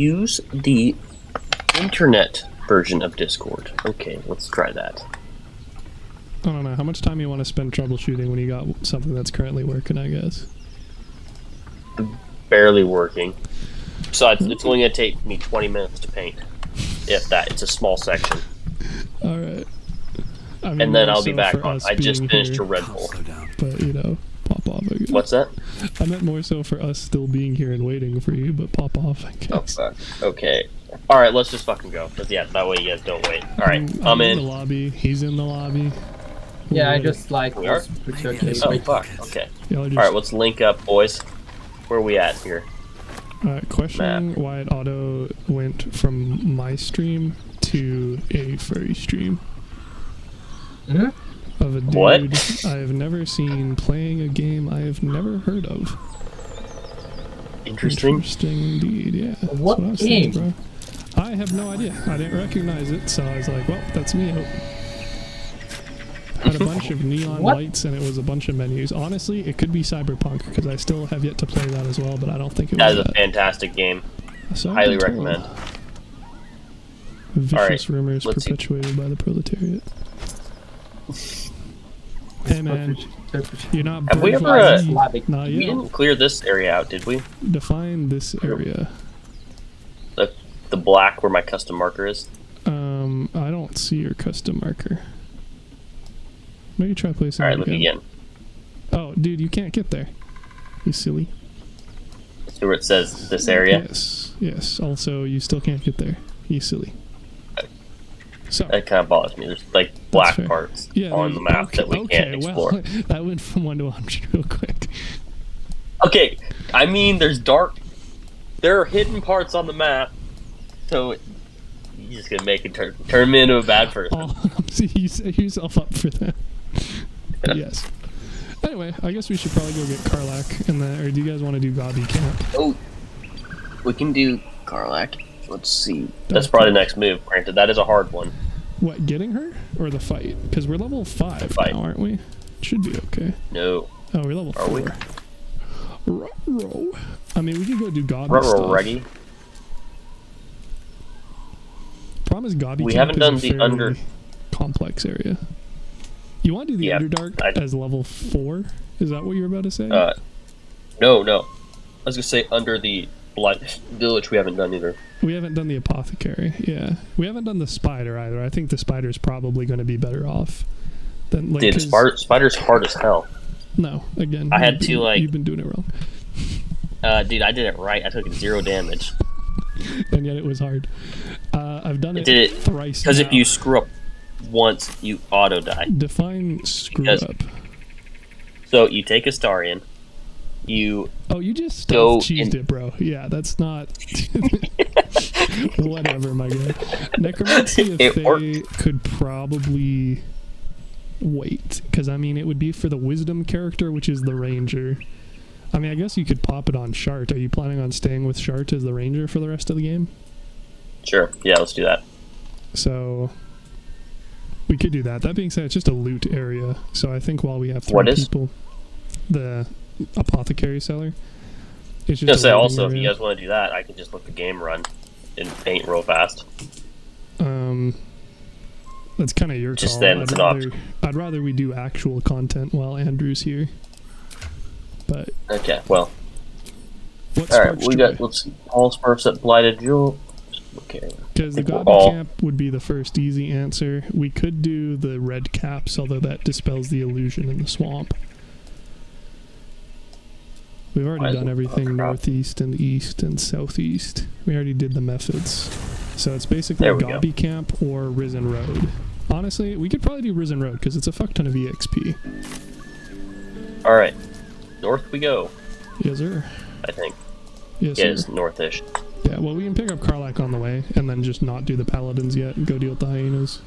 Use the internet version of Discord. Okay, let's try that. I don't know. How much time you want to spend troubleshooting when you got something that's currently working, I guess? Barely working. So it's only going to take me 20 minutes to paint. If that. It's a small section. Alright. I mean, And then I'll be so back for on. us I just being finished here, a Red Bull. but, you know, pop off, I guess. What's that? I meant more so for us still being here and waiting for you, but pop off, I Oh, guess. fuck. Okay. Alright, let's just fucking go. Yeah, that way you guys don't wait. Alright, I'm in. the lobby. He's in the lobby. Yeah, I just like We are? this picture. Okay, Oh, wait. fuck. Okay. Just, Alright, let's link up, boys. Where are we at here? questioning why it auto went from my stream to a furry stream. Hmm? Of a dude What? I have never seen playing a game I have never heard of. Interesting. Interesting indeed, yeah. That's What I was game? thinking, bro. I have no idea. I didn't recognize it, so I was like, well, that's me out. Had a bunch of neon What? lights and it was a bunch of menus. Honestly, it could be Cyberpunk because I still have yet to play that as well, but I don't think it That was is a fantastic game. So I've Highly been told. recommend. Vicious Alright, rumors let's see. perpetuated by the proletariat. Hey man, you're not Have we bourgeois. ever, Slavic. Not We yet. didn't clear this area out, did we? Define this area. The black where my custom marker is? I don't see your custom marker. Maybe try placing Alright, it look again. again. Oh, dude, you can't get there. You silly. See where it says this area? Yes, yes. Also, you still can't get there. You silly. So, That kind of bothers me. There's like black fair. parts yeah, on the map that we can't explore. Well, that went from 1 to 100 real quick. Okay, I mean, there's dark. There are hidden parts on the map, so you're just gonna make it turn me into a bad person. Oh, so you set yourself up for that. But yes. Anyway, I guess we should probably go get Karlak, and then, or do you guys want to do Gobby Camp? Oh, we can do Karlak. Let's see. That's probably the next move. Granted, that is a hard one. What, getting her or the fight? Because we're level 5 Fight. now, aren't we? Should be okay. No. Oh, we're level 4. Are we? Ruh-roh. I mean, we can go do Gobby Ruh-roh, stuff. Reggie. Problem is Gobby We Camp haven't done is a the fairly under- complex area. You want to do the Yeah, Underdark as level 4? Is that what you're about to say? No. I was gonna say under the Blight Village we haven't done either. We haven't done the Apothecary, yeah. We haven't done the Spider either. I think the Spider's probably going to be better off than, like, Dude, 'cause- Spider's hard as hell. No, again, I had to, like- you've been doing it wrong. Dude, I did it right. I took 0 damage. And yet it was hard. I've done I it did it thrice because if now. you screw up once, you auto die. Define screw Because- up. So you take Astarion, you Oh, you just go cheesed in- it, bro. Yeah, that's not... Whatever, my guy. Necromancy, if It they worked. could probably wait. Because, I mean, it would be for the Wisdom character, which is the Ranger. I mean, I guess you could pop it on Shart. Are you planning on staying with Shart as the Ranger for the rest of the game? sure, yeah, let's do that. So... we could do that. That being said, it's just a loot area. So I think while we have 3 What is? people... The Apothecary Cellar. It's I was just gonna a say loading also, if area. you guys want to do that, I can just let the game run and paint real fast. That's kind of your Just call. then it's an option. I'd rather we do actual content while Andrew's here. But Okay, well, what all right, sparks we joy? got let's see, all Smurfs at Blighted Jewel. Okay, Because the think we're Gobby all- Camp would be the first easy answer. We could do the red caps, although that dispels the illusion in the swamp. We've already Why is done it- everything oh, crap. northeast and east and southeast. We already did the methods. So it's basically There we go. Gobby Camp or Risen Road. Honestly, we could probably do Risen Road because it's a fuck ton of EXP. all right, north we go. Yes, sir. I think Yes, yeah, sir. it's northish. Yeah, well, we can pick up Karlak on the way and then just not do the Paladins yet and go deal with the hyenas.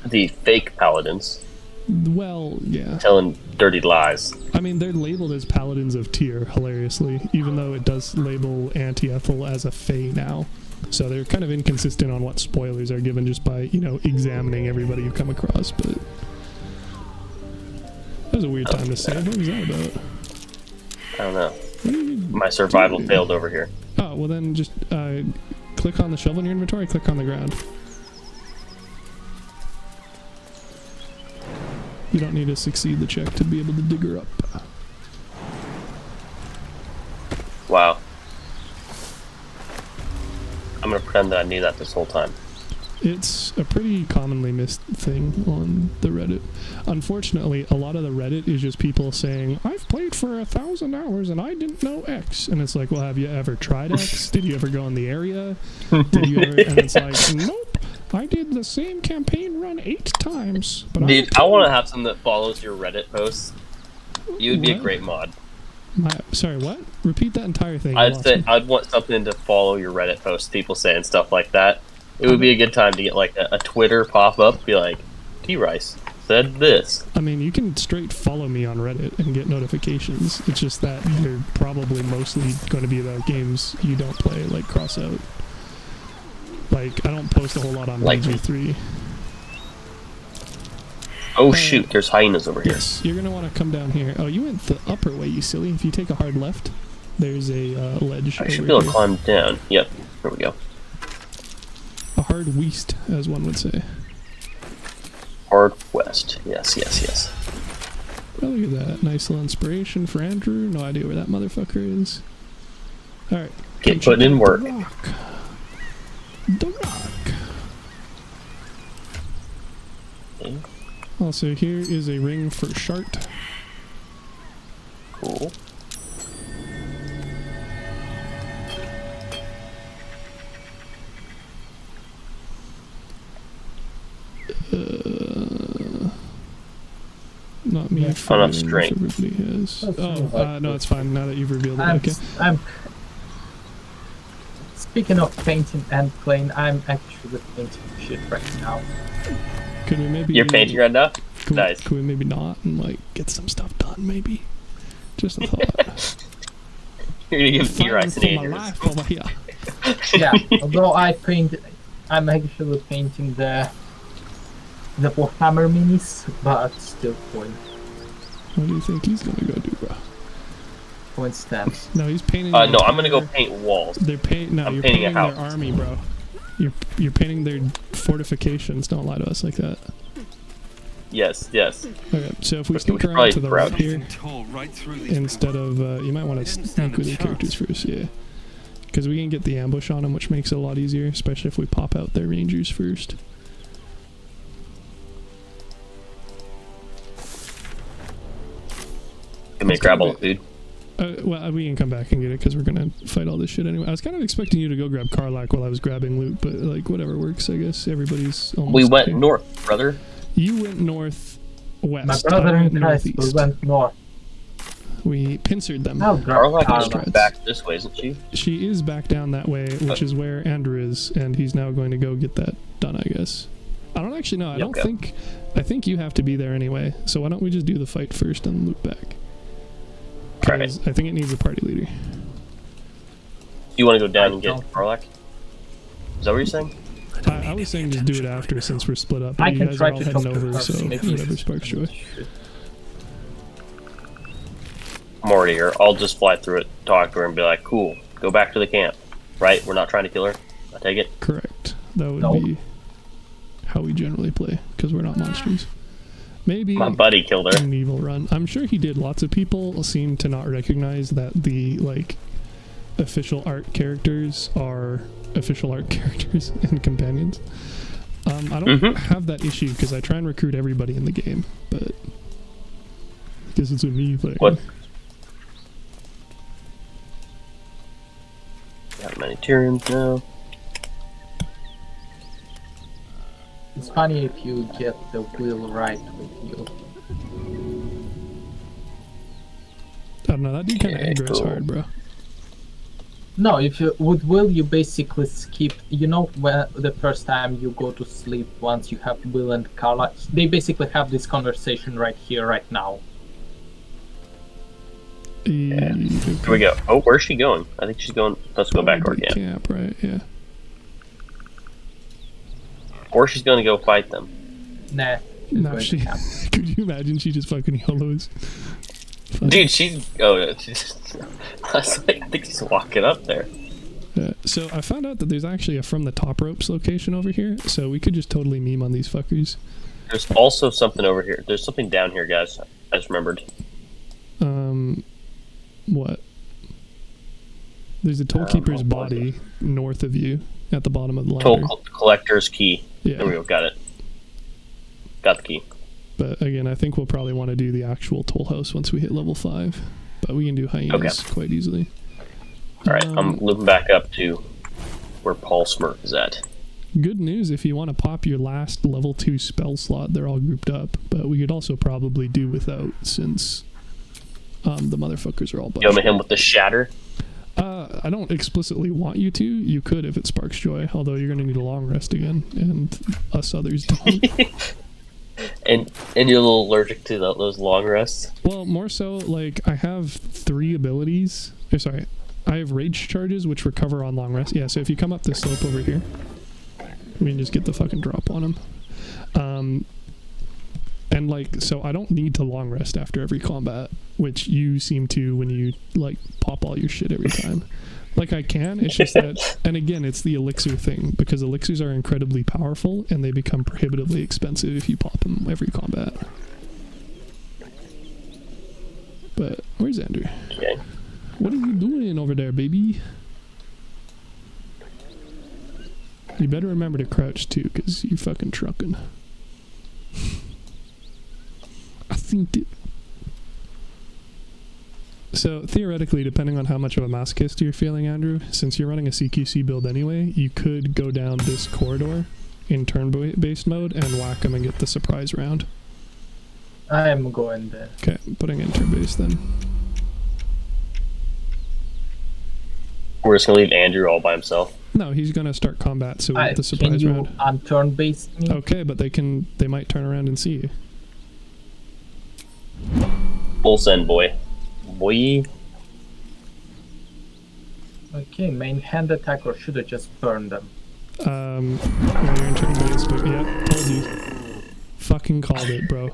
The fake paladins Well, yeah. telling dirty lies. I mean, they're labeled as Paladins of Tyr, hilariously, even though it does label Anti-Ethel as a Fae now. So they're kind of inconsistent on what spoilers are given just by, you know, examining everybody you come across, but... That was a weird time to say. What was that about? I don't know. What are you My survival doing? failed over here. Oh, well then just click on the shovel in your inventory, click on the ground. You don't need to succeed the check to be able to dig her up. Wow. I'm gonna pretend that I knew that this whole time. It's a pretty commonly missed thing on the Reddit. Unfortunately, a lot of the Reddit is just people saying, I've played for 1,000 hours and I didn't know X. And it's like, well, have you ever tried X? Did you ever go in the area? Did you ever? And it's like, nope, I did the same campaign run 8 times. But Dude, I want to have something that follows your Reddit posts. You would be a What? great mod. Sorry, what? Repeat that entire thing. I'd say I'd want something to follow your Reddit posts. People saying stuff like that. It would be a good time to get like a Twitter pop up. Be like, T-Rice said this. I mean, you can straight follow me on Reddit and get notifications. It's just that they're probably mostly going to be about games you don't play, like Crossout. Like, I don't post a whole lot on Like- BG3. Oh shoot, there's hyenas over here. Yes, you're going to want to come down here. Oh, you went the upper way, you silly. If you take a hard left, there's a ledge I should over be able to here. climb down. Yep, there we go. A hard west, as one would say. Hard west. Yes, yes, yes. Oh, look at that. Nice little inspiration for Andrew. No idea where that motherfucker is. Alright. Get putting in work. The rock. The rock. Okay, Also, here is a ring for Shart. cool. Not me. Yeah. For Enough strength. Everybody has. That's Oh, fine. no, it's fine. Now that you've revealed it. I'm, Okay. I'm. Speaking of painting and playing, I'm actually painting shit right now. Could we maybe? You're painting right now? Could, Nice. Could we maybe not and like get some stuff done? Maybe. Just a thought. You're gonna give T-Rice an Fighting for my aneurysm. life over here. Yeah, although I'm actually painting the Warhammer minis, but still What do you think he's gonna go do, bro? coincidence. No, he's painting. No, the I'm gonna go entire- paint walls. They're painting. No, I'm you're painting a painting their house. army, bro. You're painting their fortifications. Don't lie to us like that. Yes, yes. Okay, so if we Okay, we sneak should around to the probably right here, Tall right through these instead of you might want to sneak with your characters first, yeah, because we can get the ambush on them, which makes it a lot easier, especially if we pop out their rangers first. Can we grab all the food? Well, we can come back and get it because we're gonna fight all this shit anyway. I was kind of expecting you to go grab Karlak while I was grabbing loot, but like whatever works, I guess. Everybody's almost. We went here. north, brother. You went northwest. My brother I in went Christ northeast. went north. We pincered them. Now Carla grab is Karlak. back this way, isn't she? She is back down that way, which is where Andrew is, and he's now going to go get that done, I guess. I don't actually know. I think you have to be there anyway. So why don't we just do the fight first and loop back? Alright. 'Cause I think it needs a party leader. You want to go down and I get don't. Karlak? Is that what you're saying? I was saying just do it after since we're split up. I You can guys try are all to heading talk to over, her, so maybe whatever sparks joy. I'm already here. I'll just fly through it, talk to her, and be like, cool, go back to the camp. Right? We're not trying to kill her? I take it? Correct. That would No. be how we generally play, because we're not monsters. Maybe My buddy killed her. an evil run. I'm sure he did. Lots of people seem to not recognize that the like official art characters are official art characters and companions. I don't have that issue because I try and recruit everybody in the game, but because it's a me thing. What? Got many Tyrants now. It's funny if you get the wheel right with you. I don't know. That dude kind of Okay, aggro's cool. hard, bro. No, if you with will you basically skip. You know when the first time you go to sleep once you have Will and Carla, they basically have this conversation right here, right now. Here we go. Oh, where's she going? I think she's going. Let's go back to our camp. camp, right? Yeah. Or she's going to go fight them. Nah. she's No, going to she. camp. Could you imagine she just fucking YOLOs? Dude, she's. Oh, she's, I was like, I think she's walking up there. So I found out that there's actually a from the top ropes location over here, so we could just totally meme on these fuckers. There's also something over here. There's something down here, guys. I just remembered. What? There's a toll keeper's body north of you at the bottom of the ladder. Toll collector's key. Yeah. There we go. Got it. Got the key. But again, I think we'll probably want to do the actual toll house once we hit level 5. But we can do hyenas quite easily. Alright, I'm looping back up to where Paul Smirk is at. Good news, if you want to pop your last level 2 spell slot, they're all grouped up. But we could also probably do without, since the motherfuckers are all You want me him with the shatter? I don't explicitly want you to. You could if it sparks joy, although you're going to need a long rest again, and us others don't. and you're a little allergic to those long rests? Well, more so, like, I have 3 abilities. Or sorry, I have rage charges, which recover on long rest. Yeah, so if you come up this slope over here, we can just get the fucking drop on them. And, like, so I don't need to long rest after every combat, which you seem to when you, like, pop all your shit every time. Like, I can, it's just that, and again, it's the elixir thing, because elixirs are incredibly powerful, and they become prohibitively expensive if you pop them every combat. But, where's Andrew? Okay. What are you doing over there, baby? You better remember to crouch, too, because you're fucking trucking. I think it. So theoretically, depending on how much of a masochist you're feeling, Andrew, since you're running a CQC build anyway, you could go down this corridor in turn-based mode and whack them and get the surprise round. I am going there. Okay, I'm putting in turn-based then. We're just gonna leave Andrew all by himself. No, he's gonna start combat, so we get the surprise can round. you on turn-based me? Okay, but they might turn around and see you. Full send, boy. Boy. Okay, main hand attack, or should I just burn them? When you're in turn base, but yeah, told you. Fucking called it, bro.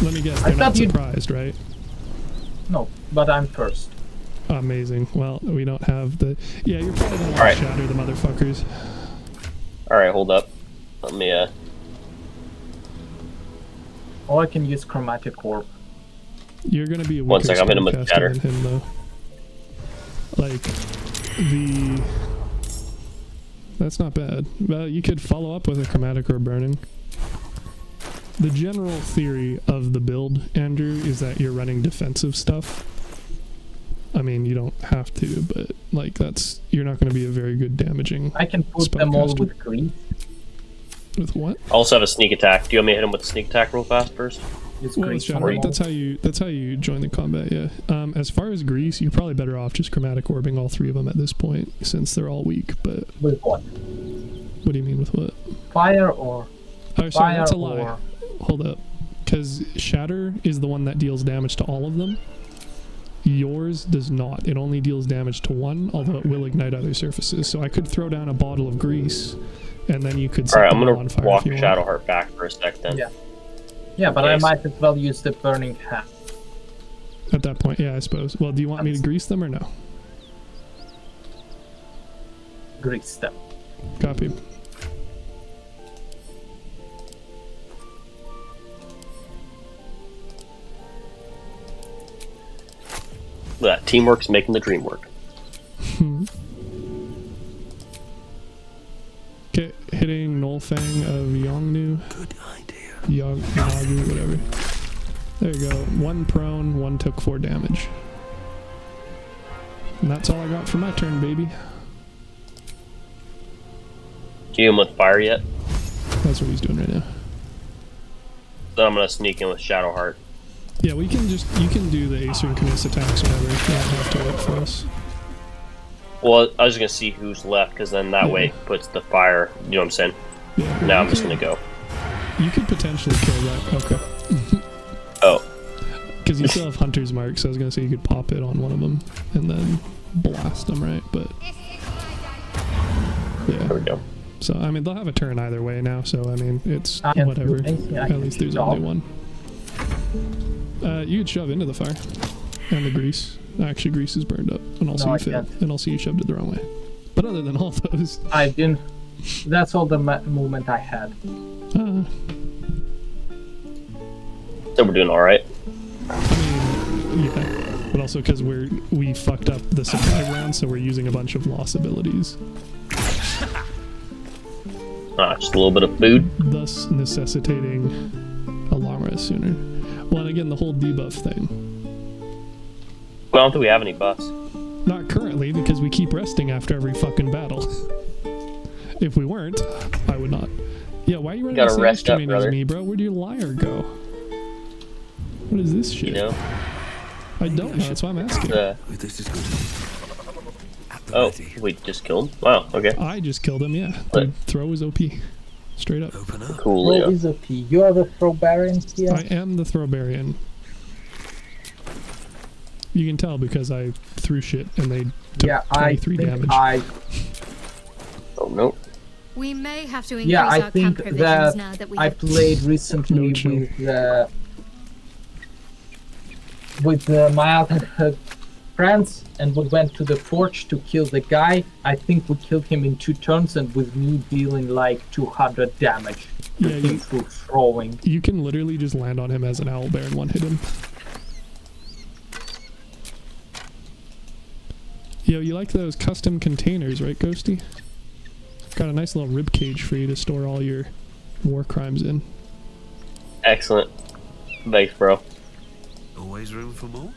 Let me guess, they're not surprised, right? No, but I'm first. Amazing. Well, we don't have the... Yeah, you're probably gonna want to shatter the motherfuckers. Alright, hold up. Let me, Or I can use chromatic orb. You're gonna be a one weaker sec, I'm in with shatter than him, though. Like, the... That's not bad. Well, you could follow up with a chromatic or burning. The general theory of the build, Andrew, is that you're running defensive stuff. I mean, you don't have to, but, like, that's... You're not going to be a very good damaging I can put them all with grease. With what? I also have a sneak attack. Do you want me to hit him with a sneak attack real fast first? Well, shatter, that's how you join the combat, yeah. As far as grease, you're probably better off just chromatic orbing all 3 of them at this point, since they're all weak, but... With what? What do you mean with what? Fire or... Oh, sorry, that's a lie. Hold up. Because shatter is the one that deals damage to all of them. Yours does not. It only deals damage to one, although it will ignite other surfaces. So I could throw down a bottle of grease, and then you could set Alright, I'm them gonna on fire walk if you Shadowheart back for a sec then. Yeah. Yeah, but I might as well use the burning hand. At that point, yeah, I suppose. Well, do you want me to grease them or no? Grease them. Copy. That teamwork's making the dream work. Okay, hitting Null Fang of Yongnu. Good idea. Yagu, whatever. There you go. 1 prone, 1 took 4 damage. And that's all I got for my turn, baby. Do you hit him with fire yet? That's what he's doing right now. Then I'm gonna sneak in with Shadowheart. Yeah, we can just... You can do the asynchronous attacks whenever. You don't have to wait for us. Well, I was gonna see who's left, because then that way it puts the fire, you know what I'm saying? Yeah. Now I'm just gonna go. You could potentially kill that. Okay. Oh. Because you still have Hunter's Mark, so I was going to say you could pop it on one of them and then blast them, right? But... Yeah. There we go. So, I mean, they'll have a turn either way now, so, I mean, it's I whatever. can At least there's only one. You could shove into the fire. And the grease. Actually, grease is burned up, and also No, I you failed, can't. and also you shoved it the wrong way. But other than all those, I didn't. That's all the movement I had. So we're doing all right. I mean, yeah, but also because we fucked up the supply round, so we're using a bunch of loss abilities, Just a little bit of food. thus necessitating a long rest sooner. Well, and again, the whole debuff thing. Well, I don't think we have any buffs. Not currently, because we keep resting after every fucking battle. If we weren't, I would not. Yeah, why are you running Gotta the same rest up, instrument as brother. me, bro? Where'd your lyre go? What is this shit? You know? I don't know, that's why I'm asking. This is good. At the Oh, ready. we just killed him? Wow, okay. I just killed him, yeah. What? Dude, throw is OP. Straight up. Open up. Cool, What Leo. is OP? You are the Throwbarian here? I am the Throwbarian. You can tell because I threw shit and they took Yeah, I 23 think damage. Oh, no. We may have to increase Yeah, I our think camp provisions that now that we I have played recently No chill. with my other friends, and we went to the forge to kill the guy. I think we killed him in 2 turns, and with me dealing like 200 damage to Yeah, him through throwing. You can literally just land on him as an owlbear and one-hit him. Yo, you like those custom containers, right, Ghosty? Got a nice little rib cage for you to store all your war crimes in. Excellent. Thanks, bro. Always room for more?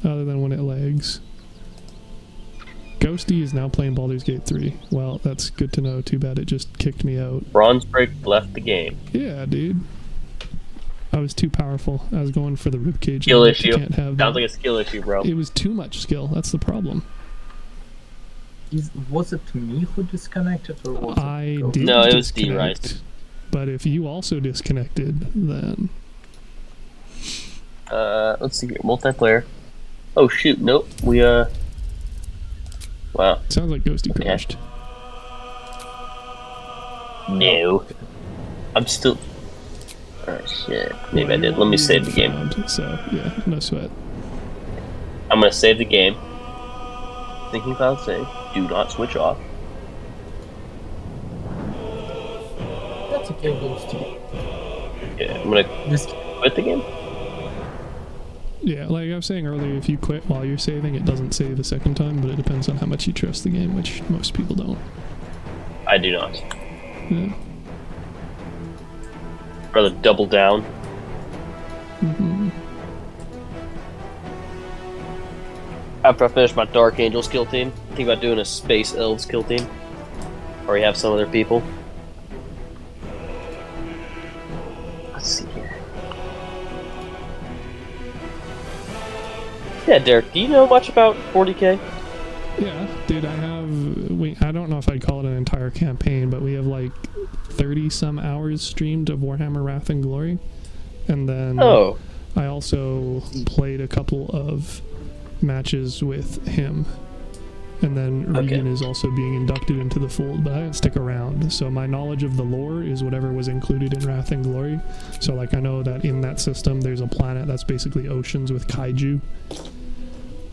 Other than when it lags. Ghosty is now playing Baldur's Gate 3. Well, that's good to know. Too bad it just kicked me out. Bronze Break left the game. Yeah, dude. I was too powerful. I was going for the rib cage. Skill You issue. can't have Sounds that. like a skill issue, bro. It was too much skill. That's the problem. Was it me who disconnected, or was I it Ghost? did No, it was disconnect, D-Rice. but if you also disconnected, then Let's see here. Multiplayer. Oh, shoot. Nope. We, Wow. sounds like Ghosty crashed. No. I'm still... Oh, shit. Maybe I did. Let me save the game. So yeah, no sweat. I'm gonna save the game. Thinking file save. Do not switch off. That's okay, Ghosty. Yeah, I'm gonna Just quit the game. Yeah, like I was saying earlier, if you quit while you're saving, it doesn't save a second time, but it depends on how much you trust the game, which most people don't. I do not. Yeah. Rather double down. hmm After I finish my Dark Angel skill team, think about doing a Space Elf skill team. Or you have some other people. Let's see here. Yeah, Derek, do you know much about 40k? Yeah, dude, I don't know if I'd call it an entire campaign, but we have like 30 some hours streamed of Warhammer Wrath and Glory. And then Oh, I also played a couple of matches with him. And then Okay. Regan is also being inducted into the fold, but I didn't stick around. So my knowledge of the lore is whatever was included in Wrath and Glory. So like I know that in that system there's a planet that's basically oceans with kaiju.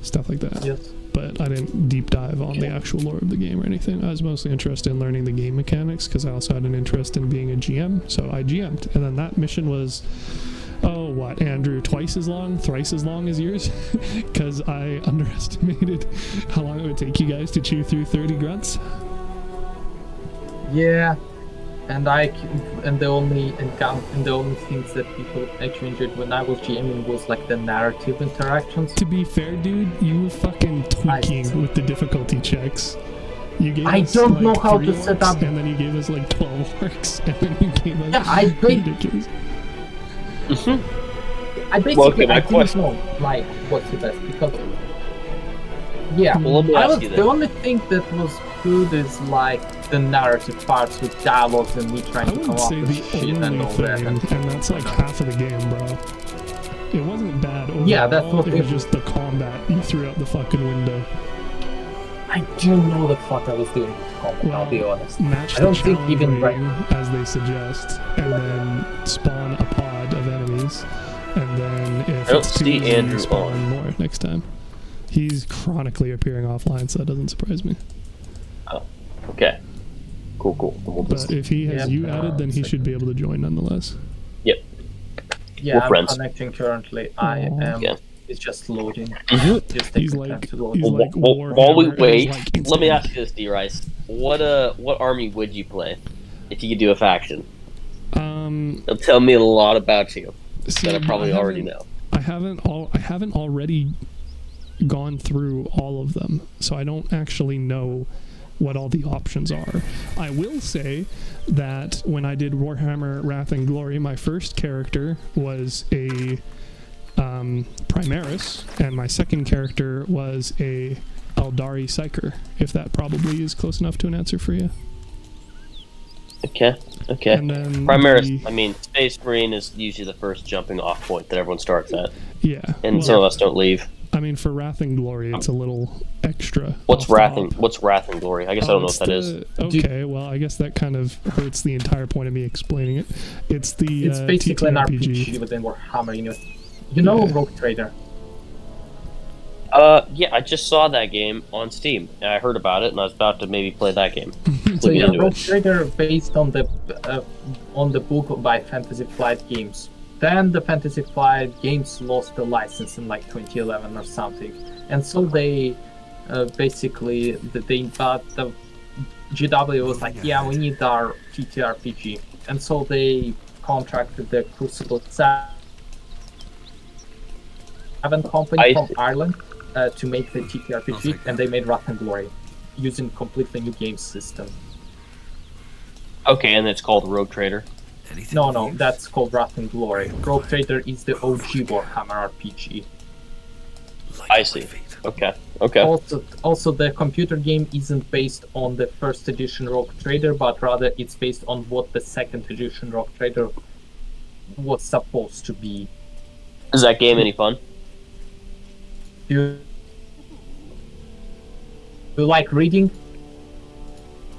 Stuff like that. yes. But I didn't deep dive on the actual lore of the game or anything. I was mostly interested in learning the game mechanics because I also had an interest in being a GM. So I GM'd. And then that mission was, oh, what, Andrew, twice as long, thrice as long as yours? Because I underestimated how long it would take you guys to chew through 30 grunts. Yeah, and the only things that people actually enjoyed when I was GMing was like the narrative interactions. To be fair, dude, you were fucking tweaking with the difficulty checks. You gave I us, don't like, know how 3 to set orcs, up- and then you gave us like 12 orcs, and then you gave us Yeah, I ridiculous. I basically Well, okay, my I didn't question- know like what's the best because yeah, well, let me I ask was you the then. only thing that was good is like the narrative parts with dialogues and me trying I to come wouldn't up say with the shit and only all that. thing, And and that's like half of the game, bro. It wasn't bad overall. Yeah, that's what it was it- just the combat. You threw out the fucking window. I didn't know the fuck I was doing with combat, I'll be honest. Match I don't the think challenge even rating as they suggest, and then spawn a pod of enemies, and then if I don't it's too see easy, Andrew spawn on. more next time. He's chronically appearing offline, so that doesn't surprise me. Oh, okay. Cool. We'll just, But if he has you added, then he should be able to join nonetheless. yep. Yeah, We're I'm friends. connecting currently. I am. Yeah. It's just loading. Mhm. Just He's taking time like, to load. he's like While we Warhammer, and wait, he's like, let me instant. ask you this, D-Rice. What army would you play if you could do a faction? It'll tell me a lot about you that I probably already know. I haven't already gone through all of them, so I don't actually know what all the options are. I will say that when I did Warhammer Wrath and Glory, my first character was a Primaris, and my second character was a Eldari Psyker, if that probably is close enough to an answer for you. Okay. And then Primaris, Space Marine is usually the first jumping off point that everyone starts at. Yeah. And some of us don't leave. For Wrath and Glory, it's a little extra. What's Wrath and Glory? I guess I don't know what that is. Okay, well, I guess that kind of hurts the entire point of me explaining it. It's the It's basically an TTRPG. RPG within Warhammer. You know Rogue Trader. Yeah, I just saw that game on Steam. And I heard about it, and I was about to maybe play that game. So yeah, Rogue Trader based on the book by Fantasy Flight Games. Then the Fantasy Flight Games lost the license in like 2011 or something, and so they but the GW was like, yeah, we need our TTRPG, and so they contracted the Crucible 7 company from Ireland to make the TTRPG, and they made Wrath and Glory using completely new game system. Okay, and it's called Rogue Trader. No, that's called Wrath and Glory. Rogue Trader is the OG Warhammer RPG. I see. Okay. Also, the computer game isn't based on the first edition Rogue Trader, but rather it's based on what the second edition Rogue Trader was supposed to be. Is that game any fun? You like reading?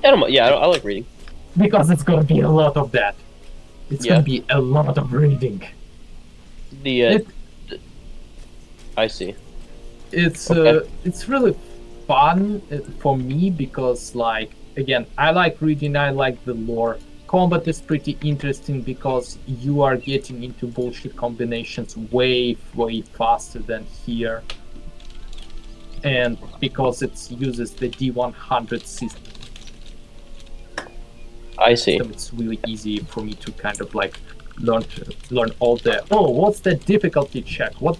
I like reading. Because it's gonna be a lot of that. It's gonna be a lot of reading. I see. It's really fun for me because, like, again, I like reading, I like the lore. Combat is pretty interesting because you are getting into bullshit combinations way faster than here. And because it uses the D100 system. I see. It's really easy for me to kind of like learn all the what's the difficulty check? How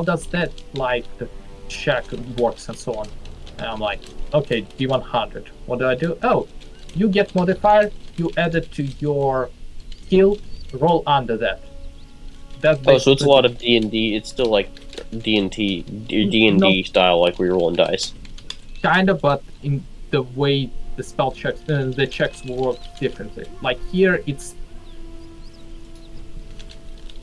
does that like the check works and so on? And I'm like, okay, D100. What do? Oh, you get modifier, you add it to your skill, roll under that. So it's a lot of D&D. It's still like D&D style, like we roll dice. Kinda, but in the way the spell checks, the checks work differently. Like here, it's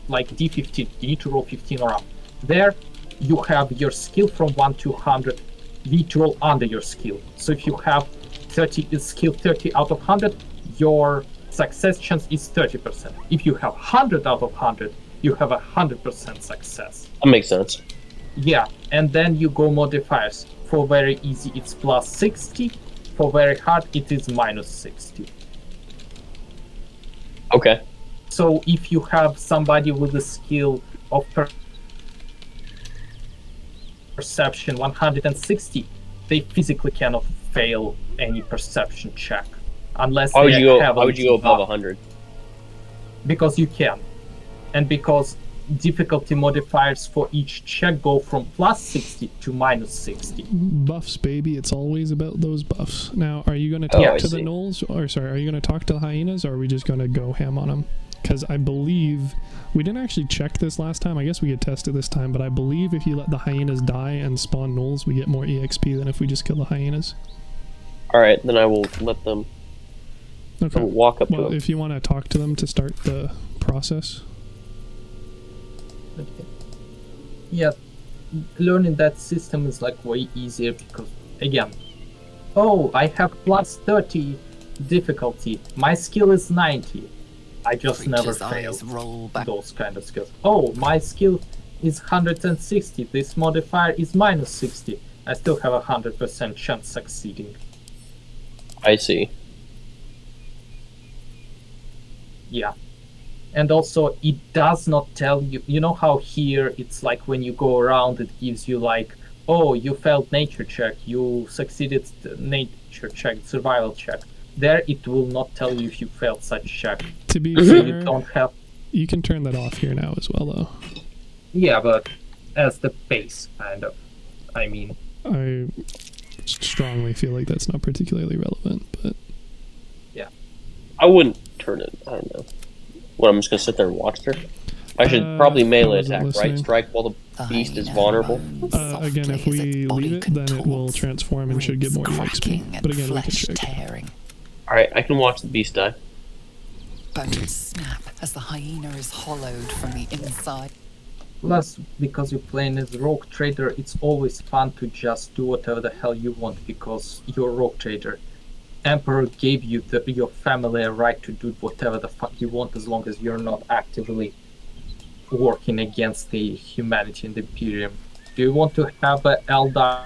like D15. You need to roll 15 or up. There, you have your skill from 1 to 100. You need to roll under your skill. So if you have 30 skill 30 out of 100, your success chance is 30%. If you have 100 out of 100, you have 100% success. That makes sense. Yeah, and then you go modifiers. For very easy, it's plus 60. For very hard, it is minus 60. Okay. So if you have somebody with a skill of perception 160, they physically cannot fail any perception check unless How would you go above 100? Because you can, and because difficulty modifiers for each check go from plus 60 to minus 60. Buffs, baby. It's always about those buffs. Now, are you going to talk to the gnolls? Or, sorry, are you going to talk to the hyenas, or are we just going to go ham on them? Because I believe... We didn't actually check this last time. I guess we could test it this time, but I believe if you let the hyenas die and spawn gnolls, we get more EXP than if we just kill the hyenas. Alright, then I will let them walk up to them. If you want to talk to them to start the process... Okay. Yeah, learning that system is like way easier because, again, I have plus 30 difficulty. My skill is 90. I just never fail those kind of skills. My skill is 160. This modifier is minus 60. I still have 100% chance succeeding. I see. Yeah. And also, it does not tell you... You know how here, it's like when you go around, it gives you like, oh, you failed nature check, you succeeded nature check, survival check. There, it will not tell you if you failed such check. To be So fair, you don't have... you can turn that off here now as well, though. Yeah, but as the base, kind of. I mean... I strongly feel like that's not particularly relevant, but... Yeah. I wouldn't turn it. I don't know. What, I'm just gonna sit there and watch her? I should probably I melee wasn't attack, listening. right? Strike while the beast is vulnerable. Again, if we leave it, then it will transform and should get more EXP. But again, we can check. Tearing. Alright, I can watch the beast die. Bones snap as the hyena is hollowed from the inside. Plus, because you're playing as rogue trader, it's always fun to just do whatever the hell you want because you're a rogue trader. Emperor gave you your family a right to do whatever the fuck you want as long as you're not actively working against the humanity and the Imperium. Do you want to have Eldar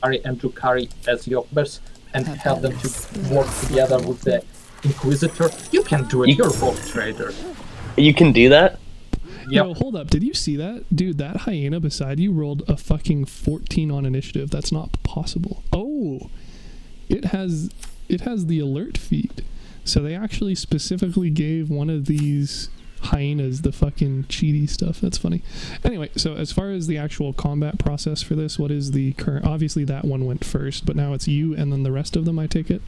and Drukhari as your members and have them to work together with the Inquisitor? You can do it, you're a rogue trader. You can do that? Yep. Yo, hold up. Did you see that? Dude, that hyena beside you rolled a fucking 14 on initiative. That's not possible. Oh, it has the alert feat. So they actually specifically gave one of these hyenas the fucking cheaty stuff. That's funny. Anyway, so as far as the actual combat process for this, what is the current... Obviously that one went first, but now it's you and then the rest of them, I take it?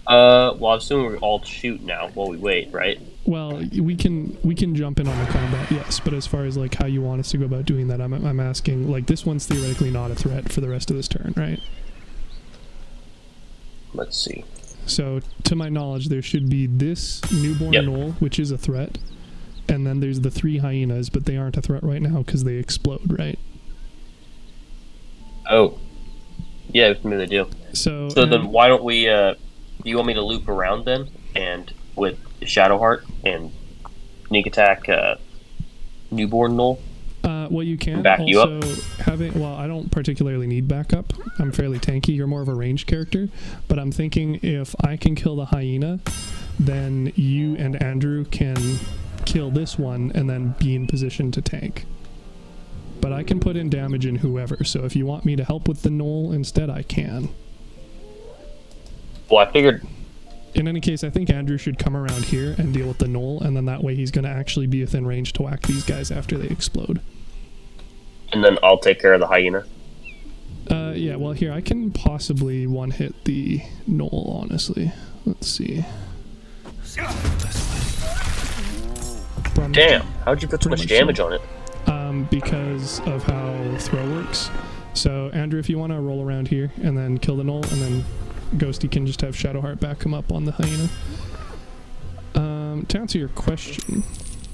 Well, I'm assuming we're all shoot now while we wait, right? Well, we can jump in on the combat, yes, but as far as like how you want us to go about doing that, I'm asking, like, this one's theoretically not a threat for the rest of this turn, right? Let's see. So, to my knowledge, there should be this newborn knoll, which is a threat, and then there's the 3 hyenas, but they aren't a threat right now because they explode, right? Oh. Yeah, we can do the deal. So then why don't we, do you want me to loop around then, and with Shadowheart and sneak attack newborn null? Well, you can back you also well, I don't particularly need backup. I'm fairly tanky. You're more of a ranged character, but I'm thinking if I can kill the hyena, then you and Andrew can kill this one and then be in position to tank. But I can put in damage in whoever, so if you want me to help with the knoll instead, I can. Well, I figured... In any case, I think Andrew should come around here and deal with the knoll, and then that way he's going to actually be within range to whack these guys after they explode. And then I'll take care of the hyena. Yeah, well, here, I can possibly one-hit the knoll, honestly. Let's see. Damn, how'd you put so much damage on it? Because of how throw works. So, Andrew, if you want to roll around here and then kill the knoll, and then Ghosty can just have Shadowheart back him up on the hyena. To answer your question...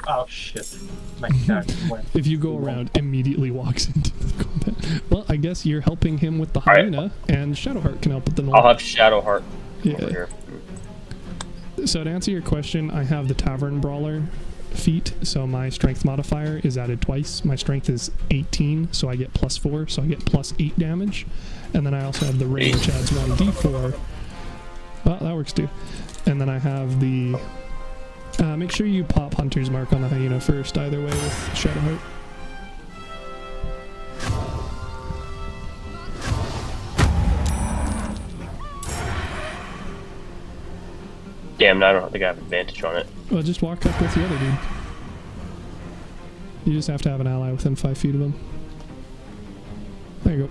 Oh shit. My character went. If you go around, immediately walks into the combat. Well, I guess you're helping him with the hyena, and Shadowheart can help with the knoll. I'll have Shadowheart over Yeah. here. So to answer your question, I have the Tavern Brawler feat, so my strength modifier is added twice. My strength is 18, so I get +4, so I get +8 damage. And then I also have the Ray, which adds 1d4. Well, that works too. And then I have the... make sure you pop Hunter's Mark on the hyena first, either way with Shadowheart. Damn, now I don't think I have advantage on it. Well, just walk up with the other dude. You just have to have an ally within 5 feet of him. There you go.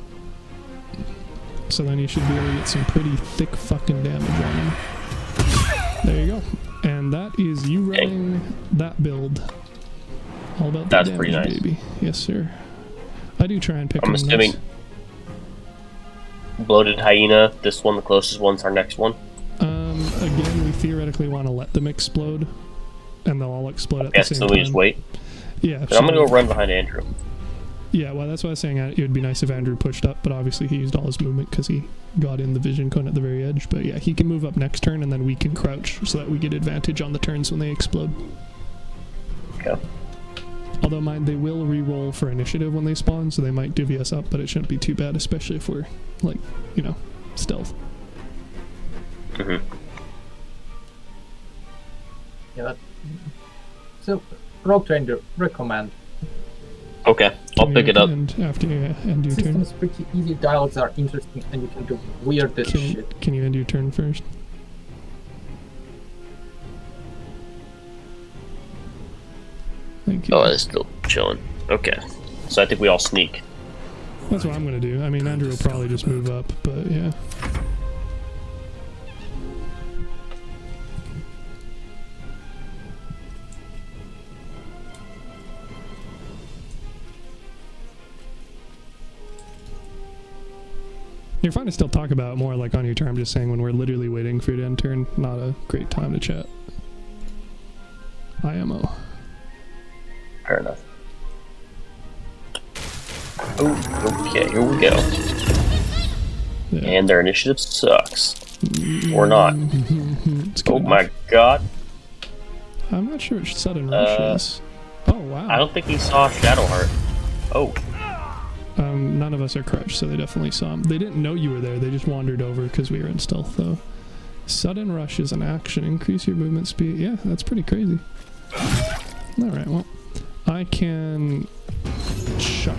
So then you should be able to get some pretty thick fucking damage on him. There you go. And that is you running that build. All about the damage, pretty nice. baby. Yes, sir. I do try and pick I'm them assuming nice. Bloated Hyena, this one, the closest one's our next one. Again, we theoretically want to let them explode, and they'll all explode at the same So time. we just wait. Yeah. But I'm gonna go run behind Andrew. Yeah, well, that's why I was saying it would be nice if Andrew pushed up, but obviously he used all his movement because he got in the vision cone at the very edge. But yeah, he can move up next turn, and then we can crouch so that we get advantage on the turns when they explode. Okay. Although they will re-roll for initiative when they spawn, so they might divvy us up, but it shouldn't be too bad, especially if we're, like, you know, stealth. Mm-hmm. Yeah. So, Rogue Trader, recommend. Okay, I'll pick it up. After you end your System turn. is pretty easy, dialogues are interesting, and you can do weirdest shit. Can you end your turn first? Thank you. Oh, it's still chilling. Okay, so I think we all sneak. That's what I'm gonna do. I mean, Andrew will probably just move up, but yeah. You're fine to still talk about it more like on your turn. I'm just saying when we're literally waiting for you to end turn, not a great time to chat. IMO. Fair enough. Oh, okay, here we go. Yeah. And their initiative sucks. Or not. It's good Oh enough. my god. I'm not sure what sudden rush is. Oh wow. I don't think he saw Shadowheart. Oh, None of us are crouched, so they definitely saw him. They didn't know you were there. They just wandered over because we were in stealth, though. Sudden rush is an action. Increase your movement speed. Yeah, that's pretty crazy. All right, well, I can chuck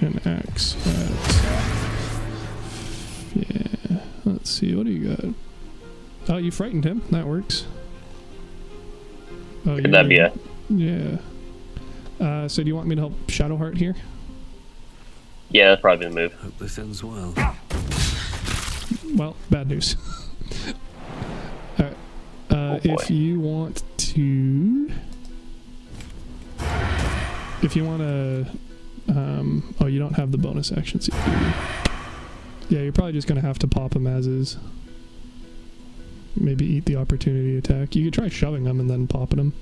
an axe at... Yeah, let's see. What do you got? Oh, you frightened him. That works. Oh, could that be a... Yeah. So do you want me to help Shadowheart here? Yeah, that's probably the move. Hope this ends well. Well, bad news. Alright. If you want to... If you want to... oh, you don't have the bonus action. So yeah, you're probably just going to have to pop him as is. Maybe eat the opportunity attack. You could try shoving him and then popping him.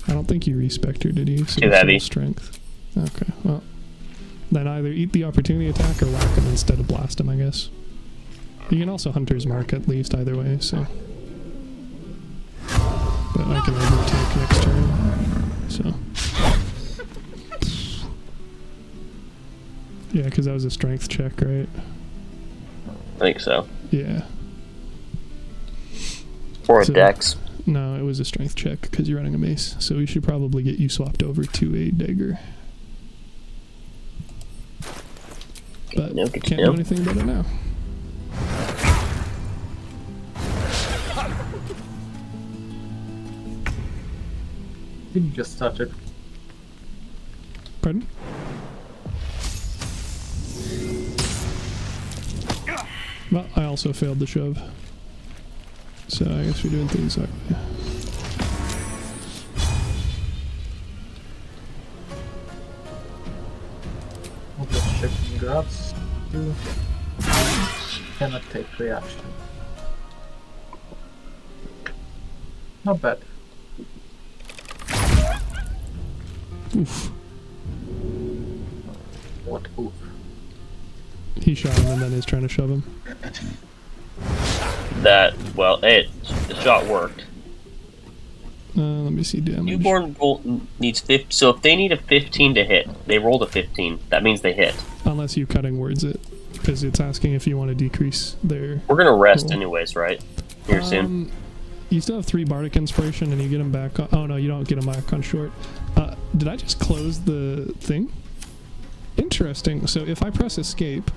I don't think you respect her, did you? So Too heavy. Strength. Okay, well. Then either eat the opportunity attack or whack him instead of blast him, I guess. You can also Hunter's Mark at least, either way, so. But I can overtake next turn, so. Yeah, because that was a strength check, right? I think so. Yeah. Or a So- dex. No, it was a strength check because you're running a mace. So we should probably get you swapped over to a dagger. But No, good to can't know. do anything about it now. Did you just start it? Pardon? Well, I also failed the shove. So I guess we're doing things that way. I'll just check grabs. Cannot take reaction. Not bad. Oof. What oof? He shot him and then is trying to shove him. That, well, hey, the shot worked. Let me see damage. Newborn needs 50, so if they need a 15 to hit, they rolled a 15. That means they hit. Unless you cutting words it. Because it's asking if you want to decrease their... We're gonna rest roll. anyways, right? Here soon. You still have 3 Bardic Inspiration and you get them back on... Oh no, you don't get them back on short. Did I just close the thing? Interesting. So if I press escape,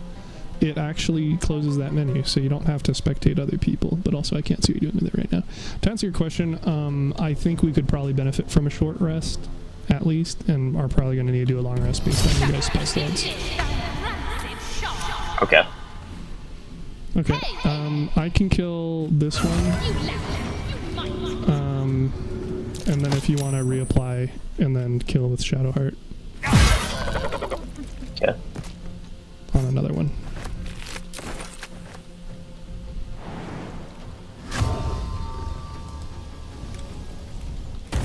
it actually closes that menu, so you don't have to spectate other people, but also I can't see what you're doing with it right now. To answer your question, I think we could probably benefit from a short rest, at least, and are probably going to need to do a long rest based on you guys' spell slots. Okay. Okay, I can kill this one, and then if you want to reapply, and then kill with Shadowheart Okay. on another one.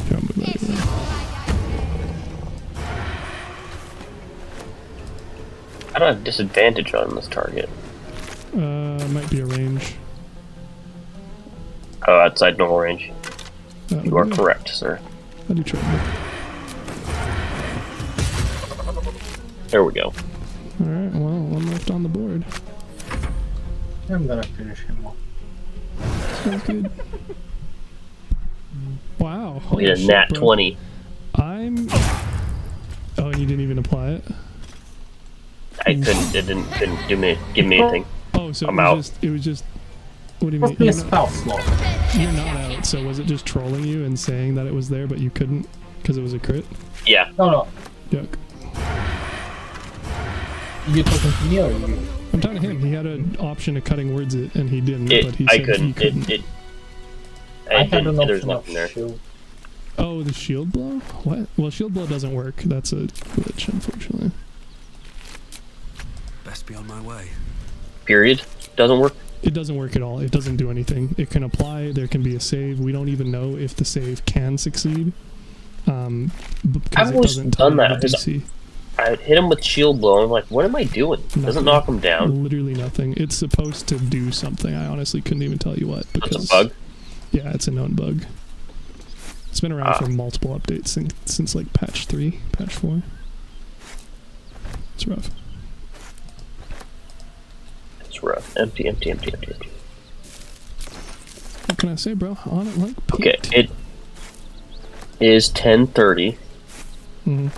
Don't move out of the way. I don't have disadvantage on this target. Might be a range. Oh, outside normal range. That You would are be- correct, sir. I do trouble. There we go. Alright, well, one left on the board. I'm gonna finish him off. Sounds good. Wow. We Holy had a shit, nat bro. 20. I'm... Oh, and you didn't even apply it? I couldn't. It didn't give me anything. Oh, so I'm it out. was just... It was just... What do you mean? Must be a spell slot. You're not out, so was it just trolling you and saying that it was there, but you couldn't because it was a crit? Yeah. No. Yuck. You talking to me or you? I'm talking to him. He had an option of cutting words it, and he didn't, but he I said couldn't. he couldn't. I had an There's option nothing of there. shield. Oh, the shield blow? What? Well, shield blow doesn't work. That's a glitch, unfortunately. Best be on my way. Period. Doesn't work. It doesn't work at all. It doesn't do anything. It can apply. There can be a save. We don't even know if the save can succeed. Because I've it always doesn't tell done you that, the 'cause DC. I hit him with shield blow. And I'm like, what am I doing? Doesn't Nothing. knock him down. Literally nothing. It's supposed to do something. I honestly couldn't even tell you what. Because, That's a bug. Yeah, it's a known bug. It's been around for multiple updates since like patch 3, patch 4. It's rough. It's rough. Empty. What can I say, bro? On it like Okay, Pete. it is 10:30. Mhm.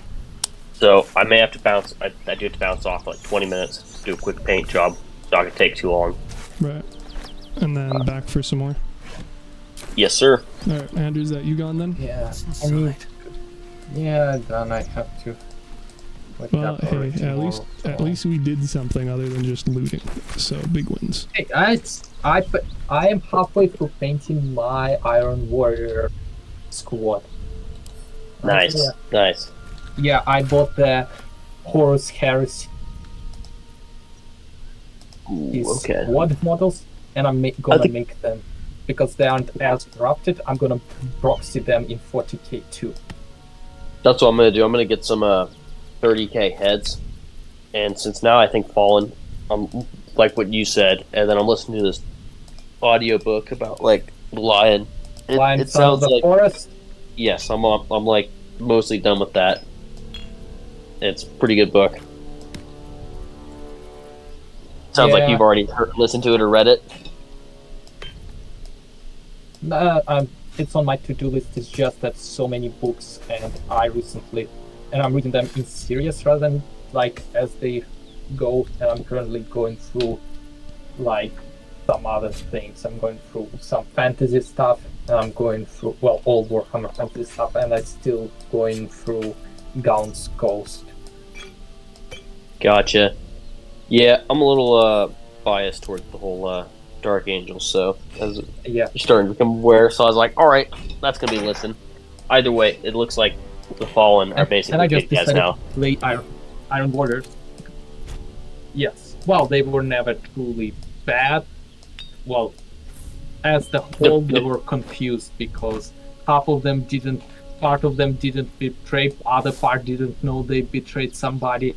So I may have to bounce. I do have to bounce off for like 20 minutes. Do a quick paint job. It's not gonna take too long. Right. And then back for some more. Yes, sir. Alright, Andrew, is that you gone then? Yeah. What's I need. inside? Yeah, then I have to. wake Well, up early hey, tomorrow, at so- least we did something other than just looting. So big wins. Hey, I am halfway through painting my Iron Warrior squad. Nice, Yeah. nice. Yeah, I bought the Horus Heresy Ooh, okay. squad models, and I'm gonna think- make them because they aren't as corrupted. I'm gonna proxy them in 40k too. That's what I'm gonna do. I'm gonna get some 30k heads, and since now I think Fallen, like what you said, and then I'm listening to this audiobook about like the lion. Lion It Son of sounds the like Forest. yes. I'm like mostly done with that. It's a pretty good book. Sounds like Yeah. you've already listened to it or read it. It's on my to-do list. It's just that so many books, and I'm reading them in series rather than like as they go. And I'm currently going through like some other things. I'm going through some fantasy stuff, and I'm going through all Warhammer fantasy stuff, and I'm still going through Gaunt's Ghost. Gotcha. Yeah, I'm a little biased towards the whole Dark Angels, so as Yeah, you're starting to become aware, so I was like, all right, that's gonna be a listen. Either way, it looks like the Fallen are and I basically just big guys decided now. to play Iron Warriors. Yes, well, they were never truly bad. Well, as the whole, they were confused because part of them didn't betray, other part didn't know they betrayed somebody,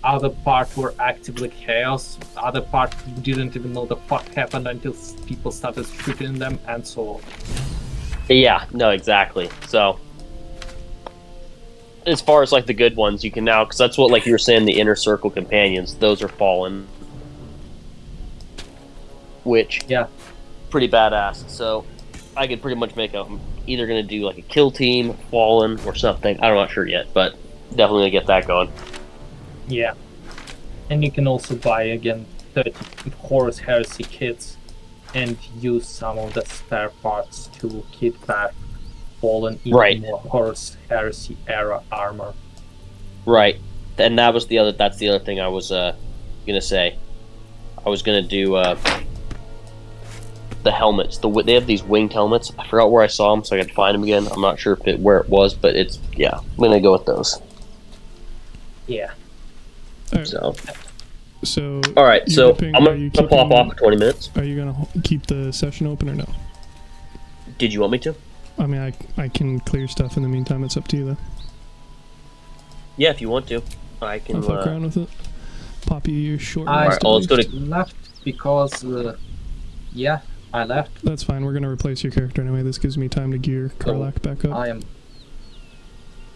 other part were actively chaos, other part didn't even know the fuck happened until people started shooting them, and so on. Yeah, no, exactly. So, as far as like the good ones, you can now, because that's what like you were saying, the inner circle companions, those are Fallen, which Yeah. pretty badass. So, I could pretty much make I'm either gonna do like a kill team, Fallen, or something. I'm not sure yet, but definitely gonna get that going. Yeah. And you can also buy again 30 Horus Heresy kits and use some of the spare parts to kit back Fallen into Right. more Horus Heresy era armor. Right, and that's the other thing I was gonna say. I was gonna do the helmets. They have these winged helmets. I forgot where I saw them, so I could find them again. I'm not sure where it was, but I'm gonna go with those. Yeah. Alright, So, so all right, you so ripping- I'm are you gonna pop keeping- off for 20 minutes. Are you gonna keep the session open or no? Did you want me to? I mean, I can clear stuff in the meantime. It's up to you though. Yeah, if you want to, I can. I'll fuck around with it. Pop you your short I rest well, let's at go least. to- left because, yeah, I left. That's fine. We're gonna replace your character anyway. This gives me time to gear Karlak back up. I am.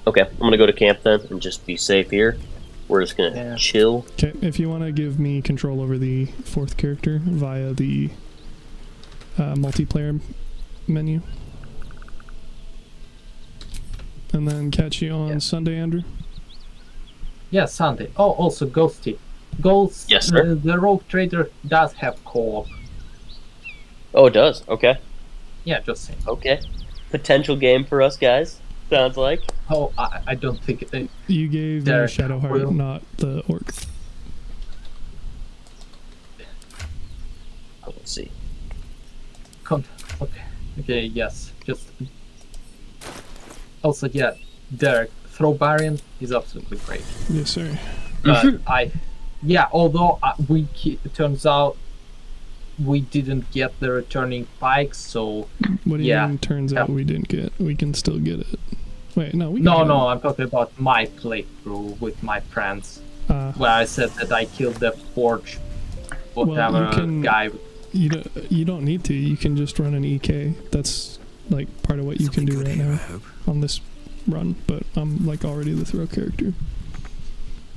Okay, I'm gonna go to camp then and just be safe here. We're just gonna chill. Okay, if you want to give me control over the 4th character via the multiplayer menu. And then catch you on Sunday, Andrew. Yeah, Sunday. Oh, also Ghosty. Ghost. Yes, sir. The Rogue Trader does have co-op. Oh, it does? Okay. Yeah, just saying. Okay. Potential game for us guys, sounds like. Oh, I don't think it. You gave me Shadowheart, not the orc. Oh, let's see. Okay, yes. Just. Also, yeah, Derek, throw Barian is absolutely great. Yes, sir. But although it turns out we didn't get the returning pikes, so what do you mean turns out we didn't get? We can still get it. Wait, no, we No, I'm talking about my playthrough with my friends. Where I said that I killed the forge guy. You don't need to. You can just run an EK. That's like part of what you can do right now on this run. But I'm like already the throw character,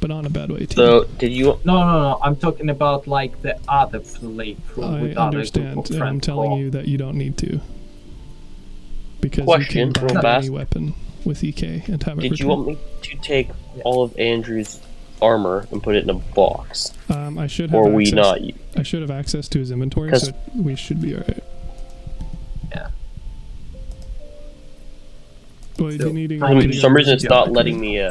but on a bad way too. So did you? No. I'm talking about like the other playthrough with I understand, other and I'm telling you that you don't need to. Because Question, you can buy any weapon with EK and have it. Did you want me to take all of Andrew's armor and put it in a box? I should have. Or access, we not? I should have access to his inventory, so we should be alright. Yeah. Well, so, for some reason, it's not letting me.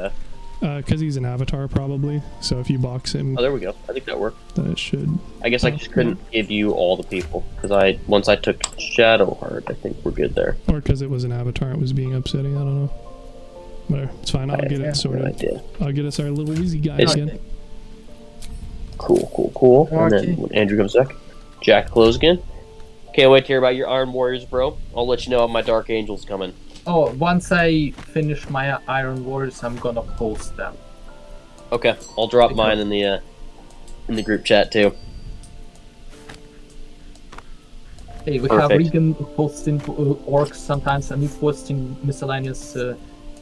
Because he's an avatar, probably. So if you box him. Oh, there we go. I think that worked. Then it should. I guess I just couldn't give you all the people because once I took Shadowheart, I think we're good there. Or because it was an avatar, it was being upsetting. I don't know. Whatever. It's fine. I'll get it sorted. I'll get us our little easy guy again. Cool. And then when Andrew comes back, Jack close again. Can't wait to hear about your Iron Warriors, bro. I'll let you know when my Dark Angel's coming. Oh, once I finish my Iron Warriors, I'm gonna post them. Okay, I'll drop mine in the group chat too. Hey, we have Regan posting orcs sometimes, and he's posting miscellaneous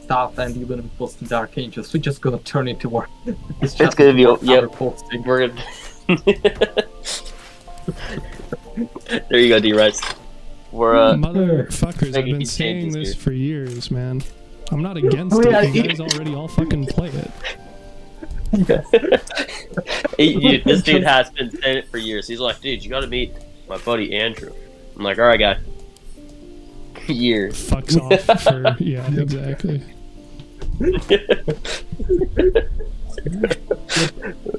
stuff, and you're gonna be posting Dark Angels. We're just gonna turn it to work. It's gonna be posting. We're gonna. There you go, D-Rice. We're motherfuckers. I've been saying this for years, man. I'm not against it. You guys already all fucking play it. This dude has been saying it for years. He's like, dude, you gotta meet my buddy Andrew. I'm like, alright, guy. Years. Fucks off for exactly.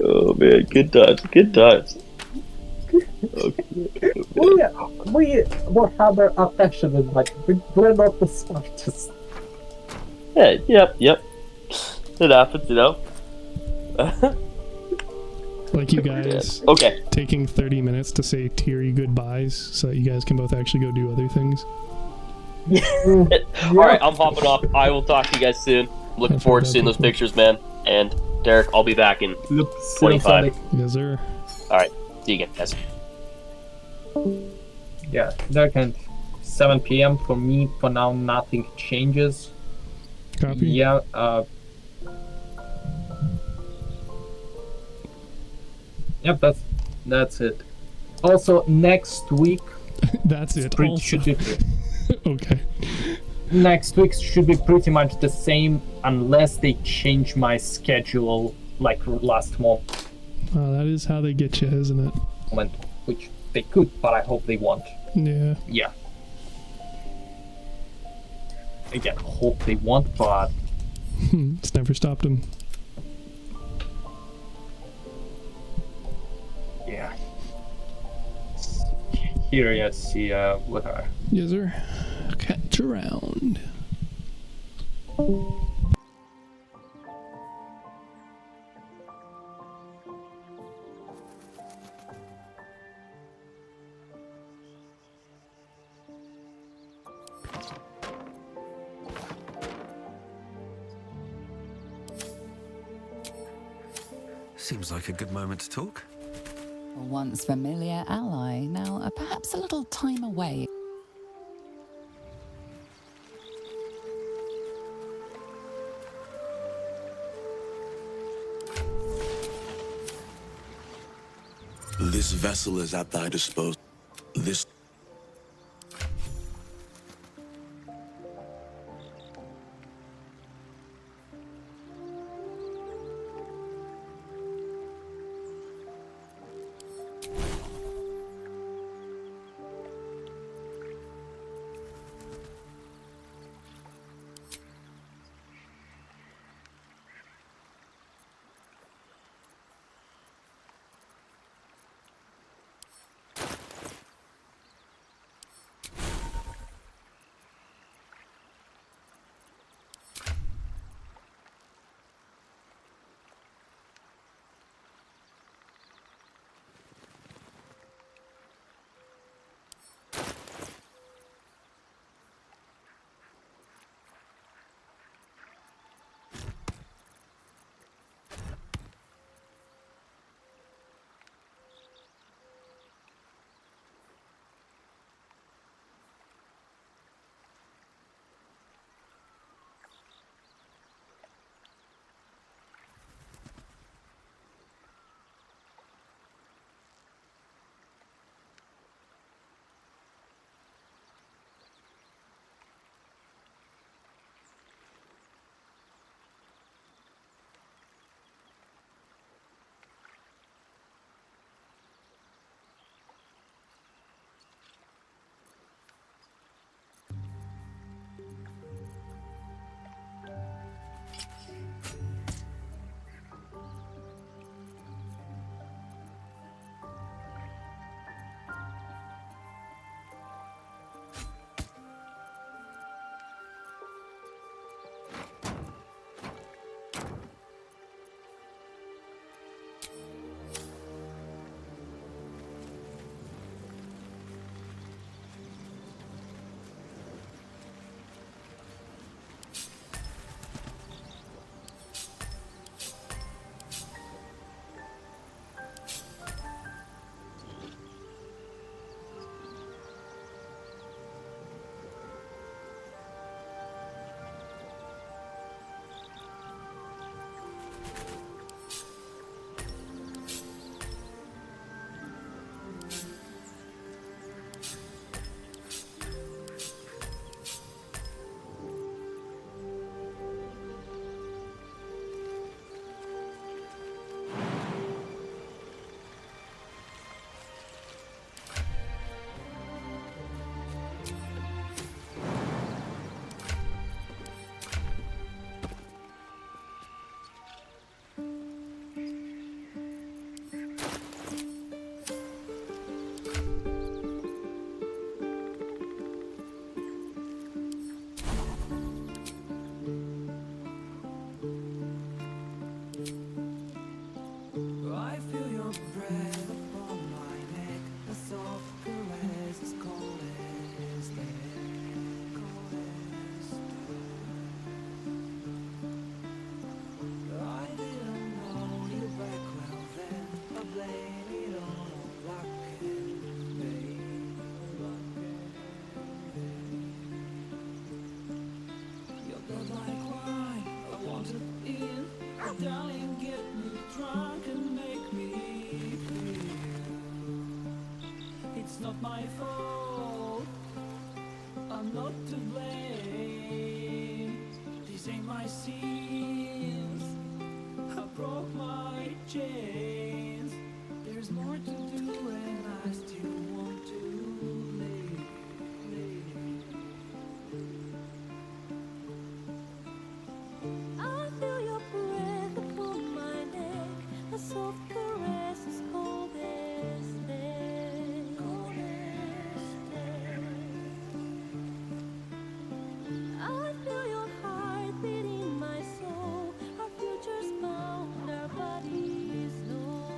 Oh man, good times. Okay. We will have our affectionate, but we're not the smartest. Yeah, yep. It happens, you know. Like you guys taking 30 minutes to say teary goodbyes so that you guys can both actually go do other things. Alright, I'm hopping off. I will talk to you guys soon. Looking forward to seeing those pictures, man. And Derek, I'll be back in 25. Yes, sir. Alright, see you guys. Yeah, Derek, and 7 p.m. for me. For now, nothing changes. Copy. Yeah, yep, that's it. Also, next week... That's it. Should be okay. Next week should be pretty much the same, unless they change my schedule like last month. That is how they get you, isn't it? Which they could, but I hope they won't. Yeah. Yeah. Again, hope they won't, but... It's never stopped them. Yeah. Here, yes, see, what are... Yes, sir. Catch around. Seems like a good moment to talk. A once familiar ally, now perhaps a little time away. This vessel is at thy disposal. This I feel your breath upon my neck, a soft caress as cold as death, cold as death. I didn't know you back well then, I blame it on luck and fate, luck and fate. Your blood like wine, I want it in, darling, get me drunk and make me feel it's not my fault, I'm not to blame. These ain't my sins, I broke my chains. There's more to do and I still want to live. I feel your breath upon my neck, a soft caress as cold as death, cold as death. I feel your heart beating my soul, our futures bound, our bodies known.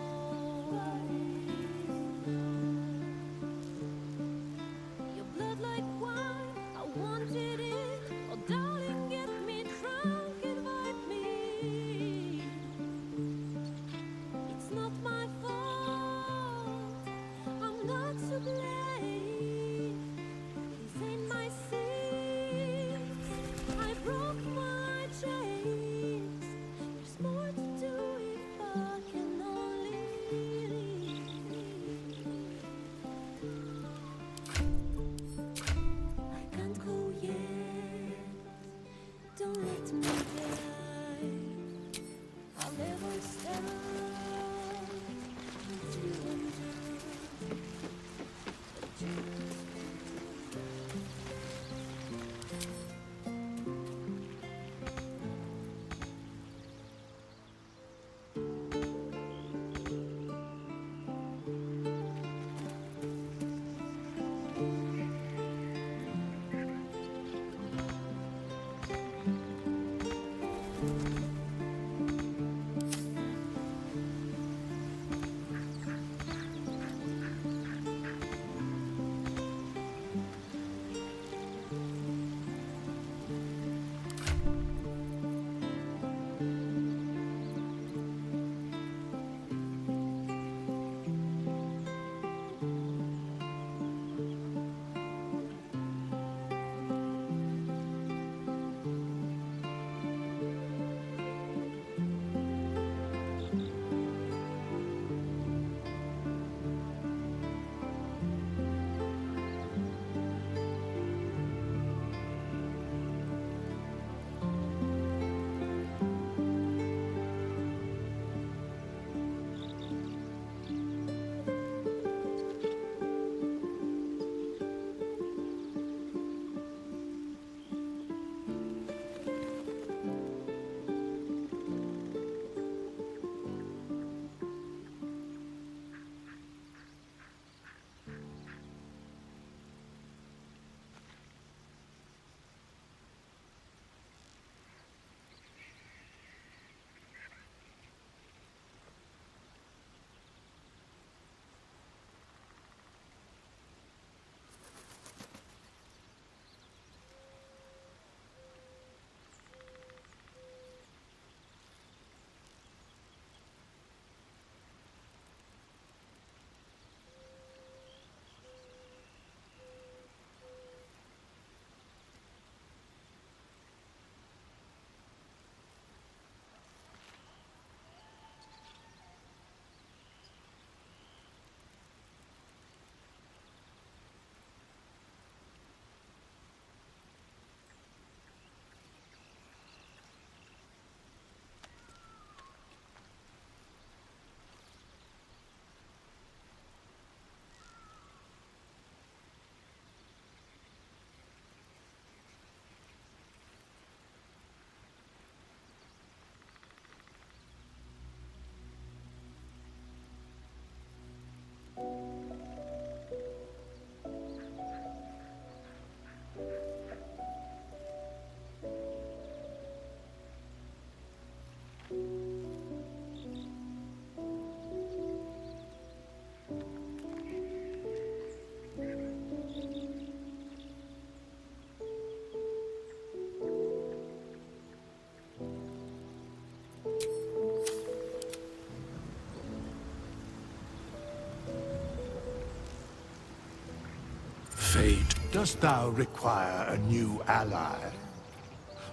Fate, dost thou require a new ally?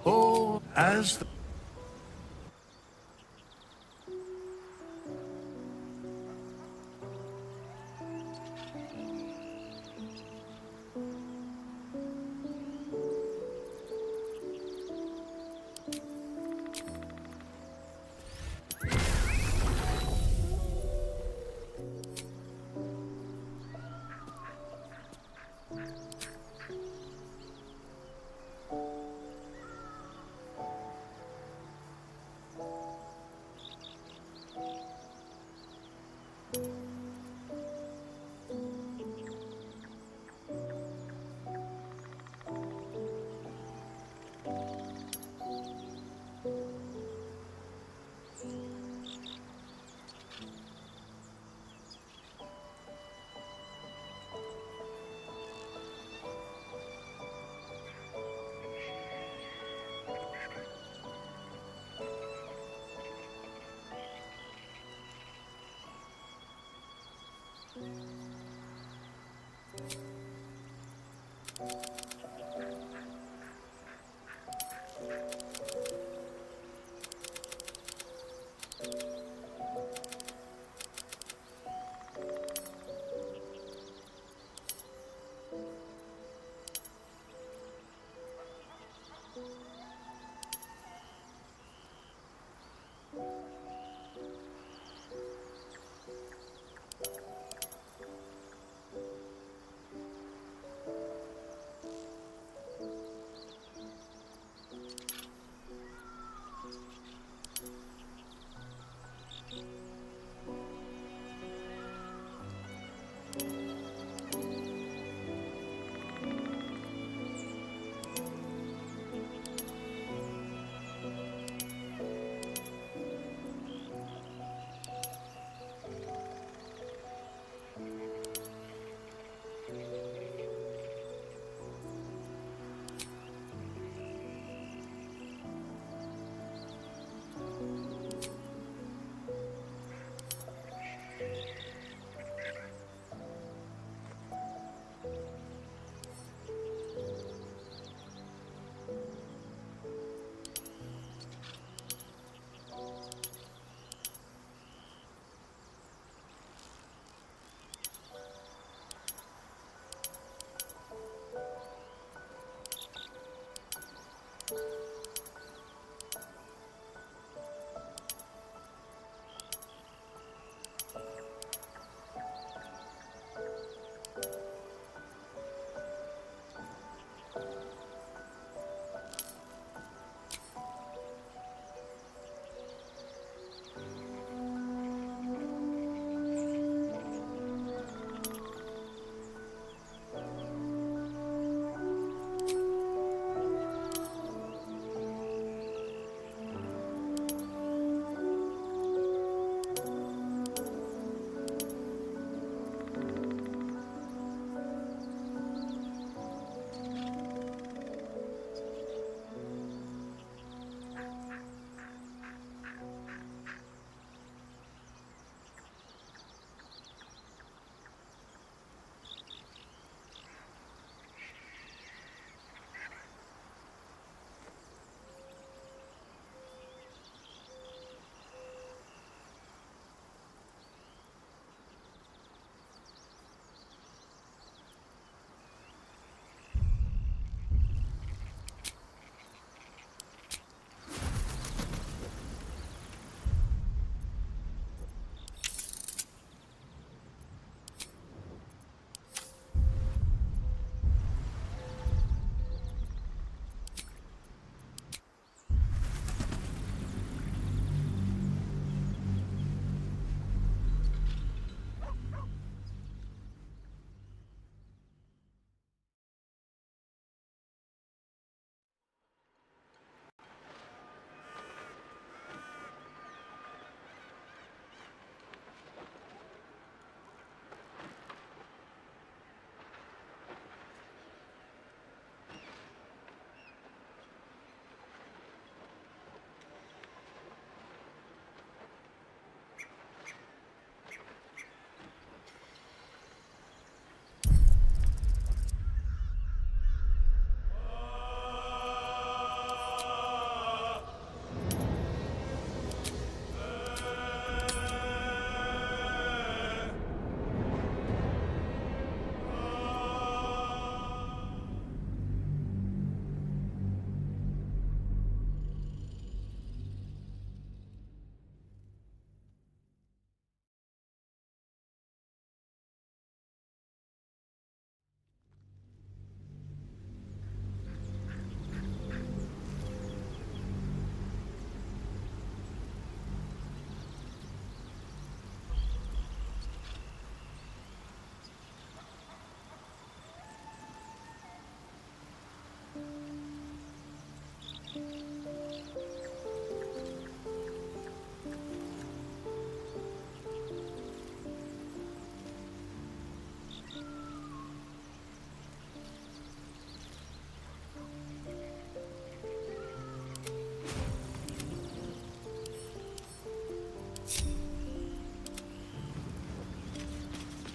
Or, as the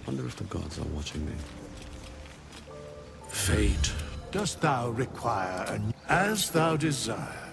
Wonder if the gods are watching me. Fate. Dost thou require as thou desire?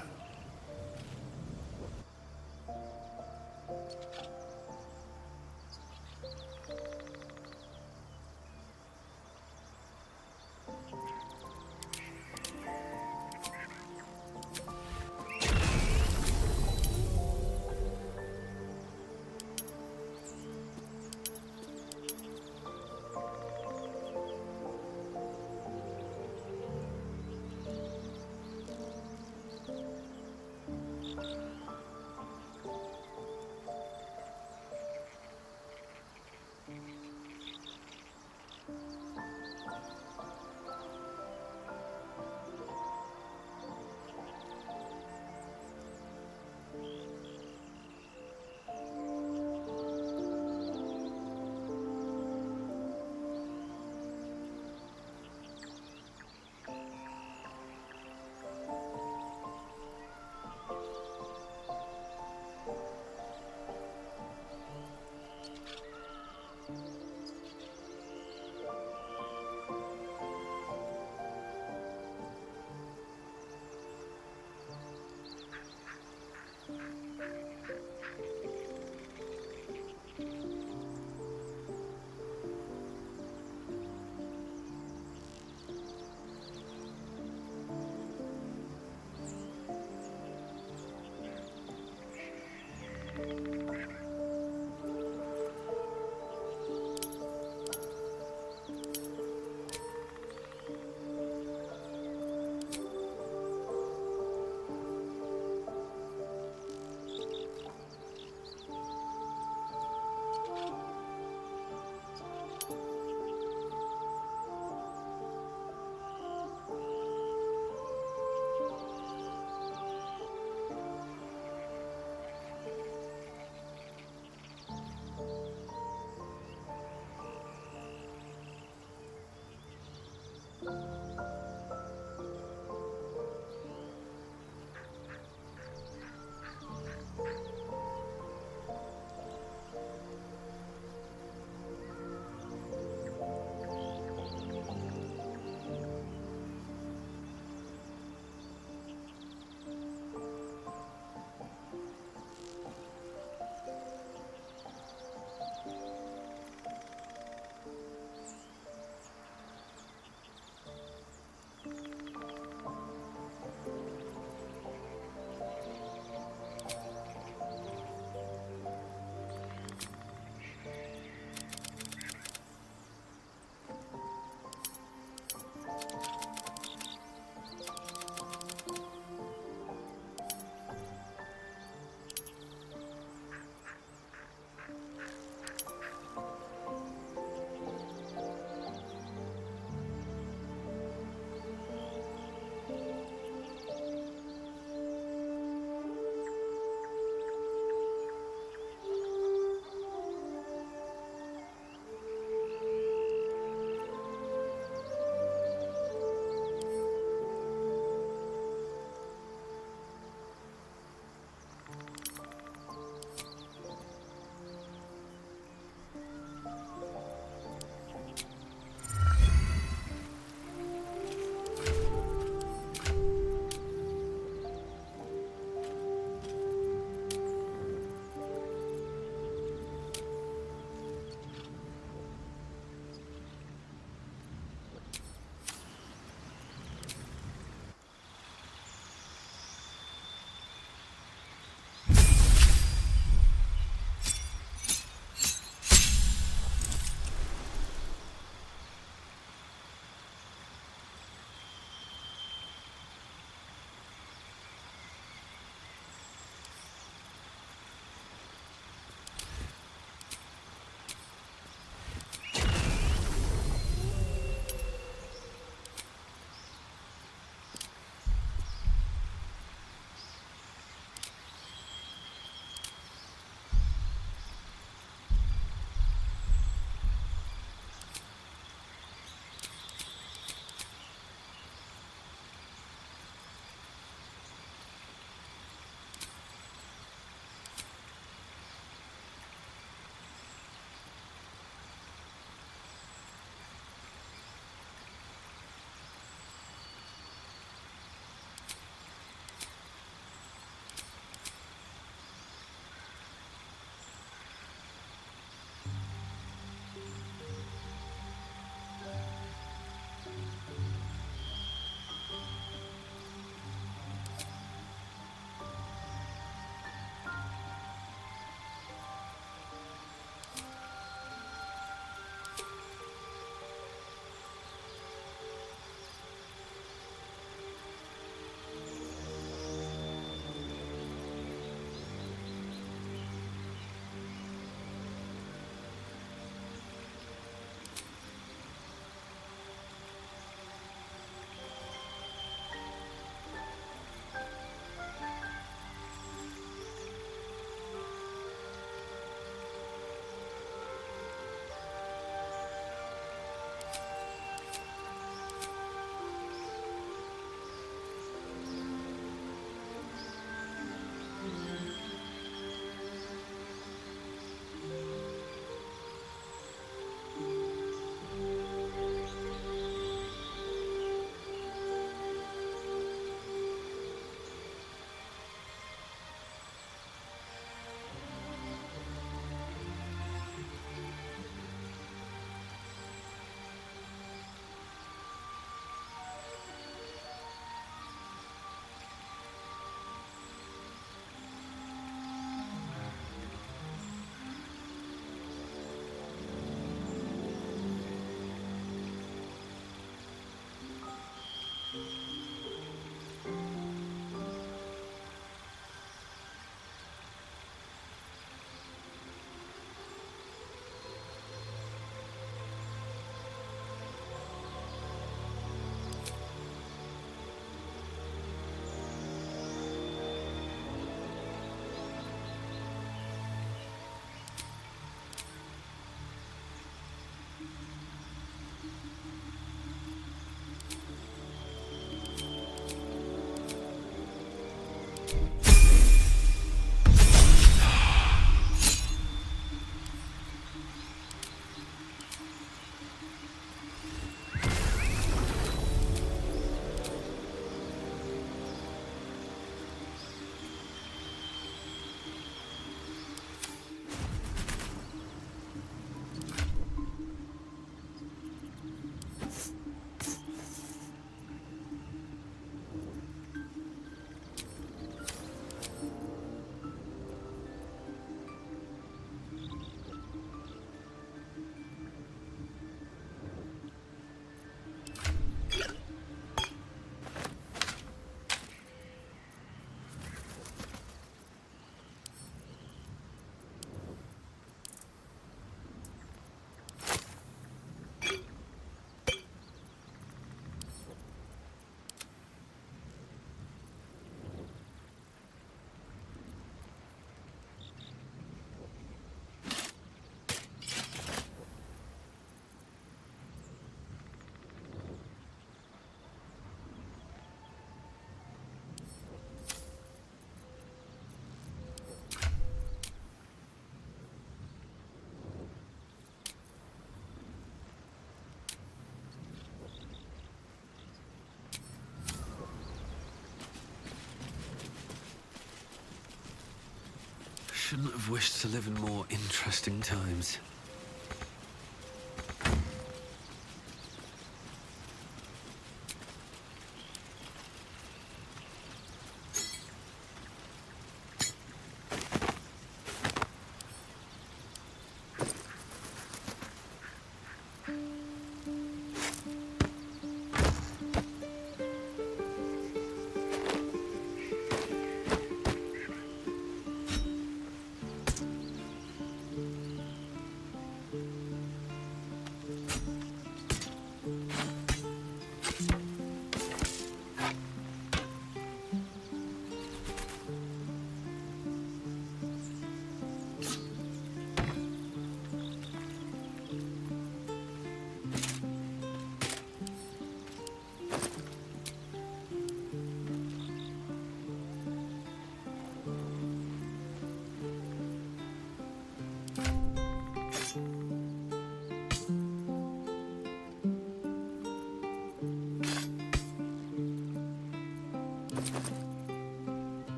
shouldn't have wished to live in more interesting times.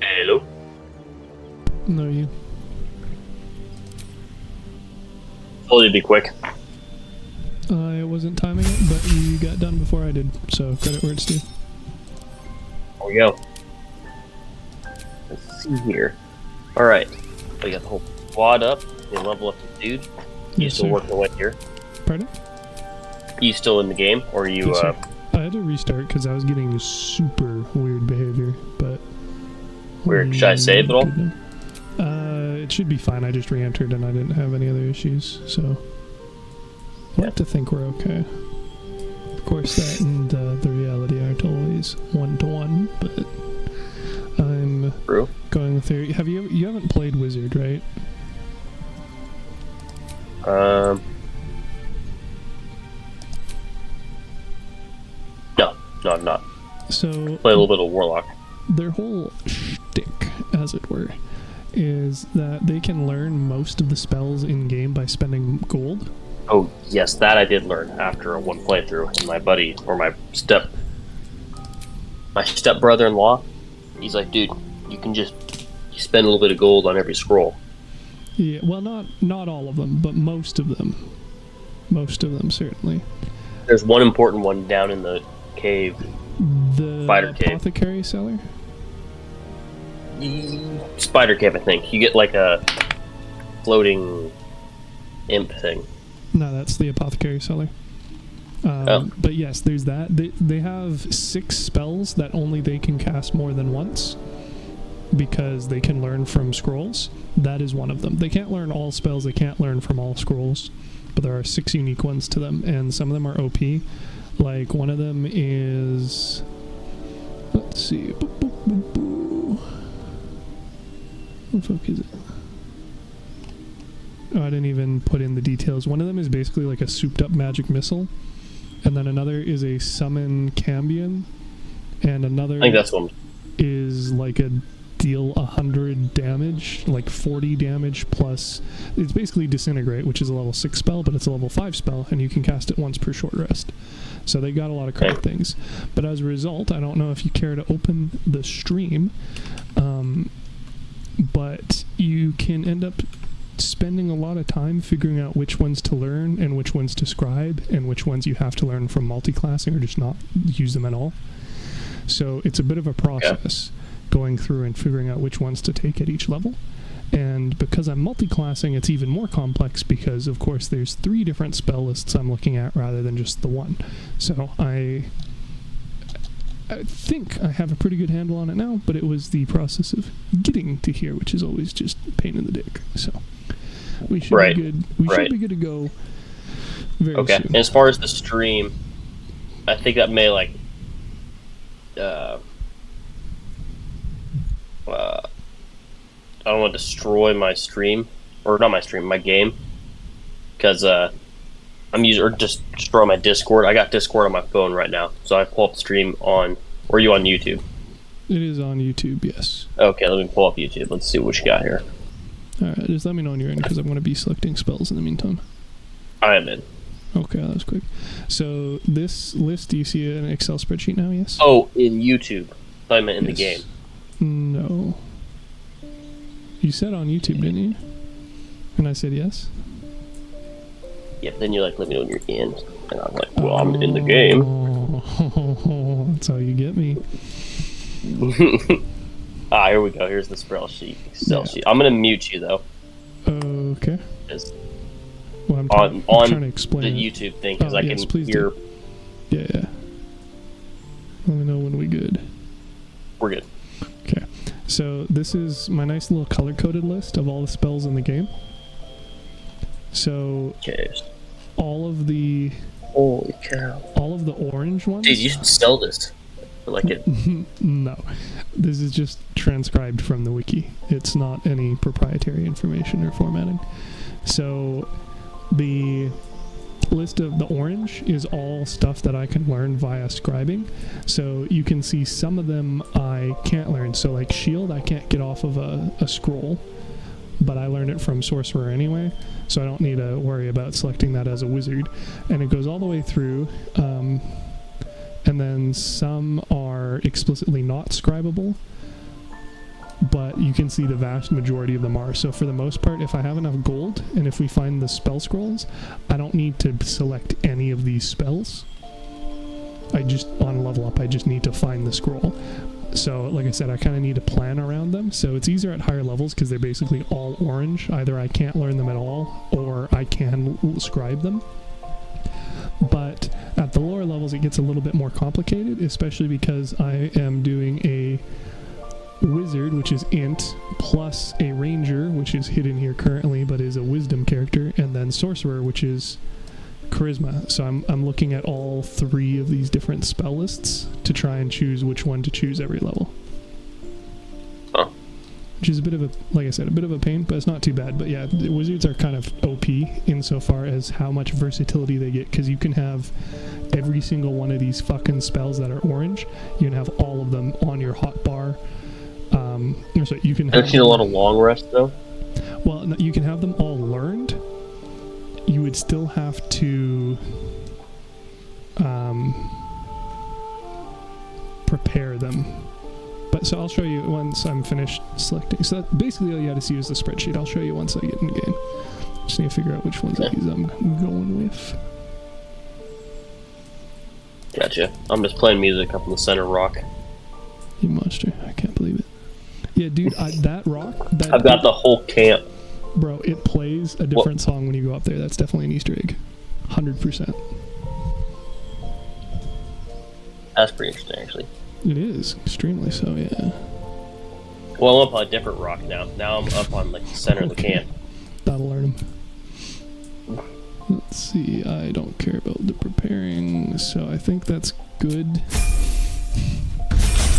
Hello? No, you. Told you to be quick. I wasn't timing it, but you got done before I did, so credit where it's due. There we go. Let's see here. Alright. We got the whole squad up. We level up the dude. You Yes, still sir. working away here? Pardon? You still in the game? Or are you, Yes, sir. I had to restart because I was getting super weird behavior, but... Weird. Should I save it all? It should be fine. I just re-entered and I didn't have any other issues, so... I like to think we're okay. Of course, that and the reality aren't always one-to-one, but... I'm True. going with theory. You haven't played Wizard, right? No, I'm not. So Play a little bit of Warlock. Their whole shtick, as it were, is that they can learn most of the spells in game by spending gold. Oh yes, that I did learn after one playthrough. And my buddy, or my step brother-in-law, he's like, dude, you spend a little bit of gold on every scroll. Yeah, well, not all of them, but most of them. Most of them, certainly. There's one important one down in the cave. The Spider cave. apothecary cellar? Spider cave, I think. You get like a floating imp thing. No, that's the apothecary cellar. But yes, there's that. They have 6 spells that only they can cast more than once because they can learn from scrolls. That is one of them. They can't learn all spells. They can't learn from all scrolls, but there are 6 unique ones to them, and some of them are OP. Like, one of them is... Let's see. What the fuck is it? Oh, I didn't even put in the details. One of them is basically like a souped-up magic missile, and then another is a summon Cambion, and another I think that's one. is like a deal 100 damage, like 40 damage plus... It's basically Disintegrate, which is a level 6 spell, but it's a level 5 spell, and you can cast it once per short rest. So they got a lot of crack things. But as a result, I don't know if you care to open the stream, but you can end up spending a lot of time figuring out which ones to learn and which ones to scribe and which ones you have to learn from multi-classing or just not use them at all. So it's a bit of a process going through and figuring out which ones to take at each level. And because I'm multi-classing, it's even more complex because, of course, there's 3 different spell lists I'm looking at rather than just the one. So I think I have a pretty good handle on it now, but it was the process of getting to here, which is always just a pain in the dick. So we should be good. We should be good to go very soon. And as far as the stream, I think that may I don't want to destroy my stream, or not my stream, my game, because I'm using, or just destroy my Discord. I got Discord on my phone right now, so I pull up the stream on. Or are you on YouTube? It is on YouTube, yes. Okay, let me pull up YouTube. Let's see what you got here. All right, just let me know when you're in, because I'm going to be selecting spells in the meantime. I am in. Okay, that was quick. So this list, do you see an Excel spreadsheet now? Yes. Oh, in YouTube. I meant in the game. No. You said on YouTube, didn't you? And I said yes. Yeah, then you're like, let me know when you're in. And I'm like, well, I'm in the game. That's how you get me. Here we go. Here's the Excel sheet. I'm going to mute you, though. Okay. Well, I'm on trying to explain the YouTube thing, because I can please hear... do. Yeah. Let me know when we're good. We're good. Okay. So this is my nice little color-coded list of all the spells in the game. So all of the... Holy cow. All of the orange ones... Dude, you should sell this. I like it. No. This is just transcribed from the wiki. It's not any proprietary information or formatting. So the list of the orange is all stuff that I can learn via scribing. So you can see some of them I can't learn. So like shield, I can't get off of a scroll, but I learned it from sorcerer anyway, so I don't need to worry about selecting that as a wizard. And it goes all the way through, and then some are explicitly not scribable, but you can see the vast majority of them are. So for the most part, if I have enough gold, and if we find the spell scrolls, I don't need to select any of these spells. On level up, I just need to find the scroll. So, like I said, I kind of need to plan around them. So it's easier at higher levels because they're basically all orange. Either I can't learn them at all, or I can scribe them. But at the lower levels, it gets a little bit more complicated, especially because I am doing a wizard, which is int, plus a ranger, which is hidden here currently, but is a wisdom character, and then sorcerer, which is charisma. So I'm looking at all 3 of these different spell lists to try and choose which one to choose every level. Oh. Which is a bit of a, like I said, a bit of a pain, but it's not too bad. But yeah, the wizards are kind of OP insofar as how much versatility they get, because you can have every single one of these fucking spells that are orange. You can have all of them on your hotbar. So you can have I've seen a lot of long rest though. Well, no, you can have them all learned. You would still have to prepare them. But so I'll show you once I'm finished selecting. So that basically all you had to see is the spreadsheet. I'll show you once I get in the game. Just need to figure out which ones of these I'm going with. Gotcha. I'm just playing music up in the center rock. You monster. I can't believe it. Yeah, dude, that rock... I've got the whole camp. Bro, it plays a different song when you go up there. That's definitely an Easter egg. 100%. That's pretty interesting, actually. It is. Extremely so, yeah. Well, I'm up on a different rock now. Now I'm up on like the center of the camp. That'll learn them. Let's see. I don't care about the preparing, so I think that's good.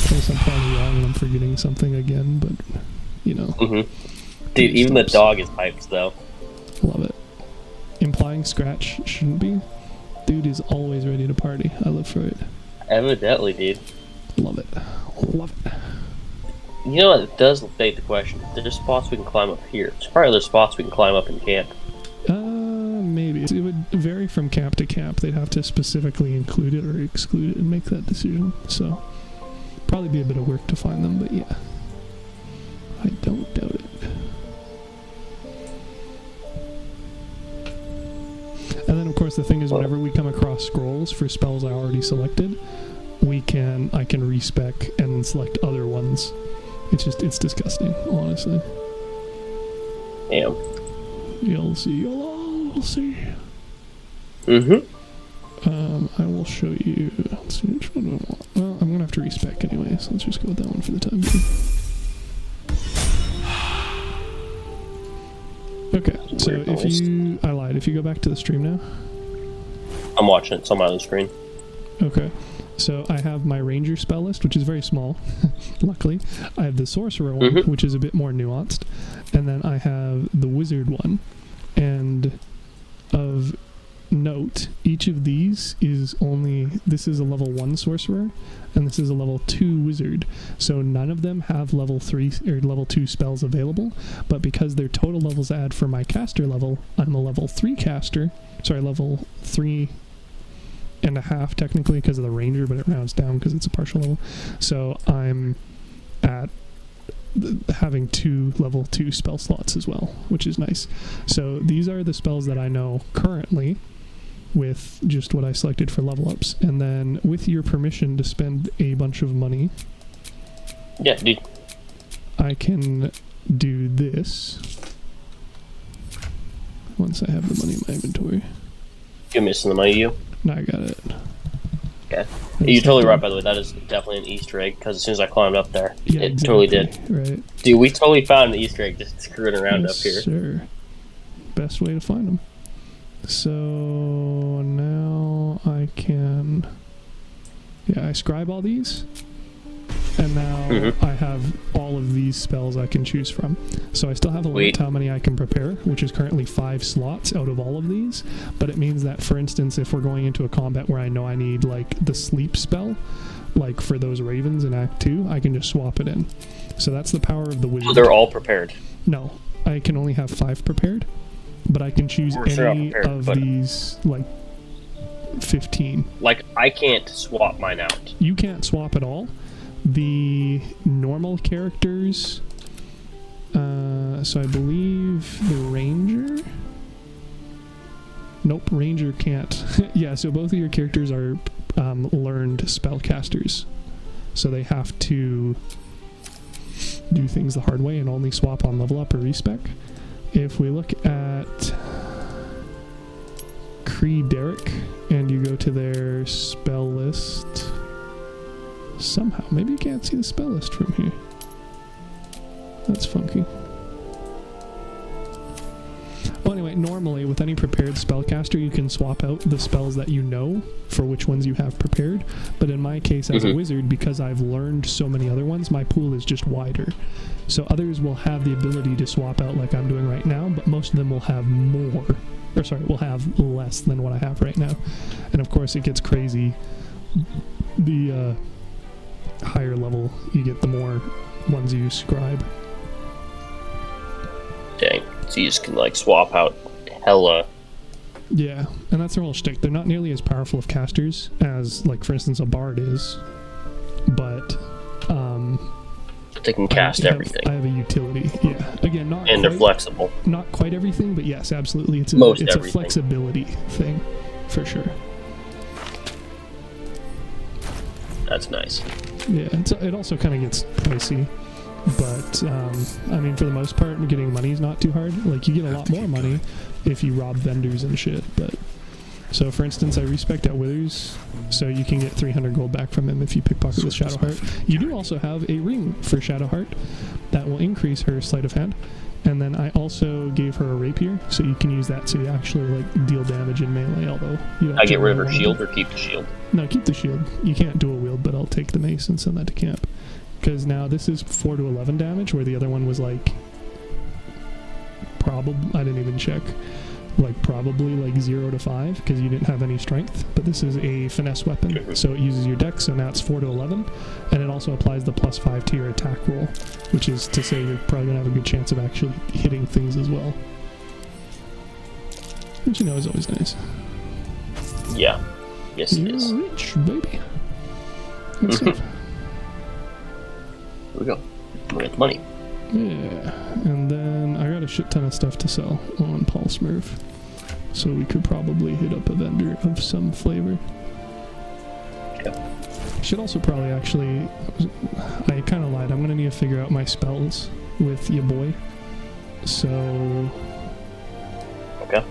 Unless I'm probably wrong and I'm forgetting something again, but, you know. Dude, even the dog is hyped, though. Love it. Implying scratch shouldn't be. Dude is always ready to party. I live for it. Evidently, dude. Love it. Love it. You know what? It does beg the question. There's spots we can climb up here. There's probably other spots we can climb up in camp. Maybe. It would vary from camp to camp. They'd have to specifically include it or exclude it and make that decision. So, probably be a bit of work to find them, but yeah. I don't doubt it. And then, of course, the thing is, whenever we come across scrolls for spells I already selected, I can respec and select other ones. It's disgusting, honestly. Damn. You'll see. You'll see. I will show you. Let's see which one do I want. Well, I'm gonna have to respec anyway, so let's just go with that one for the time being. Okay, so I lied. If you go back to the stream now. I'm watching it. It's on my other screen. Okay. So I have my ranger spell list, which is very small, luckily. I have the sorcerer one, which is a bit more nuanced. And then I have the wizard one. And of note, each of these is this is a level 1 sorcerer, and this is a level 2 wizard. So none of them have level 3 or level 2 spells available, but because their total levels add for my caster level, I'm a level 3 caster. Sorry, level 3 and a half technically because of the ranger, but it rounds down because it's a partial level. So I'm at having 2 level 2 spell slots as well, which is nice. So these are the spells that I know currently with just what I selected for level ups. And then with your permission to spend a bunch of money, yeah, dude, I can do this once I have the money in my inventory. You're missing the money, you? No, I got it. Okay. You're totally right, by the way. That is definitely an Easter egg, because as soon as I climbed up there, yeah, it totally did. Right. Dude, we totally found an Easter egg just screwing around up here. Sure. Best way to find them. So now I can... Yeah, I scribe all these. And now I have all of these spells I can choose from. So I still have a limit to how many I can prepare, which is currently 5 slots out of all of these. But it means that, for instance, if we're going into a combat where I know I need, like, the sleep spell, like for those ravens in Act 2, I can just swap it in. So that's the power of the wizard. So they're all prepared? No, I can only have 5 prepared. But I can choose any of these, like, 15. Like, I can't swap mine out. You can't swap at all. The normal characters, so I believe the ranger. Nope, ranger can't. Yeah, so both of your characters are learned spellcasters, so they have to do things the hard way and only swap on level up or respec. If we look at BG3 Derek, and you go to their spell list. Somehow, maybe you can't see the spell list from here. That's funky. Well, anyway, normally with any prepared spellcaster, you can swap out the spells that you know for which ones you have prepared. But in my case, as a wizard, because I've learned so many other ones, my pool is just wider. So others will have the ability to swap out like I'm doing right now, but most of them will have more. Or sorry, will have less than what I have right now. And of course, it gets crazy. The higher level you get, the more ones you scribe. Dang. So you just can like swap out hella. Yeah, and that's their whole shtick. They're not nearly as powerful of casters as, like, for instance, a bard is, but they can cast everything. I have a utility. Yeah, again, not and quite, they're flexible. Not quite everything, but yes, absolutely. It's a flexibility thing for sure. That's nice. Yeah, it also kind of gets pricey. But, I mean, for the most part, getting money is not too hard. Like, you get a lot more money if you rob vendors and shit. But, so, for instance, I respect out Withers, so you can get 300 gold back from him if you pickpocket with Shadowheart. You do also have a ring for Shadowheart that will increase her sleight of hand. And then I also gave her a rapier, so you can use that to actually, like, deal damage in melee, although you don't. I get rid of her shield or keep the shield? No, keep the shield. You can't dual wield, but I'll take the mace and send that to camp. Because now this is 4 to 11 damage, where the other one was like I didn't even check, like probably like 0 to 5 because you didn't have any strength. But this is a finesse weapon, so it uses your dex, so now it's 4 to 11, and it also applies the +5 to your attack roll, which is to say you're probably gonna have a good chance of actually hitting things as well, which you know is always nice. Yeah, yes it is. You're rich, baby. Let's see. Here we go. We got the money. Yeah, and then I got a shit ton of stuff to sell on Paul Smurf, so we could probably hit up a vendor of some flavor. Okay. Should also probably actually, I kind of lied, I'm going to need to figure out my spells with your boy, so okay.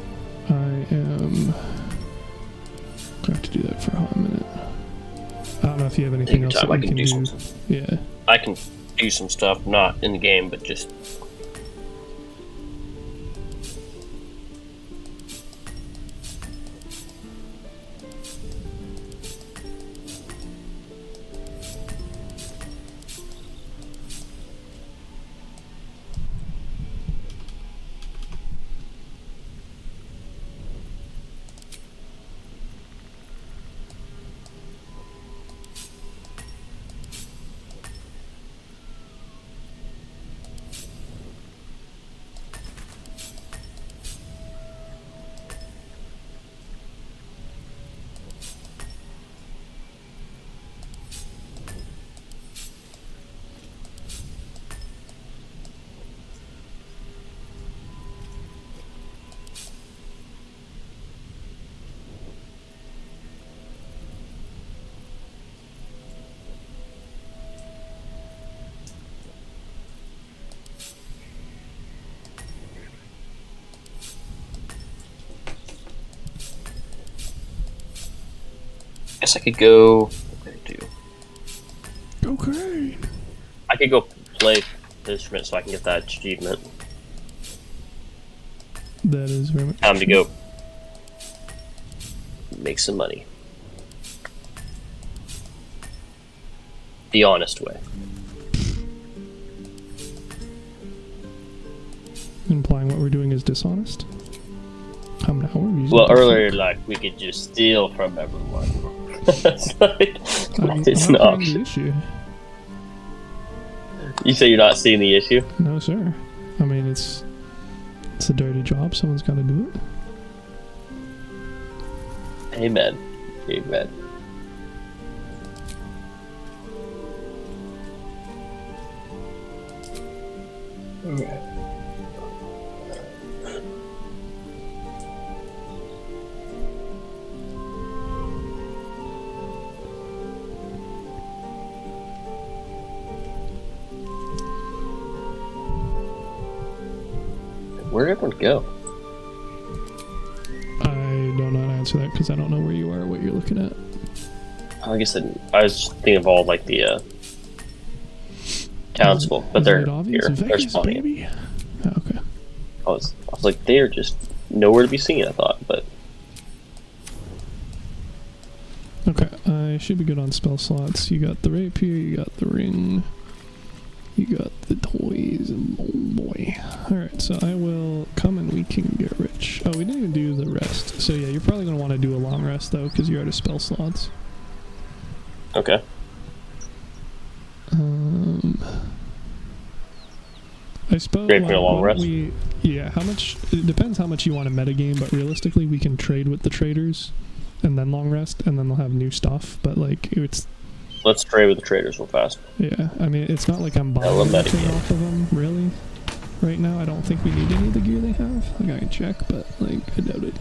I am going to have to do that for a hot minute. I don't know if you have anything else that we can do. Yeah. I can do some stuff, not in the game, but just... guess I could go... What could I do? Okay. I could go play the instrument so I can get that achievement. That is very much Time to go make some money. The honest way. Implying what we're doing is dishonest? Now we're well, earlier, like, we could just steal from everyone. It's like, it's an option. You say you're not seeing the issue? No, sir. I mean, it's a dirty job. Someone's got to do it. Amen. Amen. Okay. Where'd everyone go? I don't know how to because I don't know where you are, what you're looking at. I guess I was thinking of all like the townsfolk, but they're here. There's plenty. Baby? Oh, okay. I was like, they're just nowhere to be seen. I thought, but Okay, I should be good on spell slots. You got the rapier, you got the ring, you got the toys, and oh boy. Alright, so I will come and we can get rich. Oh, we didn't even do the rest. So yeah, you're probably going to want to do a long rest though, because you're out of spell slots. okay. I suppose Great for a long rest. Yeah, how much? It depends how much you want to metagame, but realistically, we can trade with the traders, and then long rest, and then they'll have new stuff. But like, it's. Let's trade with the traders real fast. Yeah, I mean, it's not like I'm buying anything off of them, really. Right now, I don't think we need any of the gear they have. Like, I can check, but like, I doubt it.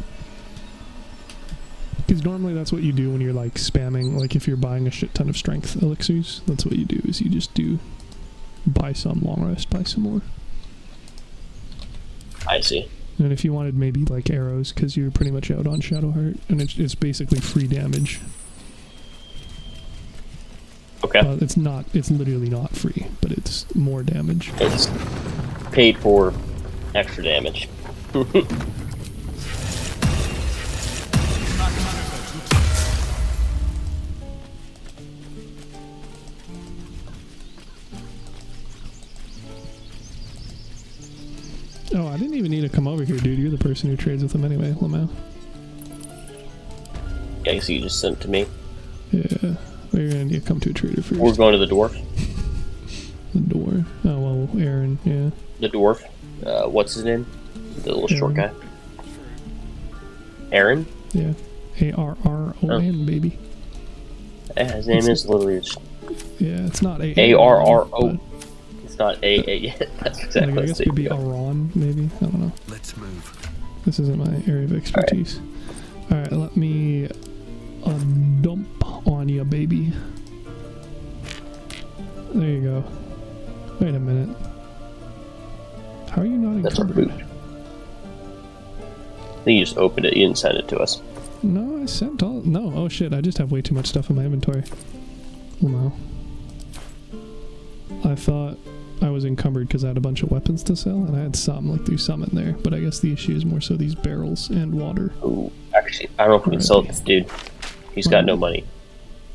Because normally that's what you do when you're like spamming. Like, if you're buying a shit ton of strength elixirs, that's what you do. Is you just do buy some long rest, buy some more. I see. And if you wanted maybe like arrows, because you're pretty much out on Shadowheart, and it's basically free damage. Okay. It's not. It's literally not free, but it's more damage. It's paid for extra damage. Oh, I didn't even need to come over here, dude. You're the person who trades with them anyway, Lamau. Yeah, so you just sent it to me. Yeah. We're gonna come to a trader first. We're going to the dwarf. The door. Oh, well, Aaron, yeah. The dwarf. What's his name? The little short guy. Aaron? Yeah. A-R-R-O-N, baby. Yeah, his name is literally just... Yeah, it's not A-R-R-O. It's not A-A yet. That's exactly I guess it could be Aron, maybe. I don't know. Let's move. This isn't my area of expertise. Alright, let me dump on you, baby. There you go. Wait a minute. How are you not encumbered? That's our food. I think you just opened it. You didn't send it to us. No, I sent all... No, oh shit, I just have way too much stuff in my inventory. Well, no. I thought I was encumbered because I had a bunch of weapons to sell, and I had some, like there's some in there, but I guess the issue is more so these barrels and water. Ooh, actually, I don't know if we can sell this dude. He's got no money.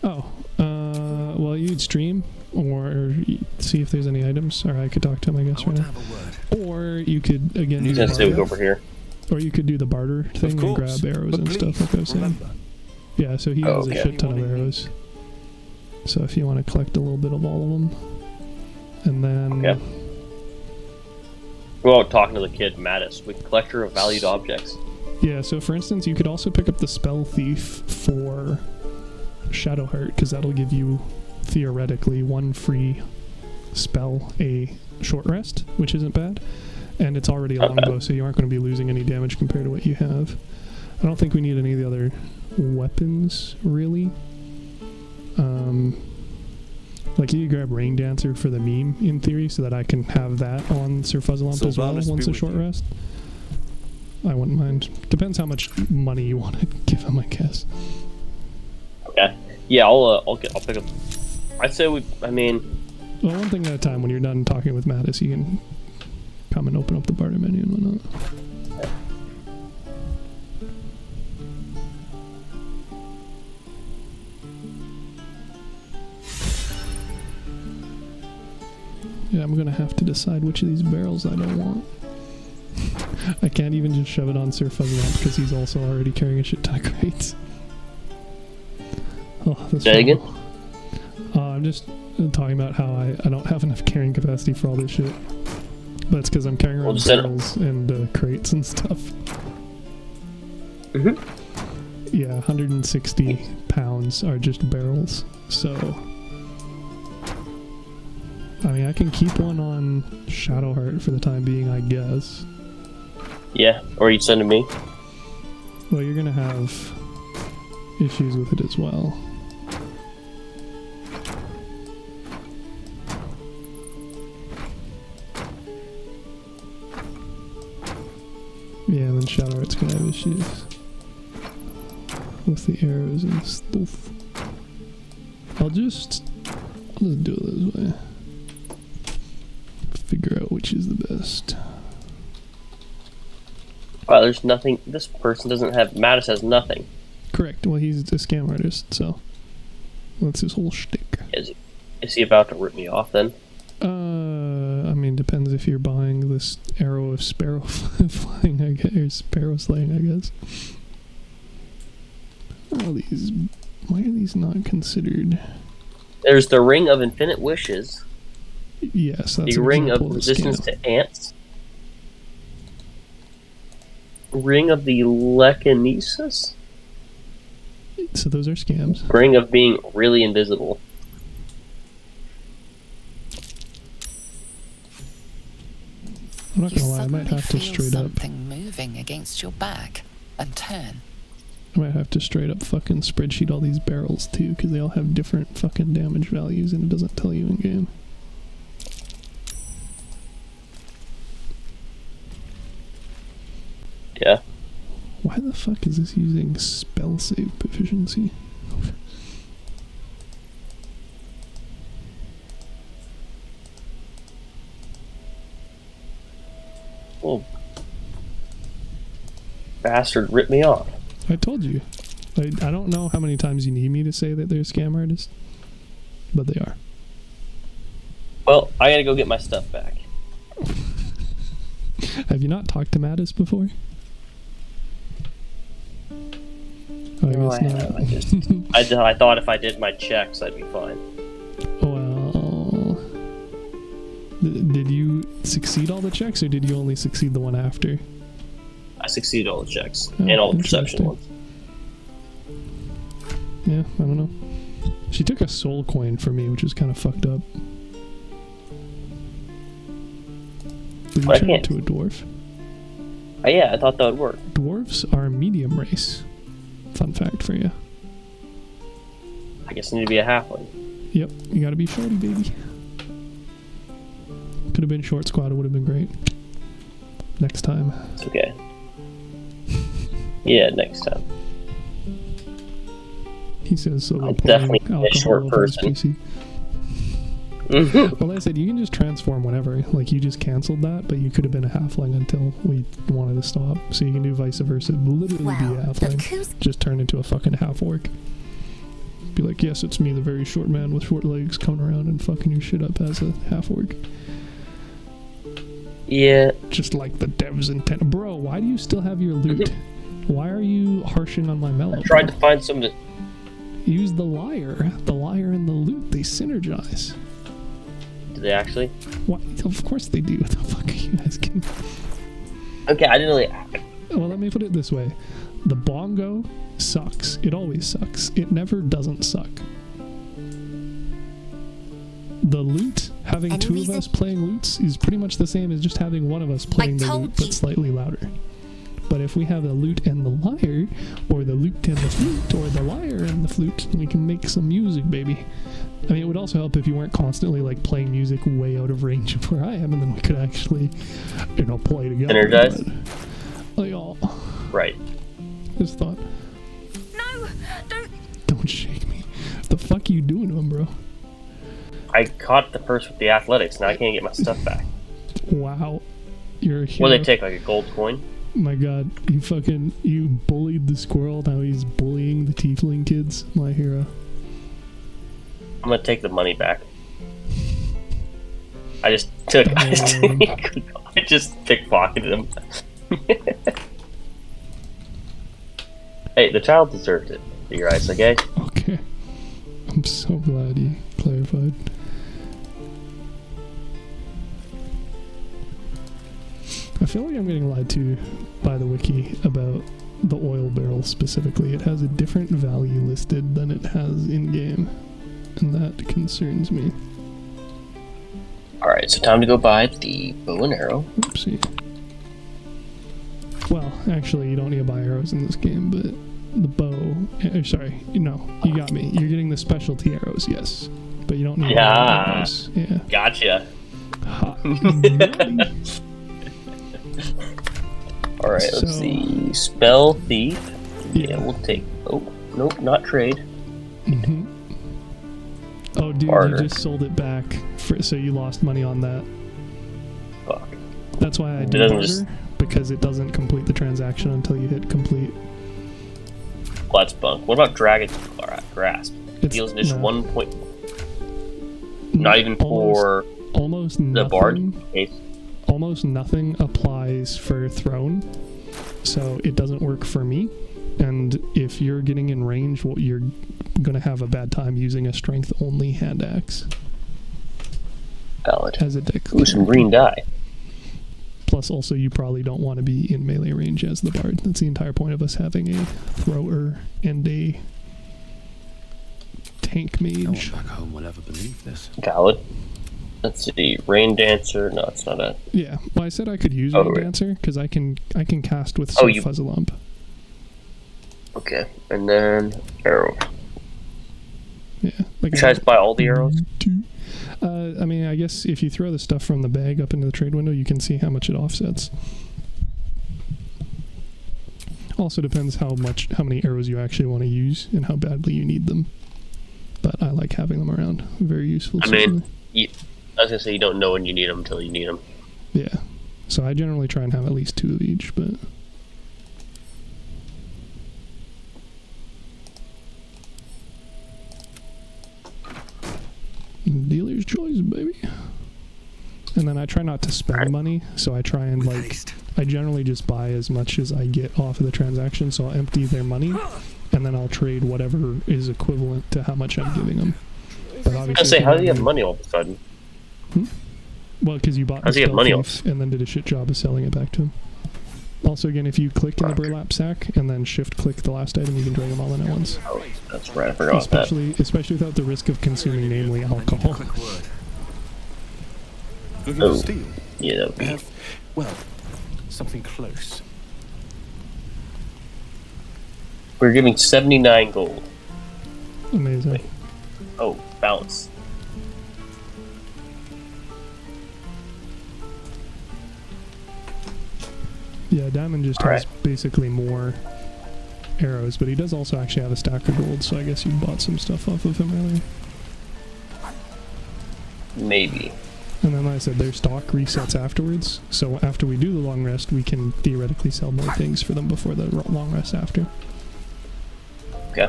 Oh, well, you'd stream, or see if there's any items, or I could talk to him, I guess, right now. Or you could, again, He's gonna stay over here. Or you could do the barter thing and grab arrows and stuff, like I was saying. Yeah, so he has a shit ton of arrows. So if you want to collect a little bit of all of them. And then... Okay. Go out talking to the kid, Mattis, with collector of valued objects. Yeah, so for instance, you could also pick up the Spell Thief for Shadowheart, because that'll give you, theoretically, one free spell a short rest, which isn't bad. And it's already a longbow, so you aren't going to be losing any damage compared to what you have. I don't think we need any of the other weapons, really. Like, you could grab Rain Dancer for the meme, in theory, so that I can have that on Sir Fuzzleump as well once a short rest. I wouldn't mind. Depends how much money you want to give him, I guess. Okay. Yeah, I'll pick up. I'd say well, one thing at a time. When you're done talking with Mattis, you can come and open up the barter menu and whatnot. Yeah, I'm gonna have to decide which of these barrels I don't want. I can't even just shove it on Sir Fuzzleump because he's also already carrying a shit ton of crates. Oh, that's again? I'm just talking about how I don't have enough carrying capacity for all this shit. But it's because I'm carrying around barrels and crates and stuff. Mm-hmm. Yeah, 160 pounds are just barrels. So, I mean, I can keep one on Shadowheart for the time being, I guess. Yeah, or you send it to me. Well, you're gonna have issues with it as well. Yeah, and then Shadowheart's gonna have issues. with the arrows and stuff. I'll just do it this way. Figure out which is the best. Wow, there's nothing. This person doesn't have. Mattis has nothing. Correct. Well, he's a scam artist, so that's his whole shtick. Is he about to rip me off then? I mean, depends if you're buying this arrow of sparrow flying, I guess, or sparrow slaying, I guess. Why are these not considered? There's the Ring of Infinite Wishes. Yes, that's the Ring of example Resistance scam. to Ants. Ring of the Lekinesis. So those are scams. Ring of being really invisible. I'm not You gonna lie, I might suddenly have to feel straight up. something moving against your back and turn. I might have to straight up fucking spreadsheet all these barrels too, because they all have different fucking damage values and it doesn't tell you in game. Yeah. Why the fuck is this using spell save proficiency? Oh. Bastard ripped me off. I told you. I don't know how many times you need me to say that they're scam artists, but they are. Well, I gotta go get my stuff back. Have you not talked to Mattis before? Oh, I No, guess I not. haven't. I thought if I did my checks, I'd be fine. Well, did you succeed all the checks, or did you only succeed the one after? I succeeded all the checks Oh, and all the perception interesting. ones. Yeah, I don't know. She took a soul coin for me, which was kind of fucked up. Did you But I turn can't. into a dwarf? Oh, yeah, I thought that would work. Dwarves are a medium race. Fun fact for you. I guess I need to be a halfling. Yep, you gotta be shorty, baby. Could have been short squad, it would have been great. Next time. It's okay. Yeah, next time. He says so. I'm definitely a short person. Well, like I said, you can just transform whenever. Like, you just canceled that, but you could have been a halfling until we wanted to stop. So you can do vice versa. Literally be a halfling. Just turn into a fucking half-orc. Be like, yes, it's me, the very short man with short legs, coming around and fucking your shit up as a half-orc. Yeah. Just like the devs in Bro, why do you still have your loot? Why are you harshing on my mellow? I tried to find some to... Use the lyre. The lyre and the loot, they synergize. Do they actually? What? Of course they do. What the fuck are you asking? Okay, I didn't really... Well, let me put it this way. The bongo sucks. It always sucks. It never doesn't suck. The loot, having two of us playing loots, is pretty much the same as just having one of us playing the loot, but slightly louder. But if we have the lute and the lyre, or the lute and the flute, or the lyre and the flute, we can make some music, baby. I mean, it would also help if you weren't constantly, like, playing music way out of range of where I am, and then we could actually, you know, play together. Energize? Like, oh. Right. Just thought. No! Don't shake me. What the fuck are you doing to him, bro? I caught the first with the athletics, now I can't get my stuff back. Wow. You're a hero. What do they take, like a gold coin? My god, you bullied the squirrel, now he's bullying the tiefling kids. My hero. I'm gonna take the money back. I just pickpocketed him. Hey, the child deserved it. Your eyes, okay? Okay. I'm so glad you clarified. I feel like I'm getting lied to by the wiki about the oil barrel specifically. It has a different value listed than it has in-game, and that concerns me. Alright, so time to go buy the bow and arrow. Oopsie. Well, actually, you don't need to buy arrows in this game, but the bow... sorry, no, you got me. You're getting the specialty arrows, yes. But you don't need arrows. Yeah. Gotcha. Ha. Alright, let's see. Spell Thief. Yeah, we'll take... Oh. Nope, not trade. Mm-hmm. Oh, dude, Barter. you just sold it back, so you lost money on that. Fuck. That's why I It do doesn't barter, just- because it doesn't complete the transaction until you hit complete. Well, that's bunk. What about Dragon Grasp? It's Deals an additional no. 1 point. Not even for almost the nothing. Bard case. Almost nothing applies for Throne, so it doesn't work for me. And if you're getting in range, well, you're gonna have a bad time using a strength-only hand axe Valid. as a deck. Ooh, some green dye. Plus, also, you probably don't want to be in melee range as the Bard. That's the entire point of us having a thrower and a tank No one mage. back home will ever believe this. Valid. Let's see. Rain Dancer. No, it's not a. Yeah, well, I said I could use Oh, Rain right. Dancer because I can cast with Oh, you- Fuzzalump. Okay. And then arrow. Yeah, like Should I just buy all the arrows? I mean, I guess if you throw the stuff from the bag up into the trade window, you can see how much it offsets. Also depends how many arrows you actually want to use and how badly you need them. But I like having them around. Very useful. I mean, I was gonna say you don't know when you need them until you need them. Yeah. So I generally try and have at least 2 of each, but dealer's choice, baby. And then I try not to spend money, so I try and With like haste. I generally just buy as much as I get off of the transaction, so I'll empty their money and then I'll trade whatever is equivalent to how much I'm giving them. But I was obviously, gonna say, if how do you have want money all of a sudden? well, because you bought How's the he have stealth money thief and then did a shit job of selling it back to him. Also, again, if you click in the burlap sack and then shift click the last item, you can drag them all in at once. Oh, that's right. I forgot that. Especially without the risk of consuming, namely Make a alcohol. quick word. Looking Oh. for steel? Yeah, that would I be. have, well, something close. We're giving 79 gold. Amazing. Wait. Oh, bounce. Yeah, Diamond just All has basically more arrows, but he does also actually have a stack of gold, so I guess you bought some stuff off of him earlier. Maybe. And then, like I said, their stock resets afterwards, so after we do the long rest, we can theoretically sell more things for them before the long rest after. Okay.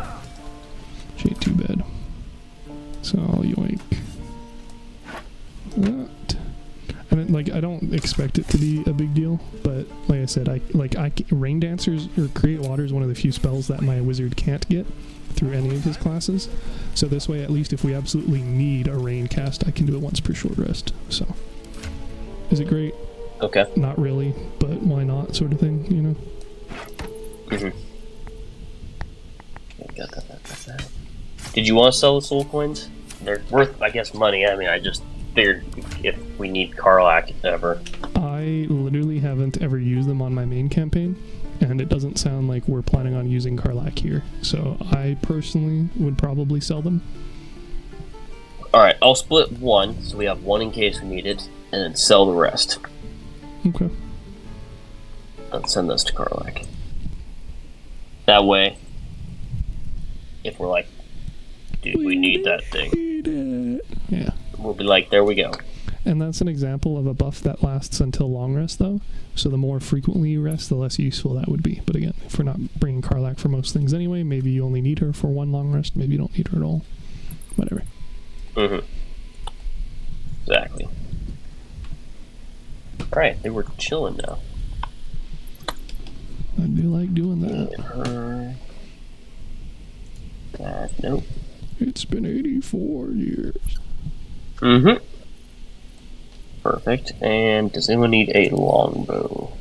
Which ain't too bad. So I'll yoink that. I mean, like, I don't expect it to be a big deal, but like I said, Rain Dancers or Create Water is one of the few spells that my wizard can't get through any of his classes. So this way, at least if we absolutely need a rain cast, I can do it once per short rest. So, is it great? Okay. Not really, but why not, sort of thing, you know? Mm-hmm. Got that. Did you want to sell the soul coins? They're worth, I guess, money. I mean, I just figured if we need Karlak ever. I literally haven't ever used them on my main campaign, and it doesn't sound like we're planning on using Karlak here. So I personally would probably sell them. Alright, I'll split one, so we have one in case we need it, and then sell the rest. Okay. Let's send this to Karlak. That way, if we're like, dude, we need that thing, Need it. Yeah. we'll be like, there we go. And that's an example of a buff that lasts until long rest, though. So the more frequently you rest, the less useful that would be. But again, if we're not bringing Karlak for most things anyway, maybe you only need her for one long rest, maybe you don't need her at all. Whatever. Mm-hmm. Exactly. Alright, they were chilling now. I do like doing that. Her... nope. It's been 84 years. Mm-hmm. Perfect. And does anyone need a longbow?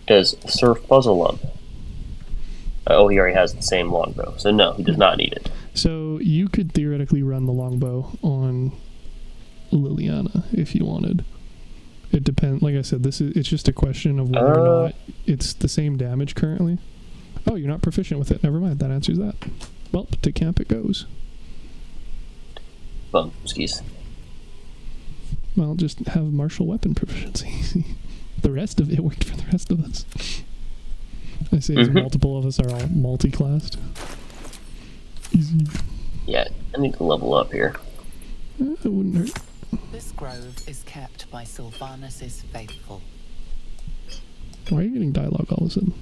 Does Sir Fuzzlelump? Oh, he already has the same longbow, so no, he does not need it. So you could theoretically run the longbow on Liliana if you wanted. It depends. Like I said, it's just a question of whether or not it's the same damage currently. Oh, you're not proficient with it. Never mind. That answers that. Well, to camp it goes. Bumskis. Well, just have martial weapon proficiency. The rest of it worked for the rest of us. I say as multiple of us are all multi-classed. Easy. Yeah, I need to level up here. It wouldn't hurt. This grove is kept by Sylvanus' faithful. Why are you getting dialogue all of a sudden?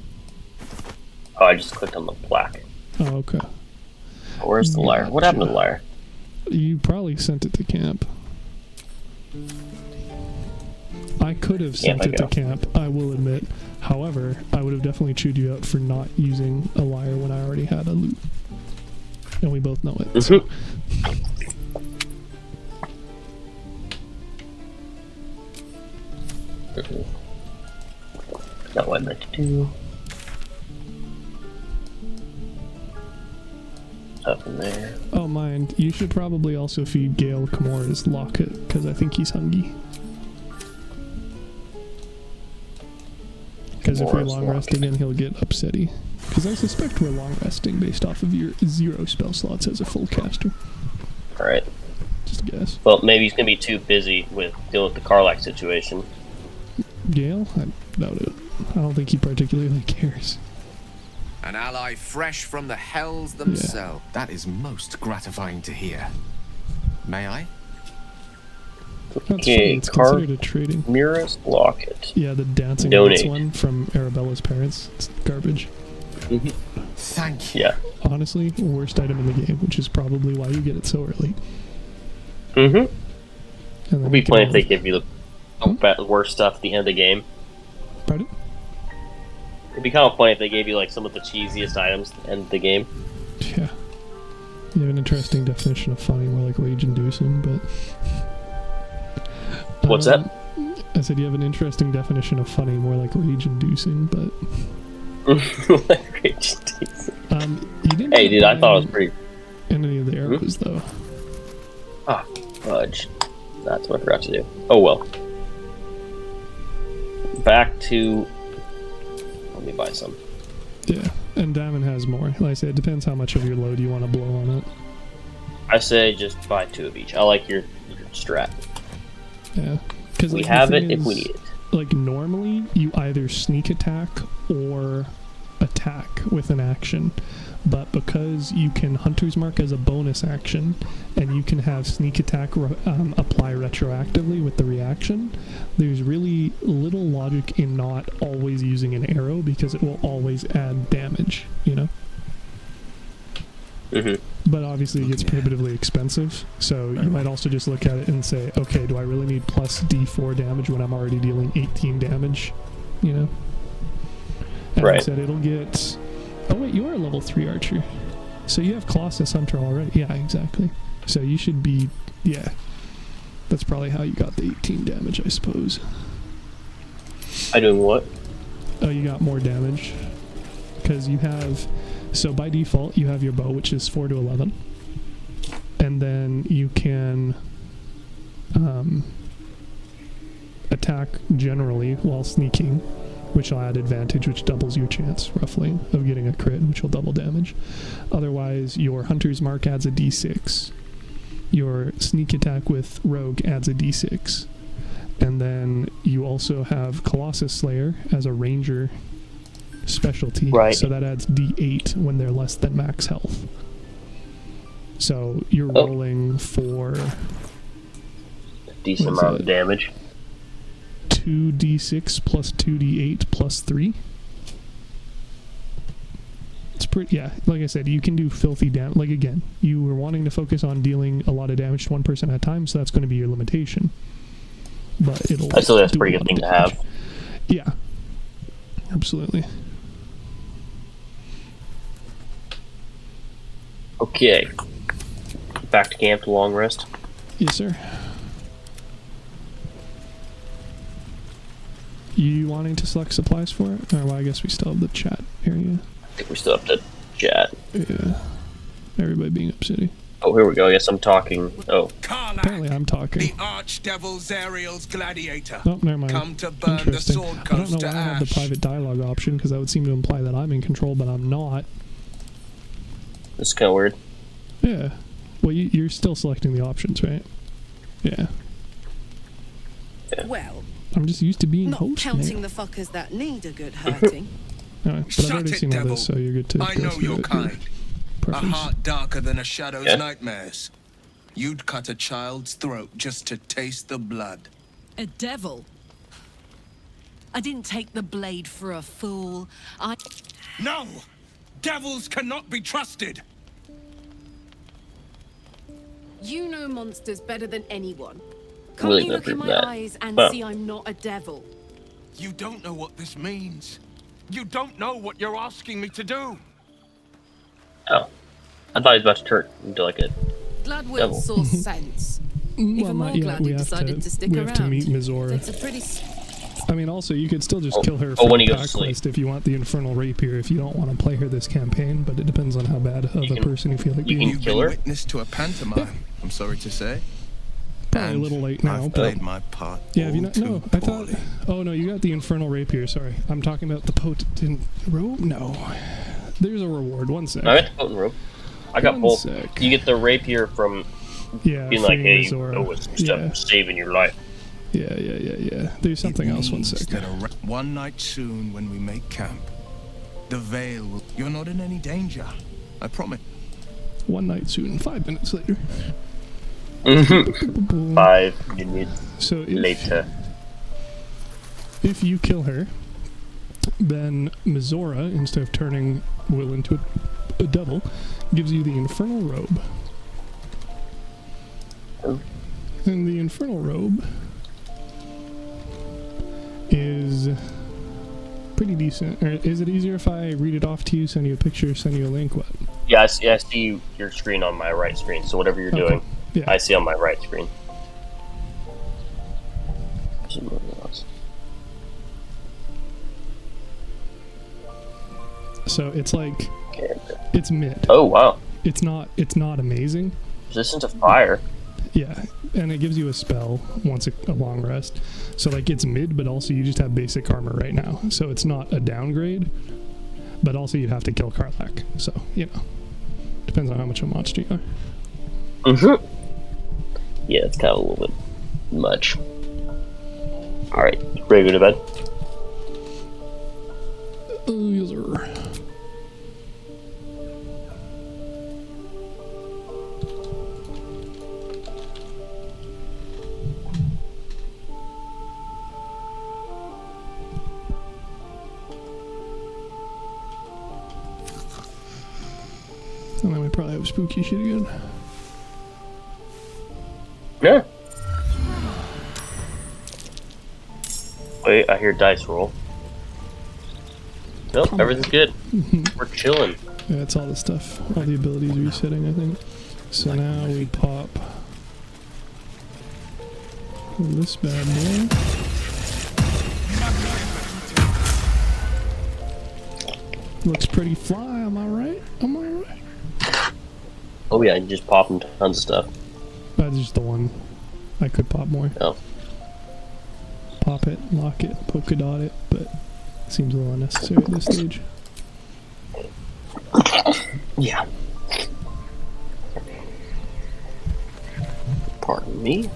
Oh, I just clicked on the plaque. Oh, okay. Where's the lyre? What happened to the lyre? You probably sent it to camp. I could have sent it to camp, I will admit. However, I would have definitely chewed you out for not using a lyre when I already had a loot. And we both know it. So. Not what I meant to do. Up in there. Oh, mind. You should probably also feed Gale Kimura's locket, because I think he's hungry. Because if we long rest again, he'll get upsetty. Because I suspect we're long resting based off of your 0 spell slots as a full caster. Alright. Just a guess. Well, maybe he's going to be too busy with dealing with the Karlach situation. Gale? I doubt it. I don't think he particularly cares. An ally fresh from the hells themselves. Yeah. That is most gratifying to hear. May I? That's funny. It's considered a trading. Mira's locket. Yeah, the dancing Donate. one from Arabella's parents. It's garbage. Thank you. Yeah. Honestly, worst item in the game, which is probably why you get it so early. It'd be funny if they give give you the worst stuff at the end of the game. Pardon? It'd be kind of funny if they gave you like some of the cheesiest items at the end of the game. Yeah. You have an interesting definition of funny, more like rage-inducing, but... What's that? I said you have an interesting definition of funny, more like rage-inducing, but... Rage-inducing. You didn't hey, dude, I thought it was pretty... any of the arrows, though. Ah, fudge. That's what I forgot to do. Oh, well. Back to... Let me buy some. Yeah, and Diamond has more. Like I said, it depends how much of your load you want to blow on it. I say just buy 2 of each. I like your strat. Yeah. Because we have it if we need it. Like, normally, you either sneak attack or attack with an action. But because you can Hunter's Mark as a bonus action, and you can have sneak attack apply retroactively with the reaction, there's really little logic in not always using an arrow, because it will always add damage, you know? But obviously it gets prohibitively expensive, so you might also just look at it and say, okay, do I really need plus D4 damage when I'm already dealing 18 damage, you know? And I said it'll get... Oh wait, you are a level 3 archer. So you have Colossus Hunter already. Yeah, exactly. So you should be... Yeah. That's probably how you got the 18 damage, I suppose. I doing what? Oh, you got more damage. Because you have... So by default, you have your bow, which is 4 to 11. And then you can... attack generally while sneaking, which will add advantage, which doubles your chance, roughly, of getting a crit, which will double damage. Otherwise, your Hunter's Mark adds a d6. Your sneak attack with Rogue adds a d6. And then you also have Colossus Slayer as a ranger specialty. So that adds d8 when they're less than max health. So you're rolling for... a decent amount of damage. 2d6 plus 2d8 plus 3. It's pretty, yeah, like I said, you can do filthy damage. Like, again, you were wanting to focus on dealing a lot of damage to one person at a time, so that's going to be your limitation. But it'll... I still think that's a pretty good thing to have. Yeah. Absolutely. Okay. Back to camp to long rest. Yes, sir. You wanting to select supplies for it? Or, well, I guess we still have the chat area. I think we still have to chat. Yeah. Everybody being upsetty. Oh, here we go. I guess I'm talking. Oh. Apparently I'm talking. The Archdevil Ariel's gladiator. Oh, never mind. Come to burn the sword I don't know why I have the private dialogue option, because that would seem to imply that I'm in control, but I'm not. This is kind of weird. Yeah. Well, you're still selecting the options, right? Yeah. Well, I'm just used to being not host, counting man. the fuckers that need a good hurting. Alright, but I've already seen all this, so you're good to I go know through your it. kind. A preference. heart darker than a shadow's Yeah. nightmares. You'd cut a child's throat just to taste the blood. A devil? I didn't take the blade for a fool. No! Devils cannot be trusted! You know monsters better than anyone. Really Can't you look in never my that. eyes and Well. see I'm not a devil? You don't know what this means. You don't know what you're asking me to do. Oh. I thought he was about to turn into like a Glad Devil. Will saw sense. Even more glad you decided to stick we have to around. meet Mizora. It's a pretty... I mean, also, you could still just Oh. kill her Oh, for when the he goes pack to sleep. list if you want the Infernal Rapier, if you don't want to play her this campaign, but it depends on how bad of a person you feel like being. You've been witness to a pantomime, I'm sorry to say. Probably a little late now. I've but- played my part. Yeah, have you not? all No, too I thought. Oh no, you got the Infernal Rapier. Sorry, I'm talking about the potent robe. No, there's a reward. One sec. I got the potent rope. I got One both. sec. You get the rapier from Yeah, being like, freeing hey, you Mizora. know it's Yeah. saving your life. Yeah. There's something else. One sec. One night soon when we make camp, the veil will... You're not in any danger. I promise. One night soon. 5 minutes later. 5 minutes So if, later. If you kill her, then Mizora, instead of turning Will into a devil, gives you the Infernal Robe. And the Infernal Robe is pretty decent. Or is it easier if I read it off to you, send you a picture, send you a link? What? Yeah, I see your screen on my right screen. So whatever you're doing, Yeah. I see on my right screen. So it's like it's mid. Oh wow! It's not amazing. Resistant to fire. Yeah, and it gives you a spell once a long rest. So like it's mid, but also you just have basic armor right now. So it's not a downgrade, but also you'd have to kill Karlach. So, you know, depends on how much of a monster you are. Yeah, it's kind of a little bit much. Alright, ready to go to bed? Oh, yes, sir. And then we probably have spooky shit again. Yeah. Wait, I hear dice roll. Nope, everything's good. We're chilling. Yeah, it's all the stuff. All the abilities resetting, I think. So now we pop this bad boy. Looks pretty fly, am I right? Am I right? Oh yeah, you just pop them tons of stuff. That's just the one. I could pop more. Oh. Pop it, lock it, polka dot it, but it seems a little unnecessary at this stage. Yeah. Pardon me.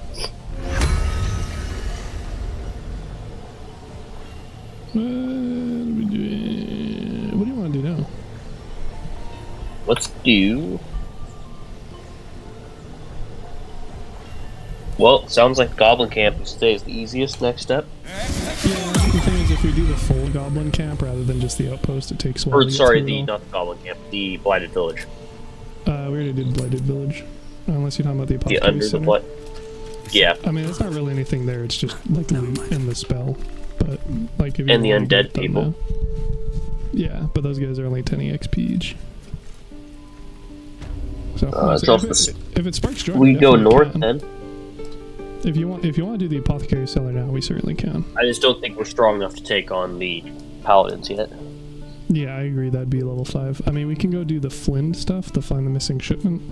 What do you want to do now? Let's do... Well, sounds like Goblin Camp stays the easiest next step. Yeah, the thing is, if we do the full Goblin Camp rather than just the outpost, it takes a while. Or, to get sorry, through it all. not the Goblin Camp, the Blighted Village. We already did Blighted Village. Unless you're talking about the The Apothecary under the Center. what? Yeah. I mean, it's not really anything there. It's just like loot and the spell. But like, if you And the wanna get undead them people. now- yeah, but those guys are only 10 EXP each. So it's so also if it sparks joy, we go definitely north can. then. If you want to do the Apothecary Cellar now, we certainly can. I just don't think we're strong enough to take on the Paladins yet. Yeah, I agree. That'd be level 5. I mean, we can go do the Flynn stuff, the find the missing shipment,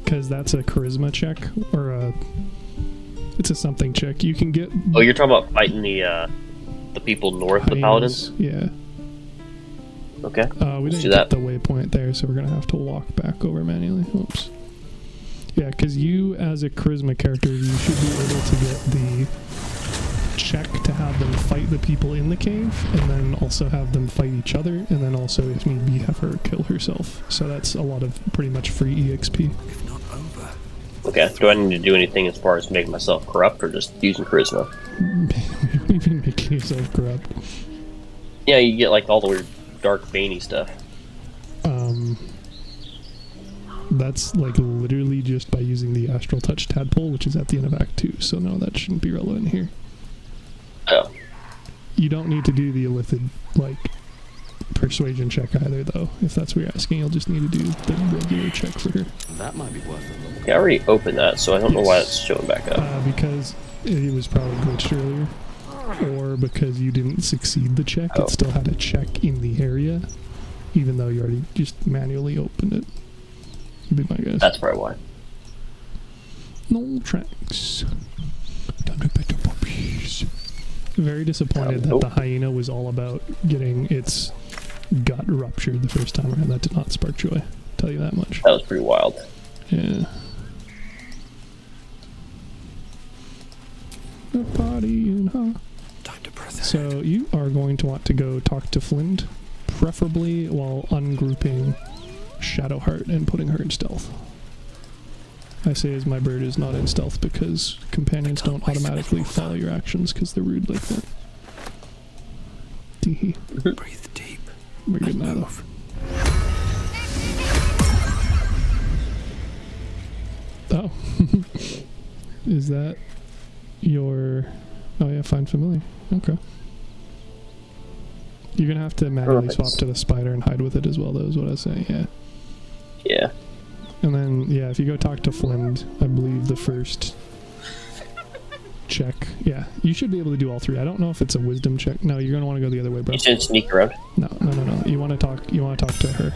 because that's a charisma check or it's a something check. You can get. Oh, you're talking about fighting the people north of the Paladins? Yeah. Okay. We Let's didn't do get that. the waypoint there, so we're gonna have to walk back over manually. Oops. Yeah, because you, as a charisma character, you should be able to get the check to have them fight the people in the cave, and then also have them fight each other, and then also, if need be, have her kill herself. So that's a lot of pretty much free EXP. If not over. Okay, do I need to do anything as far as making myself corrupt, or just using charisma? Even making yourself corrupt. Yeah, you get like all the weird dark veiny stuff. That's like literally just by using the Astral Touch Tadpole, which is at the end of Act 2, so no, that shouldn't be relevant here. Oh. You don't need to do the illithid, like, persuasion check either, though. If that's what you're asking, you'll just need to do the regular check for her. That might be worth it. Yeah, I already opened that, so I don't know why it's showing back up. Because it was probably glitched earlier, or because you didn't succeed the check, it still had a check in the area, even though you already just manually opened it. Would be my guess. That's probably why. No tracks. Time to pet the puppies. Very disappointed that the hyena was all about getting its gut ruptured the first time around. That did not spark joy. Tell you that much. That was pretty wild. Yeah. A party in Time to press So you are going to want to go talk to Flint, preferably while ungrouping Shadowheart and putting her in stealth. I say as my bird is not in stealth because companions don't automatically follow your actions because they're rude like that. Teehee. Breathe deep. We're good now though. Oh. Is that your... Oh yeah, find familiar. Okay. You're gonna have to manually swap to the spider and hide with it as well, though, is what I was saying, yeah. Yeah. And then, yeah, if you go talk to Flint, I believe the first check, yeah, you should be able to do all three. I don't know if it's a wisdom check. No, you're gonna want to go the other way, bro. You should sneak around. No. You want to talk to her.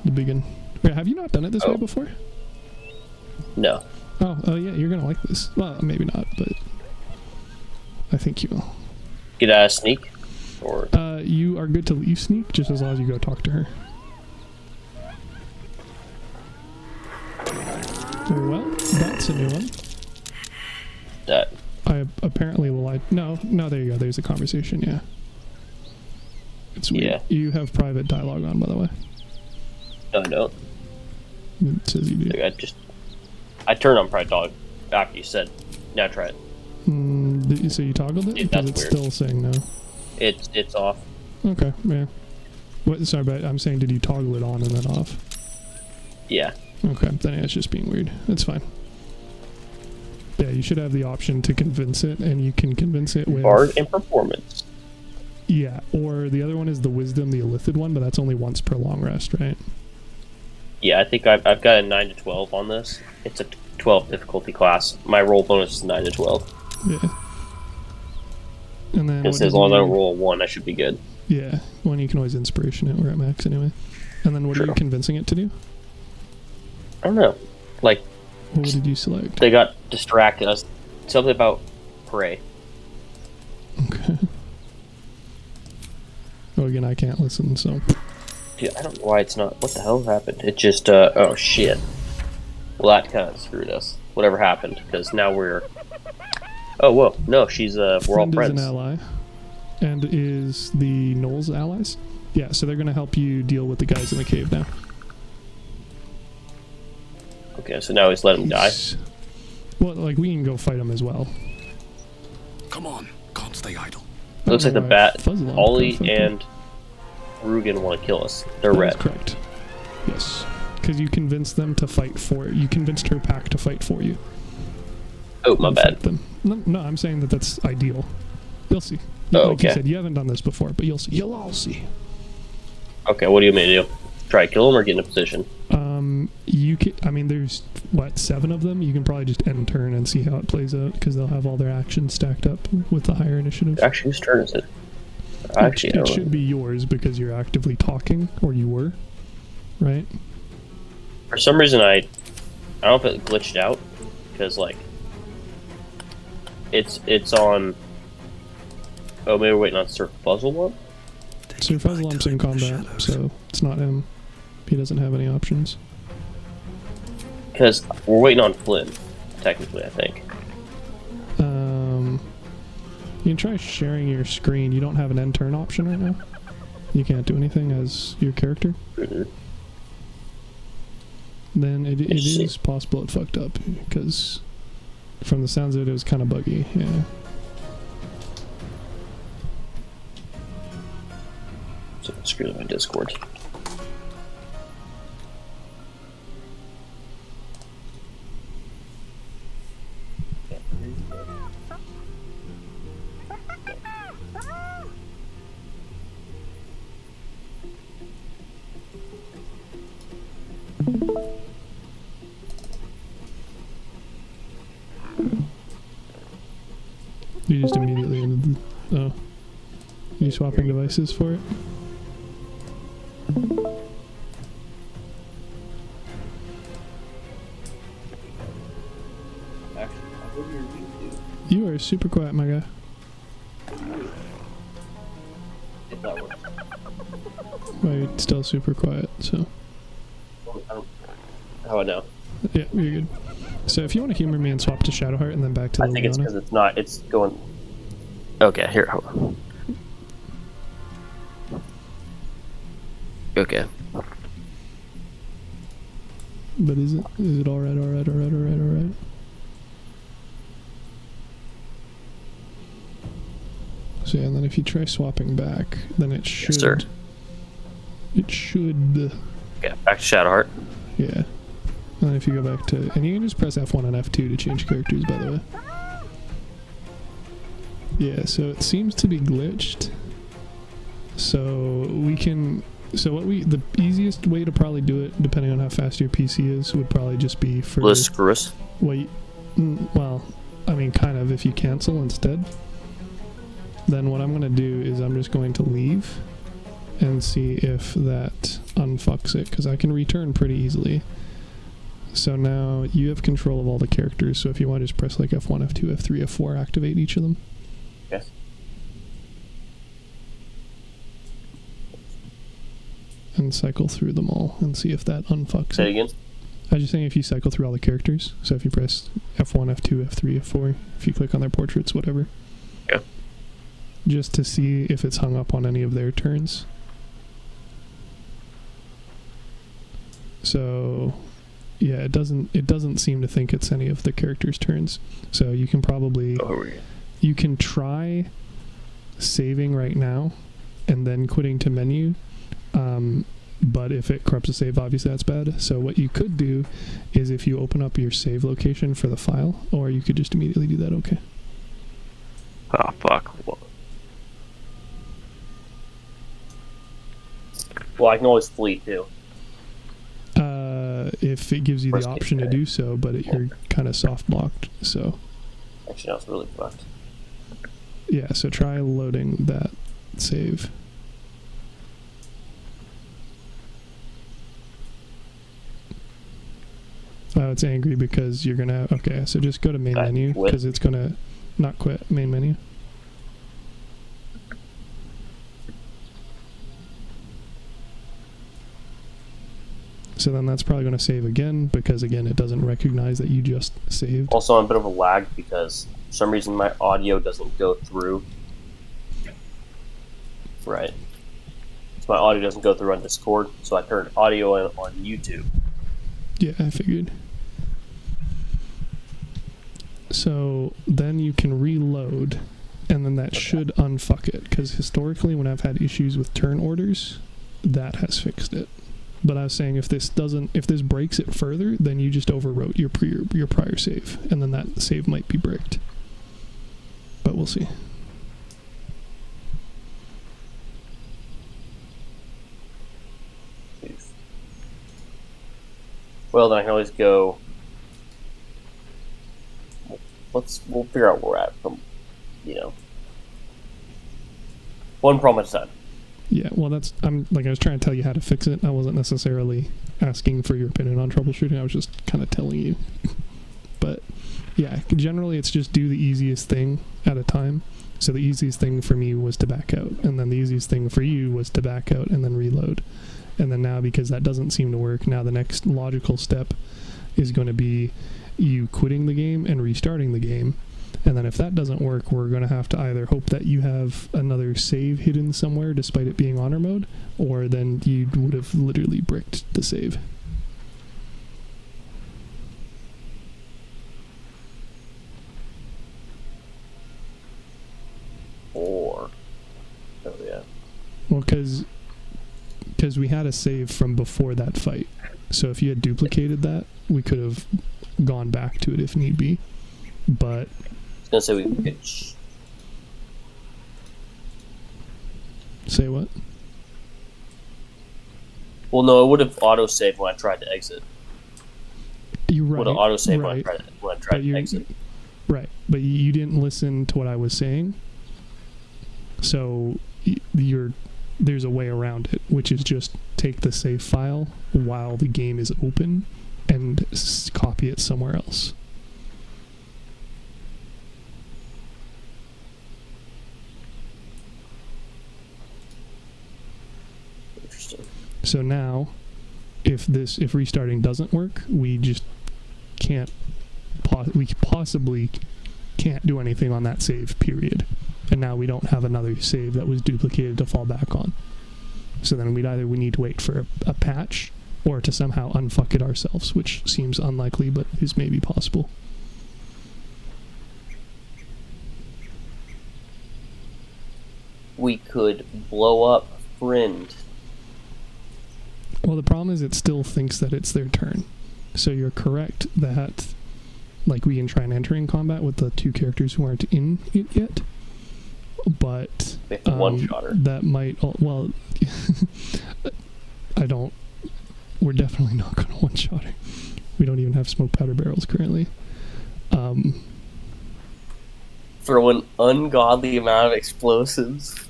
The begin. Wait, have you not done it this way before? No. Oh, yeah, you're gonna like this. Well, maybe not, but I think you will. Get a sneak? Or you are good to leave sneak just as long as you go talk to her. Well, that's a new one. That. I apparently lied. No, there you go. There's a conversation, yeah. It's weird. Yeah. You have private dialogue on, by the way. No, I don't. It says you do. Like, I turned on private dialogue after you said, now try it. So you toggled it? Yeah, because it's weird. still saying no. It's off. Okay, yeah. What? Sorry, but I'm saying, did you toggle it on and then off? Yeah. Okay, then it's just being weird. It's fine. Yeah, you should have the option to convince it, and you can convince it with... Bard and performance. Yeah, or the other one is the wisdom, the illithid one, but that's only once per long rest, right? Yeah, I think I've got a 9 to 12 on this. It's a 12 difficulty class. My roll bonus is 9 to 12. Yeah. And then... As long as I don't roll a 1, I should be good. Yeah, one you can always inspiration it. We're at max anyway. And then what are you convincing it to do? I don't know. Like... What did you select? They got distracted. Something about prey. Okay. Oh, again, I can't listen, so... Dude, I don't know why it's not... What the hell happened? It just, oh, shit. Well, that kind of screwed us. Whatever happened, because now we're... Oh, whoa. No, she's, we're all Friend friends. is an ally. And is the Knowles allies? Yeah, so they're going to help you deal with the guys in the cave now. Okay, so now he's let him die. Well, like, we can go fight him as well. Come on, can't stay idle. It looks like the bat, Ollie and Rugen want to kill us. They're red. That's correct. Yes. Because you convinced them to fight for it. You convinced her pack to fight for you. Oh, my bad. Them. No, I'm saying that that's ideal. You'll see. Oh, like you said, you haven't done this before, but you'll see. You'll all see. Okay, what do you want me to do? Try to kill him or get in a position? You can. I mean, there's what, 7 of them. You can probably just end turn and see how it plays out because they'll have all their actions stacked up with the higher initiative. Actually, whose turn is it? Actually, it should be yours because you're actively talking, or you were, right? For some reason, I don't know if it glitched out because like it's on. Oh, maybe we're waiting on Sir Fuzzle. Sir Fuzzle's in combat, so it's not him. He doesn't have any options. Because we're waiting on Flynn, technically, I think. You can try sharing your screen. You don't have an end turn option right now. You can't do anything as your character. Then it is possible it fucked up, because from the sounds of it, it was kind of buggy, yeah. So screw my Discord. You just immediately ended the... Oh. You swapping devices for it? You are super quiet, my guy. If that works. Well, you're still super quiet, so... How I know? Yeah, you're good. So if you want to humor me and swap to Shadowheart and then back to I think it's because it's not. It's going. Okay, here. Hold on. Okay. But is it alright? So yeah, and then if you try swapping back, then it should... Yes, sir. It should... Okay, back to Shadowheart. Yeah. And if you go back to... And you can just press F1 and F2 to change characters, by the way. Yeah, so it seems to be glitched. So we can... So what the easiest way to probably do it, depending on how fast your PC is, would probably just be for... Let's screw us. Wait. Well, I mean, kind of, if you cancel instead. Then what I'm going to do is I'm just going to leave and see if that unfucks it, because I can return pretty easily. So now you have control of all the characters, so if you want to just press like F1, F2, F3, F4, activate each of them. Yes. And cycle through them all and see if that unfucks Say it. again? I was just saying if you cycle through all the characters, so if you press F1, F2, F3, F4, if you click on their portraits, whatever. Yeah. Just to see if it's hung up on any of their turns. So yeah, it doesn't seem to think it's any of the characters' turns. So you can probably you can try saving right now and then quitting to menu. But if it corrupts a save, obviously that's bad. So what you could do is if you open up your save location for the file, or you could just immediately do that, okay. Oh, fuck. Well, I can always flee, too. If it gives you the option to do so, but you're kind of soft blocked, so... Actually, no, it's really fucked. Yeah, so try loading that save. Oh, it's angry because you're gonna... Okay, so just go to main menu, because it's gonna... Not quit, main menu. So then that's probably going to save again, because again, it doesn't recognize that you just saved. Also, I'm a bit of a lag because for some reason my audio doesn't go through. Right. So my audio doesn't go through on Discord, so I turned audio on YouTube. Yeah, I figured. So then you can reload, and then that should unfuck it, because historically when I've had issues with turn orders, that has fixed it. But I was saying if this breaks it further, then you just overwrote your prior save, and then that save might be bricked. But we'll see. Well, then I can always go. We'll figure out where we're at from, one problem at a time. Yeah, well, I was trying to tell you how to fix it. I wasn't necessarily asking for your opinion on troubleshooting. I was just kind of telling you. But yeah, generally it's just do the easiest thing at a time. So the easiest thing for me was to back out, and then the easiest thing for you was to back out and then reload. And then now, because that doesn't seem to work, now the next logical step is going to be you quitting the game and restarting the game, And then if that doesn't work, we're going to have to either hope that you have another save hidden somewhere despite it being honor mode, or then you would have literally bricked the save. Or... Oh, yeah. Well, because we had a save from before that fight. So if you had duplicated that, we could have gone back to it if need be. But... I was going to say we could... Say what? Well, no, it would have auto-saved when I tried to exit. You're right. Would have auto-saved right. when I tried to exit. Right, but you didn't listen to what I was saying. So there's a way around it, which is just take the save file while the game is open and copy it somewhere else. Interesting. So now, if restarting doesn't work, we just can't. We possibly can't do anything on that save, period. And now we don't have another save that was duplicated to fall back on. So then we need to wait for a patch, or to somehow unfuck it ourselves, which seems unlikely, but is maybe possible. We could blow up Friend. Well, the problem is it still thinks that it's their turn. So you're correct that, like, we can try and enter in combat with the two characters who aren't in it yet. But one-shotter. That might... Well, we're definitely not going to one-shot her. We don't even have smoke powder barrels currently. Throw an ungodly amount of explosives.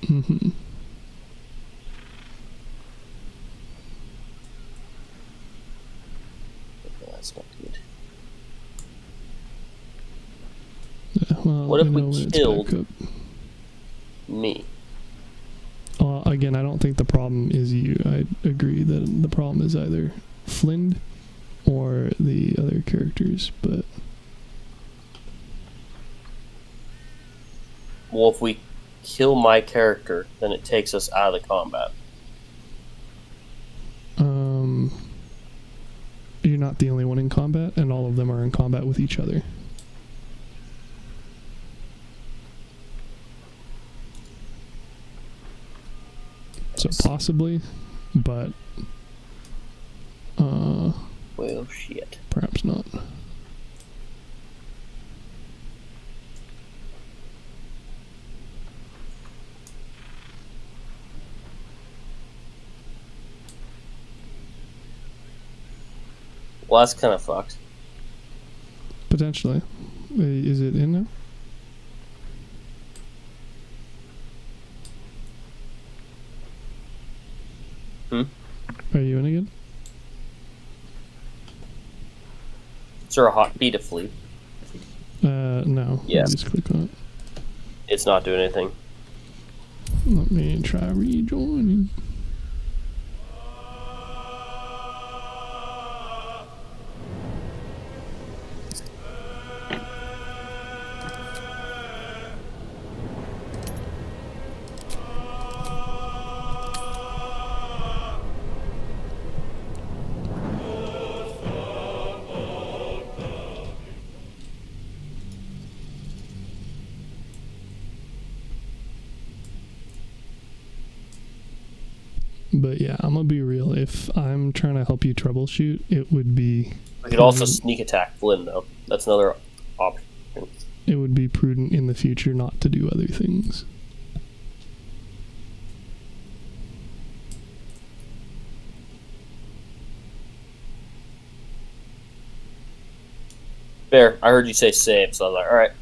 Mm-hmm. That's not good. Well, what if we killed me? Again, I don't think the problem is you. I agree that the problem is either Flynn or the other characters, but... Well, if we kill my character, then it takes us out of the combat. You're not the only one in combat, and all of them are in combat with each other. So possibly, but well, shit. Perhaps not. Well, that's kind of fucked. Potentially. Is it in now? Are you in again? Is there a hotkey to flee? No. Yeah. Just click on it. It's not doing anything. Let me try rejoining. But yeah, I'm gonna be real. If I'm trying to help you troubleshoot, it would be... We could also sneak attack Flynn, though. That's another option. It would be prudent in the future not to do other things. Fair. I heard you say save, so I was like, alright.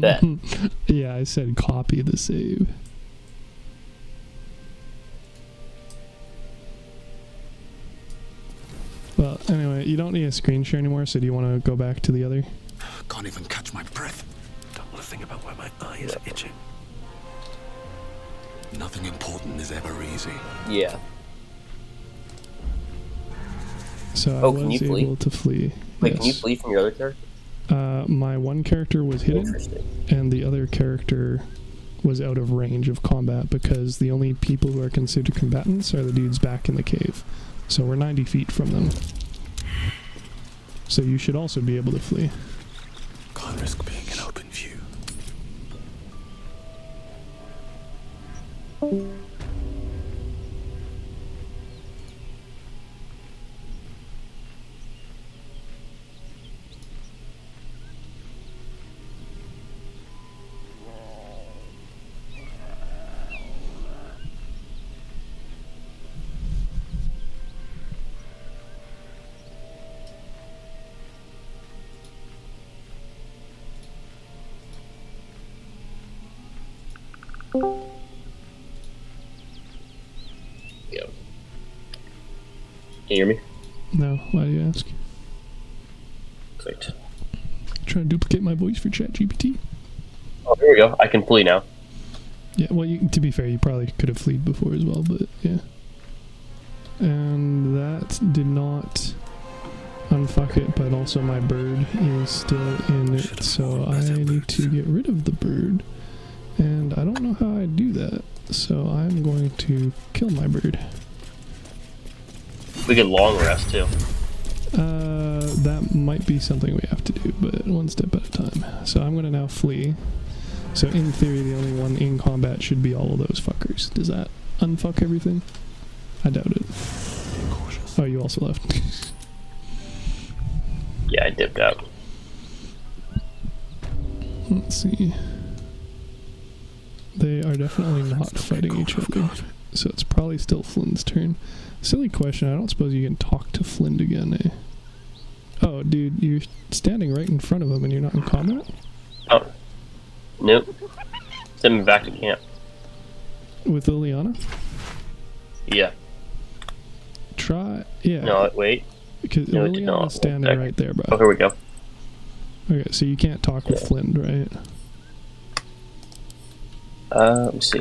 Bet. Yeah, I said copy the save. Well, anyway, you don't need a screen share anymore, so do you want to go back to the other? Can't even catch my breath. Don't want to think about where my eye is itching. Nothing important is ever easy. Yeah. So I was able to flee. Wait, can you Yes. flee from your other character? My one character was hidden, and the other character was out of range of combat because the only people who are considered combatants are the dudes back in the cave. So we're 90 feet from them. So you should also be able to flee. Can't risk being in open view. Yeah. Can you hear me? No, why do you ask? Great. Trying to duplicate my voice for ChatGPT. Oh, here we go. I can flee now. Yeah, well, to be fair, you probably could have fleed before as well, but yeah. And that did not unfuck it, but also my bird is still in it, so I need to get rid of the bird. And I don't know how I do that, so I'm going to kill my bird. We can long rest too. That might be something we have to do, but one step at a time. So I'm going to now flee. So in theory, the only one in combat should be all of those fuckers. Does that unfuck everything? I doubt it. Oh, you also left. Yeah, I dipped out. Let's see. They are definitely not fighting each other. So it's probably still Flynn's turn. Silly question, I don't suppose you can talk to Flynn again, eh? Oh, dude, you're standing right in front of him and you're not in combat? Oh. Nope. Send me back to camp. With Liliana? Yeah. Try, yeah. No, wait. Because no, it did not. Liliana's standing right there, bro. Oh, here we go. Okay, so you can't talk with Flynn, right? Let me see.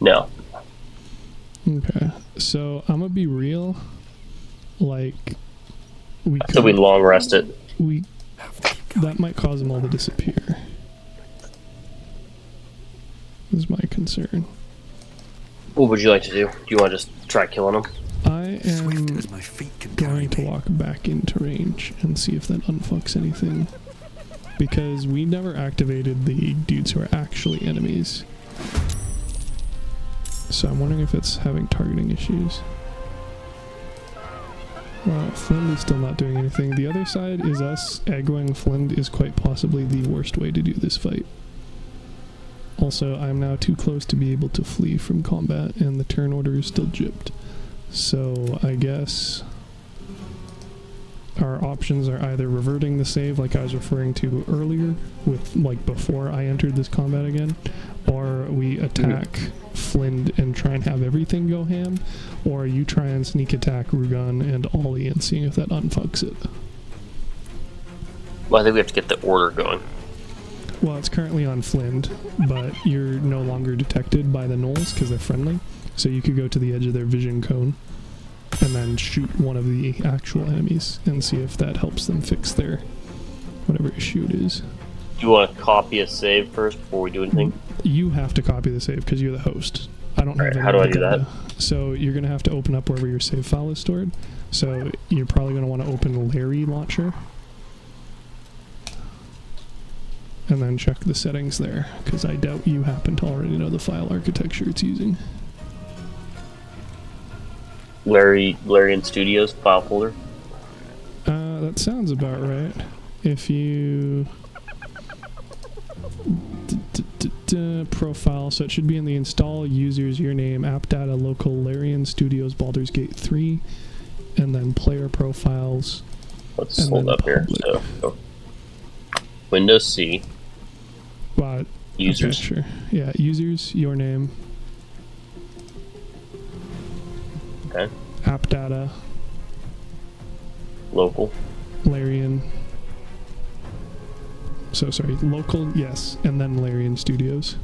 No. Okay, so I'm gonna be real. Like, So we long rest it. That might cause them all to disappear. Is my concern. What would you like to do? Do you want to just try killing them? I am going to walk back into range and see if that unfucks anything. Because we never activated the dudes who are actually enemies. So I'm wondering if it's having targeting issues. Well, Flynn is still not doing anything. The other side is us aggroing Flynn is quite possibly the worst way to do this fight. Also, I'm now too close to be able to flee from combat, and the turn order is still gypped. So I guess our options are either reverting the save like I was referring to earlier, with like before I entered this combat again, or we attack Flynn and try and have everything go ham, or you try and sneak attack Rugan and Ollie and seeing if that unfucks it. Well, I think we have to get the order going. Well, it's currently on Flynn, but you're no longer detected by the gnolls because they're friendly, so you could go to the edge of their vision cone and then shoot one of the actual enemies and see if that helps them fix their whatever issue it is. Do you want to copy a save first before we do anything? You have to copy the save because you're the host. I don't have any how do I do data. that? So you're going to have to open up wherever your save file is stored. So you're probably going to want to open Larry Launcher and then check the settings there, because I doubt you happen to already know the file architecture it's using. Larian Studios file folder. That sounds about right. If you profile, so it should be in the install users username app data local Larian Studios Baldur's Gate 3, and then player profiles. Let's hold up here. So, Windows C. But users. Okay, sure. Yeah, users, your name. Okay. App data. Local. Larian. So sorry, local, yes, and then Larian Studios,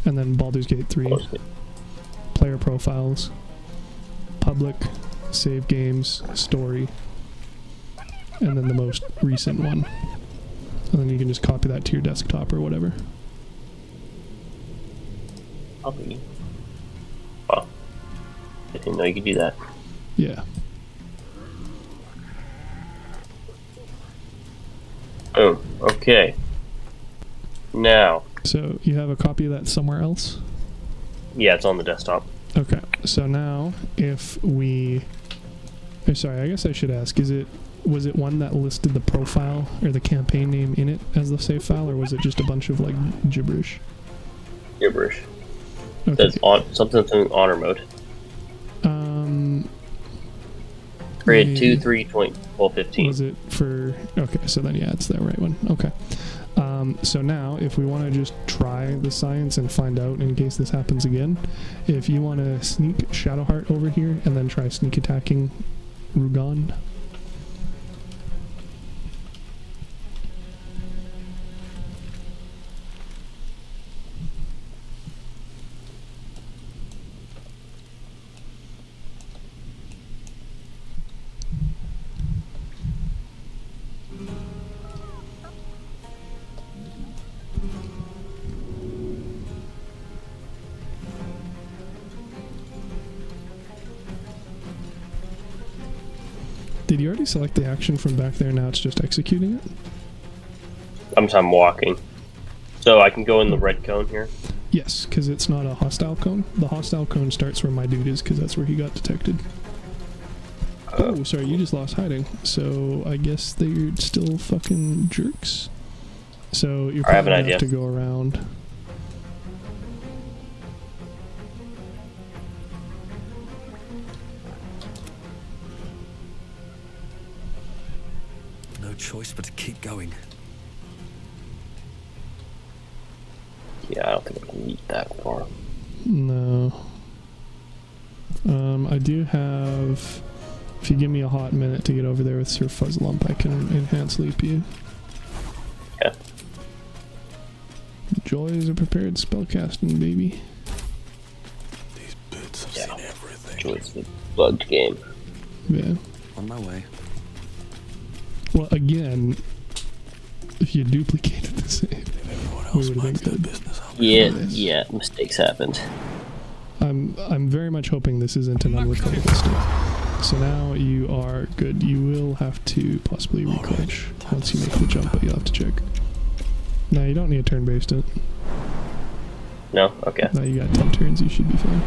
and then Baldur's Gate 3. Player profiles. Public. Save games. Story. and then the most recent one. And then you can just copy that to your desktop or whatever. Copy. Oh. I didn't know you could do that. Yeah. Oh, okay. Now. So you have a copy of that somewhere else? Yeah, it's on the desktop. Okay, so now if we... sorry, I guess I should ask, was it one that listed the profile or the campaign name in it as the save file, or was it just a bunch of, like, gibberish? Gibberish. Okay. That's something honor mode. Create 2/3/12/15. Was it for... Okay, so then, yeah, it's the right one. Okay. So now, if we want to just try the science and find out in case this happens again, if you want to sneak Shadowheart over here and then try sneak attacking Rugon. Did you already select the action from back there? Now it's just executing it? I'm walking. So I can go in the red cone here? Yes, because it's not a hostile cone. The hostile cone starts where my dude is, because that's where he got detected. Oh, sorry, you just lost hiding. So I guess they're still fucking jerks. So you're probably going to have to go around. No choice but to keep going. Yeah, I don't think I can eat that far. No. I do have... If you give me a hot minute to get over there with Sir Fuzzlump, I can enhance leap you. Yeah. Joy is a prepared spellcasting, baby. These bits have seen everything. Joy's the bugged game. Yeah. On my way. Well, again, if you duplicated the save, we would have been good. Yeah, mistakes happened. I'm very much hoping this isn't an unrecoverable state. So now you are good. You will have to possibly recrouch once you make the jump, but you'll have to check. No, you don't need a turn-based it. No? Okay. No, you got 10 turns, you should be fine.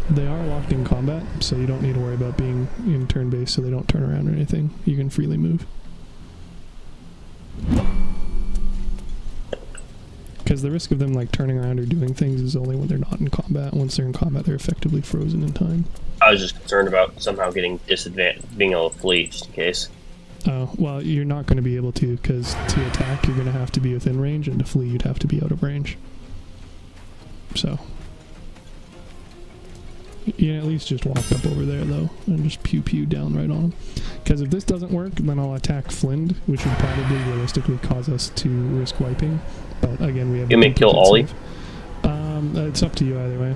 They are locked in combat, so you don't need to worry about being in turn-based so they don't turn around or anything. You can freely move. Because the risk of them like turning around or doing things is only when they're not in combat. Once they're in combat, they're effectively frozen in time. I was just concerned about somehow getting disadvantaged, being able to flee just in case. Oh, well, you're not going to be able to, because to attack, you're going to have to be within range, and to flee, you'd have to be out of range. So... you can at least just walk up over there, though, and just pew-pew down right on him. Because if this doesn't work, then I'll attack Flind, which would probably realistically cause us to risk wiping. But again, we have... You may kill Ollie? It's up to you either way.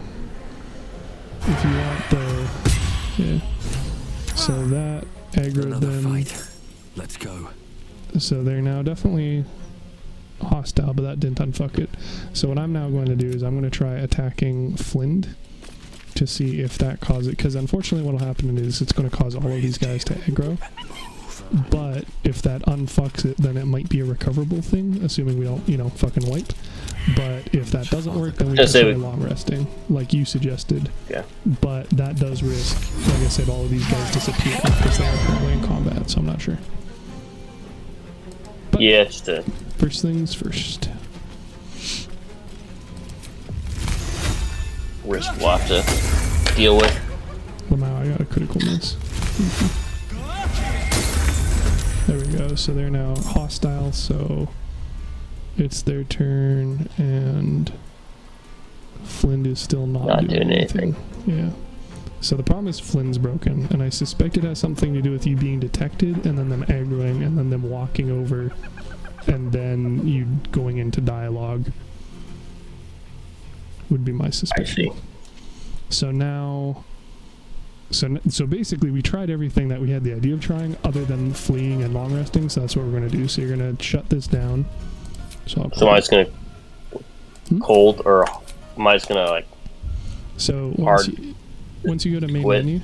If you want the... yeah. So that aggroed them. Let's go. So they're now definitely hostile, but that didn't unfuck it. So what I'm now going to do is I'm going to try attacking Flind to see if that causes it, because unfortunately what will happen is it's going to cause all of these guys to aggro, but if that unfucks it, then it might be a recoverable thing, assuming we don't, you know, fucking wipe. But if that doesn't work, then we can try long resting, like you suggested. Yeah. But that does risk, like I said, all of these guys disappear because they are currently in combat, so I'm not sure. But yeah, just first things first. Risk we'll have to deal with. Well, now I got a critical miss. There we go. So they're now hostile, so it's their turn, and Flind is still not doing anything. Yeah. So the problem is Flynn's broken, and I suspect it has something to do with you being detected, and then them aggroing, and then them walking over, and then you going into dialogue. Would be my suspicion. I see. So now... So basically we tried everything that we had the idea of trying, other than fleeing and long resting, so that's what we're going to do. So you're going to shut this down. So am I just going to cold, or am I just going to, like... So once you go to main quit? menu...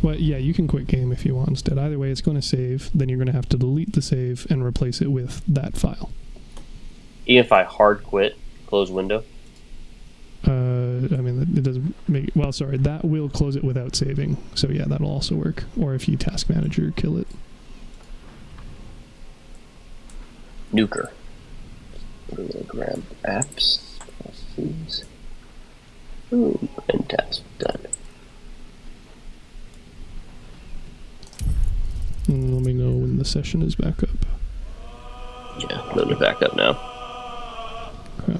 Well, yeah, you can quit game if you want instead. Either way, it's going to save. Then you're going to have to delete the save and replace it with that file. Even if I hard quit, close window? I mean, it doesn't make it... Well, sorry, that will close it without saving. So yeah, that'll also work. Or if you task manager, kill it. Nuker. We're gonna grab apps, processes. Ooh, and task done. And let me know when the session is back up. Yeah, let me back up now. Okay.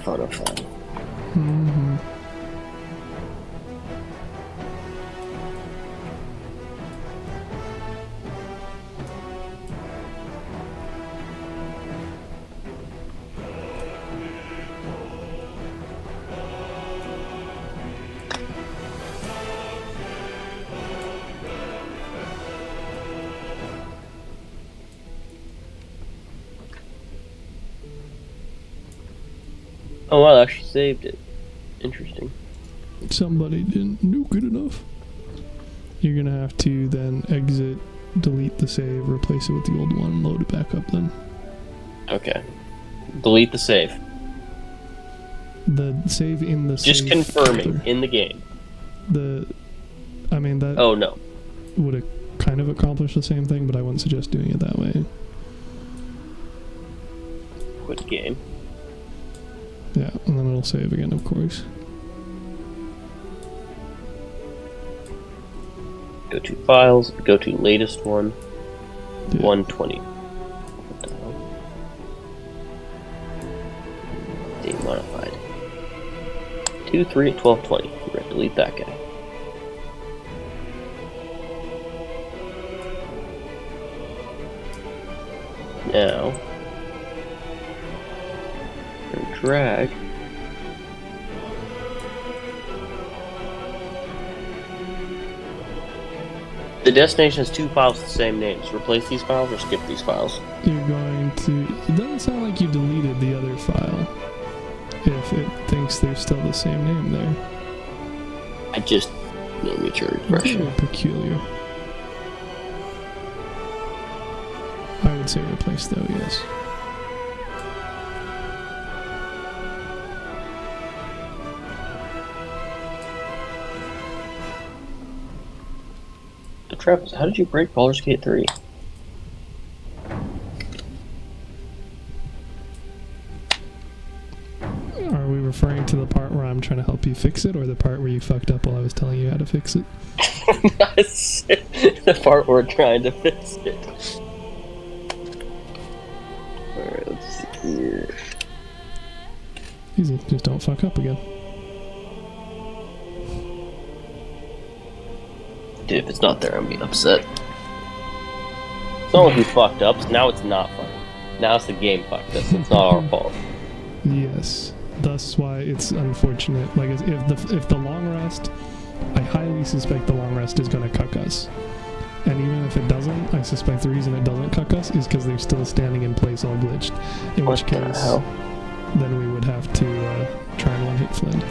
Fun of fun. Mm-hmm. Oh wow, I actually saved it. Interesting. Somebody didn't nuke it enough. You're gonna have to then exit, delete the save, replace it with the old one, load it back up then. Okay. Delete the save. The save in the Just save confirming, folder. in the game. I mean, that Oh no. would have kind of accomplished the same thing, but I wouldn't suggest doing it that way. Quit game. Yeah, and then it'll save again, of course. Go to files, go to latest one, Yeah. 120. What the hell? Date modified. 2, 3, 12, 20. We're gonna delete that guy. Now, we're gonna drag. The destination has 2 files with the same names. Replace these files or skip these files? You're going to... It doesn't sound like you deleted the other file. If it thinks there's still the same name there. I just miniature refresher. Very peculiar. I would say replace though, yes. Travis, how did you break Baldur's Gate 3? Are we referring to the part where I'm trying to help you fix it, or the part where you fucked up while I was telling you how to fix it? The part where we're trying to fix it. Alright, let's see here. Easy, just don't fuck up again. Dude, if it's not there, I'm gonna be upset. It's not who fucked up, so now it's not funny. Now it's the game fucked up, it's not our fault. Yes, thus why it's unfortunate. Like, if the long rest, I highly suspect the long rest is going to cuck us. And even if it doesn't, I suspect the reason it doesn't cuck us is because they're still standing in place all glitched. In which case, then we would have to try and one-hit Flynn.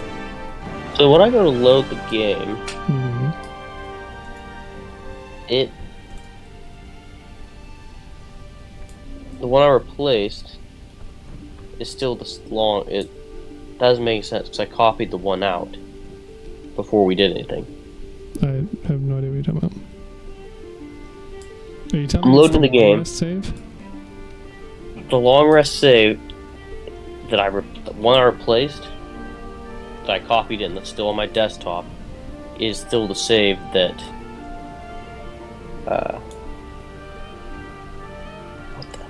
So when I go to load the game, the one I replaced is still this long. It doesn't make sense because I copied the one out. before we did anything. I have no idea what you're talking about. Are you telling I'm me it's loading the long game. rest save? The long rest save that the one I replaced, that I copied in, that's still on my desktop, is still the save that. What the?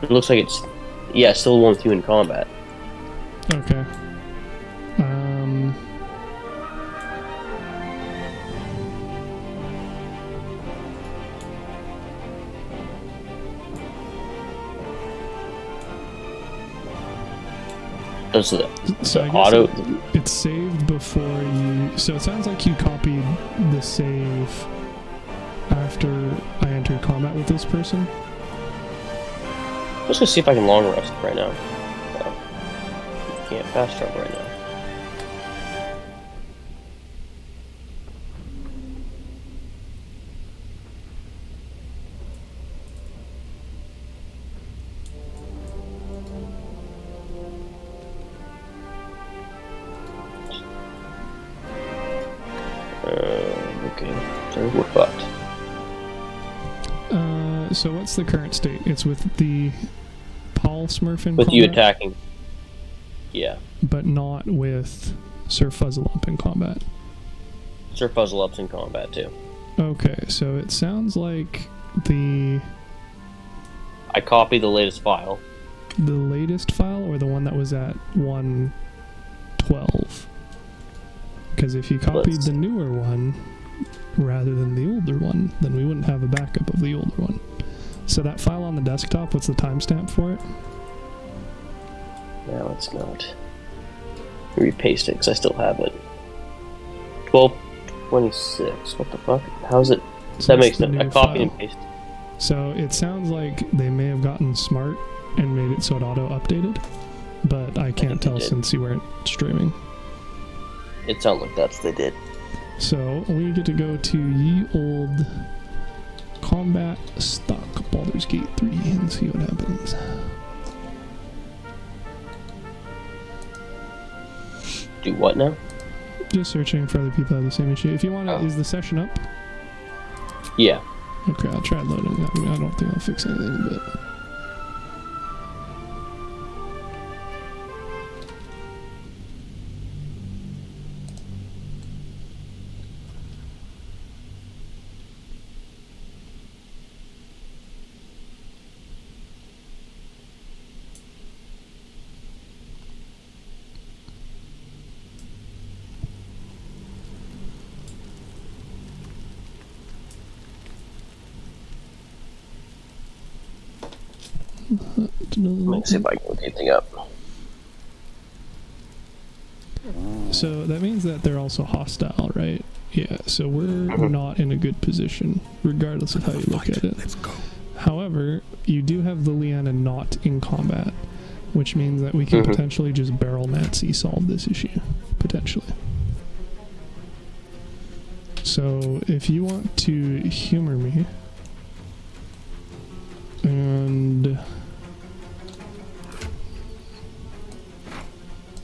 It looks like it's. Yeah, it's still the one with you in combat. Okay. Does the So I guess auto? it's saved before you. So it sounds like you copied the save after I entered combat with this person. I'm just gonna see if I can long rest right now. No. Can't fast travel right now. Okay, so we're fucked. So what's the current state? It's with the Paul Smurf in With combat, you attacking. Yeah. but not with Sir Fuzzlump in combat. Sir Fuzzleup's in combat too. Okay, so it sounds like I copied the latest file. the latest file or the one that was at 112. Because if you copied the newer one rather than the older one, then we wouldn't have a backup of the older one. So that file on the desktop, what's the timestamp for it? No, it's not. Repaste it because I still have it. 12:26. What the fuck? How's it? So That that's makes the sense. I new copied file. and pasted. So it sounds like they may have gotten smart and made it so it auto-updated, but I can't tell did. since you weren't streaming. It sounds like that's what they did. So we get to go to ye old combat stock Baldur's Gate 3 and see what happens. Do what now? Just searching for other people who have the same issue. If you want to, is the session up? Yeah. Okay, I'll try loading that. I don't think I'll fix anything, but... Let me see if I can look anything up. So that means that they're also hostile, right? Yeah, so we're not in a good position, regardless of how you look at it. Let's go. However, you do have Liliana not in combat, which means that we can potentially just barrel Nancy solve this issue. Potentially. So if you want to humor me, and...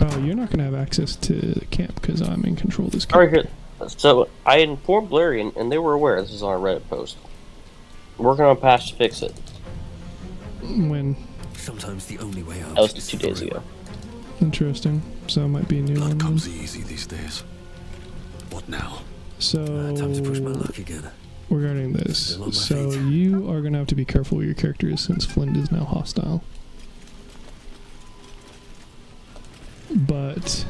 Oh, you're not going to have access to the camp because I'm in control of this camp. Alright, here. So I informed Larry, and they were aware. This is on a Reddit post. I'm working on a patch to fix it. When? Sometimes the only way out. That was 2 days ago. Interesting. So it might be a new one. Comes easy these days. What now? So Time to push my luck again. regarding this, so you are going to have to be careful where your character is since Flint is now hostile. But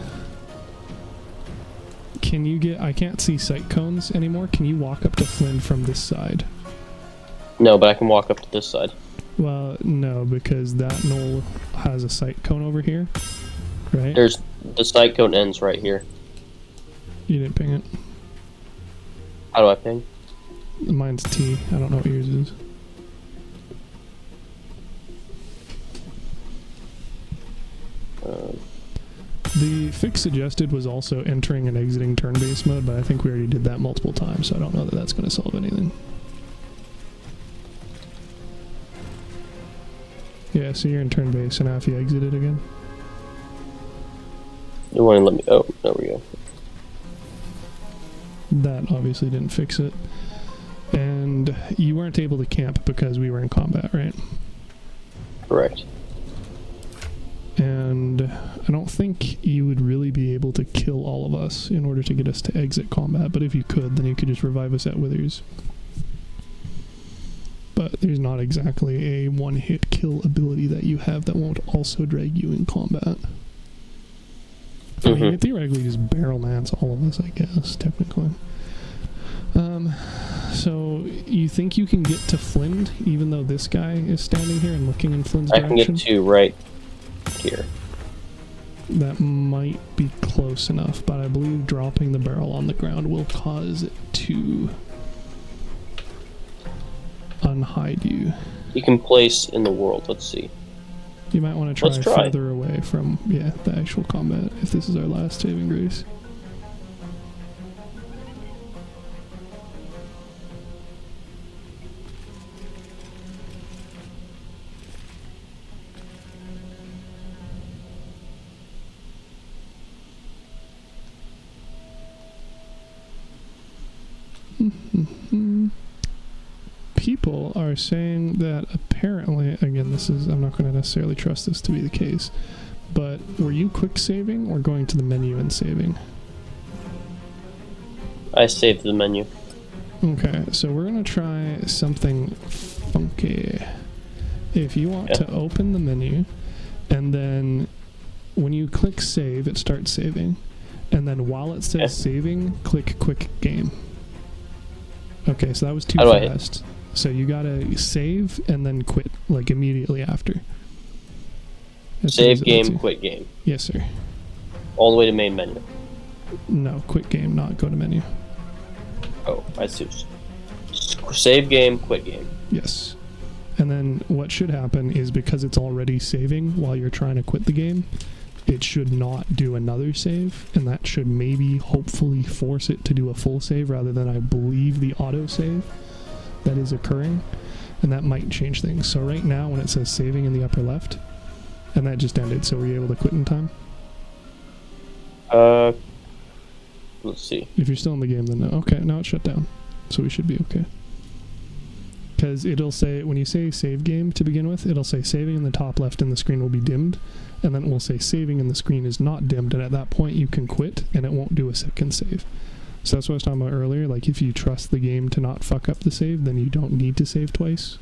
can you get... I can't see sight cones anymore. Can you walk up to Flynn from this side? No, but I can walk up to this side. Well, no, because that knoll has a sight cone over here, right? There's the sight cone ends right here. You didn't ping it. How do I ping? Mine's T. I don't know what yours is. The fix suggested was also entering and exiting turn-based mode, but I think we already did that multiple times, so I don't know that that's going to solve anything. Yeah, so you're in turn-based, so now if you exit it again. You want to let me... Oh, there we go. That obviously didn't fix it. And you weren't able to camp because we were in combat, right? Correct. And I don't think you would really be able to kill all of us in order to get us to exit combat, but if you could, then you could just revive us at Withers. But there's not exactly a one-hit kill ability that you have that won't also drag you in combat. I mean, it theoretically just barrel mans all of us, I guess, technically. So you think you can get to Flynn, even though this guy is standing here and looking in Flynn's direction? I can get to right here. That might be close enough, but I believe dropping the barrel on the ground will cause it to unhide you. You can place in the world. Let's see. You might want to try further away from, the actual combat, if this is our last saving grace. People are saying that apparently, again, I'm not going to necessarily trust this to be the case, but were you quick saving or going to the menu and saving? I saved the menu. Okay, so we're going to try something funky. If you want to open the menu, and then when you click save, it starts saving, and then while it says saving, click quick game. Okay, so that was too fast. So you gotta save and then quit, like immediately after. Save game, quit game. Yes, sir. All the way to main menu. No, quit game, not go to menu. Oh, I see. Save game, quit game. Yes. And then what should happen is, because it's already saving while you're trying to quit the game, it should not do another save, and that should maybe hopefully force it to do a full save rather than, I believe, the auto save that is occurring, and that might change things. So right now when it says saving in the upper left, and that just ended, so were you able to quit in time? Let's see. If you're still in the game, then no. Okay, now it's shut down, so we should be okay. Because it'll say, when you say save game to begin with, it'll say saving in the top left and the screen will be dimmed, and then it will say saving and the screen is not dimmed, and at that point you can quit and it won't do a second save. So that's what I was talking about earlier, like if you trust the game to not fuck up the save, then you don't need to save twice,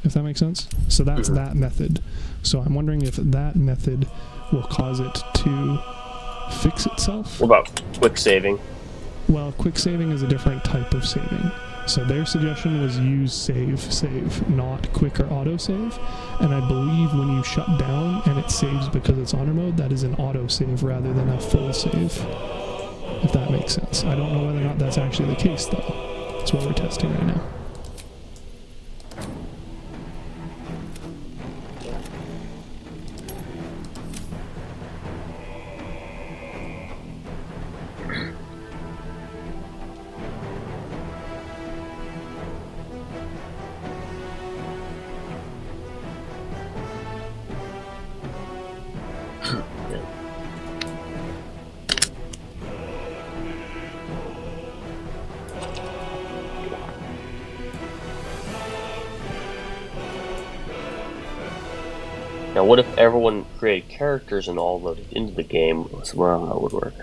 if that makes sense. So that's that method. So I'm wondering if that method will cause it to fix itself. What about quick saving? Well, quick saving is a different type of saving. So their suggestion was use save, not quick or auto save. And I believe when you shut down and it saves because it's honor mode, that is an auto save rather than a full save. If that makes sense. I don't know whether or not that's actually the case, though. That's what we're testing right now. Now, what if everyone created characters and all loaded into the game? Well, how it would work.